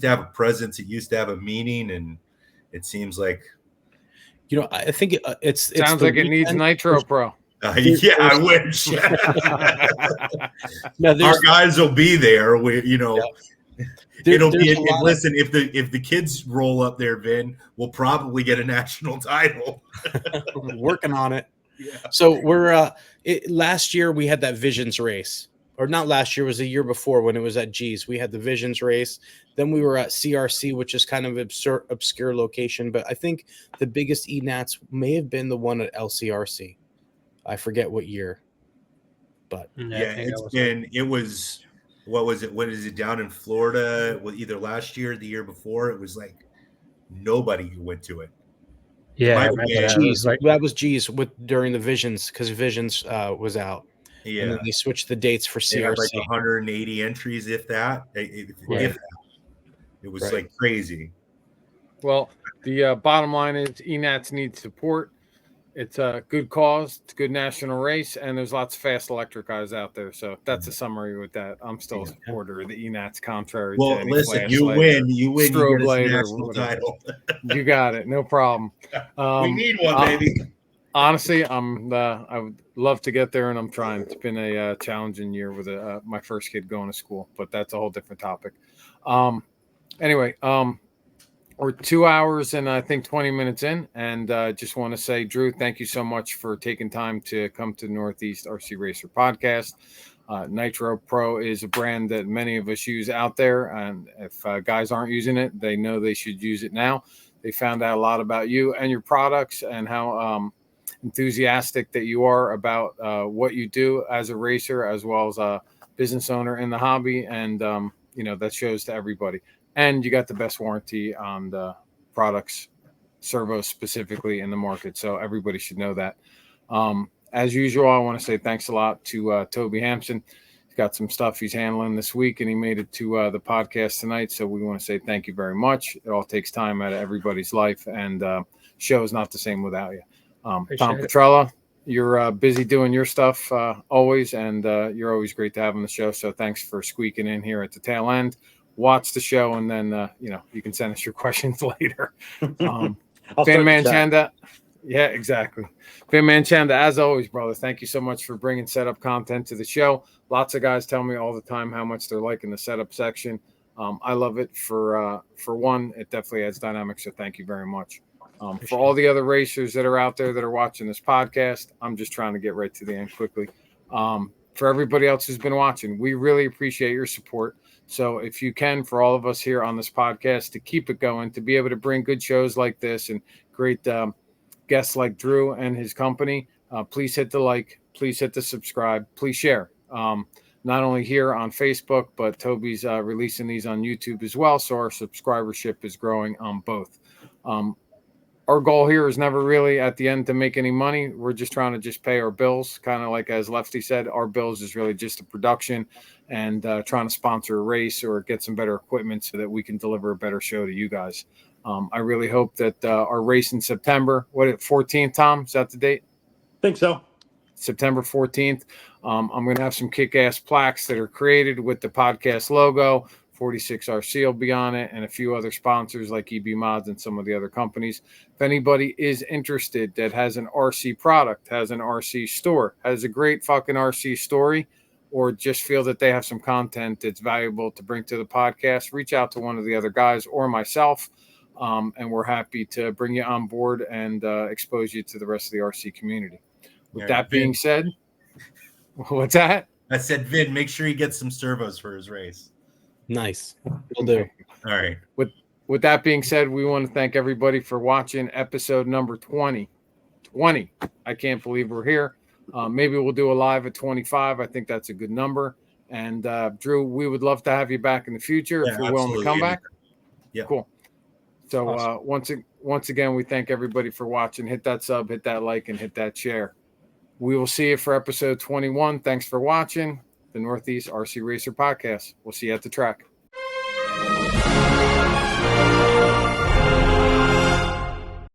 Speaker 3: have a presence. It used to have a meaning, and it seems like
Speaker 4: I think it's
Speaker 1: Sounds
Speaker 4: the
Speaker 1: like it needs
Speaker 4: weekend.
Speaker 1: Nitro Pro.
Speaker 3: yeah, I wish.
Speaker 4: No,
Speaker 3: Our guys will be there. It'll be.
Speaker 4: there's a lot
Speaker 3: Listen, if the kids roll up there, Vin, we'll probably get a national title.
Speaker 4: of working on it.
Speaker 3: Yeah.
Speaker 4: So we're last year we had that Visions race, or not last year, it was the year before when it was at G's. We had the Visions race. Then we were at CRC, which is kind of obscure location, but I think the biggest ENATS may have been the one at LCRC. I forget what year, but
Speaker 3: It was what was it? What is it down in Florida? Well, either last year or the year before. It was like nobody who went to it.
Speaker 2: Yeah,
Speaker 3: might
Speaker 2: I
Speaker 3: have
Speaker 2: remember
Speaker 3: been
Speaker 2: that. It
Speaker 4: G's,
Speaker 2: was like,
Speaker 4: that was G's during the Visions, because Visions was out.
Speaker 3: Yeah,
Speaker 4: And then they switched the dates for
Speaker 3: they had
Speaker 4: CRC.
Speaker 3: like 180 entries, if that. If that. It was like crazy.
Speaker 1: Well, the bottom line is ENATS needs support. It's a good cause. It's a good national race, and there's lots of fast electric guys out there. So that's a summary with that. I'm still a supporter of the ENATS, contrary to
Speaker 3: Well,
Speaker 1: any
Speaker 3: listen, you
Speaker 1: flashlight
Speaker 3: win.
Speaker 1: or
Speaker 3: You win. You
Speaker 1: strobe
Speaker 3: get a
Speaker 1: light or
Speaker 3: national
Speaker 1: whatever.
Speaker 3: title.
Speaker 1: You got it. No problem.
Speaker 3: We need one, baby.
Speaker 1: Honestly, I would love to get there, and I'm trying. It's been a challenging year with my first kid going to school, but that's a whole different topic. Anyway, we're 2 hours and I think 20 minutes in, and just want to say, Drew, thank you so much for taking time to come to the Northeast RC Racer podcast. Nitro Pro is a brand that many of us use out there, and if guys aren't using it, they know they should use it now. They found out a lot about you and your products and how enthusiastic that you are about what you do as a racer, as well as a business owner in the hobby, and that shows to everybody. And you got the best warranty on the products servos specifically in the market. So everybody should know that. As usual, I want to say thanks a lot to Toby Hampson. He's got some stuff he's handling this week, and he made it to the podcast tonight. So we want to say thank you very much. It all takes time out of everybody's life, and show is not the same without you. Tom Petrella, you're busy doing your stuff always, and you're always great to have on the show. So thanks for squeaking in here at the tail end. Watch the show, and then you can send us your questions later. Fan Man Chanda, yeah, exactly. Fan Man Chanda, as always, brother. Thank you so much for bringing setup content to the show. Lots of guys tell me all the time how much they're liking the setup section. I love it. For one, it definitely adds dynamics. So thank you very much. For all the other racers that are out there that are watching this podcast, I'm just trying to get right to the end quickly. For everybody else who's been watching, we really appreciate your support. So if you can, for all of us here on this podcast, to keep it going, to be able to bring good shows like this and great guests like Drew and his company, please hit the like, please hit the subscribe, please share. Not only here on Facebook, but Toby's releasing these on YouTube as well. So our subscribership is growing on both. Our goal here is never really at the end to make any money. We're just trying to just pay our bills. Kind of like as Lefty said, our bills is really just a production and trying to sponsor a race or get some better equipment so that we can deliver a better show to you guys. I really hope that our race in September, 14th, Tom? Is that the date?
Speaker 8: Think so.
Speaker 1: September 14th. I'm going to have some kick-ass plaques that are created with the podcast logo. 46RC will be on it, and a few other sponsors like EB Mods and some of the other companies. If anybody is interested that has an RC product, has an RC store, has a great fucking RC story, or just feel that they have some content that's valuable to bring to the podcast, reach out to one of the other guys or myself, and we're happy to bring you on board and expose you to the rest of the RC community. With that being said, what's that?
Speaker 3: I said, Vin, make sure he gets some servos for his race.
Speaker 4: Nice. Will do.
Speaker 3: All right.
Speaker 1: With that being said, we want to thank everybody for watching episode number 20. 20. I can't believe we're here. Maybe we'll do a live at 25. I think that's a good number. And Drew, we would love to have you back in the future if you're willing to come back.
Speaker 3: Yeah.
Speaker 1: Cool. So
Speaker 3: awesome.
Speaker 1: Once again, we thank everybody for watching. Hit that sub, hit that like, and hit that share. We will see you for episode 21. Thanks for watching the Northeast RC Racer Podcast. We'll see you at the track.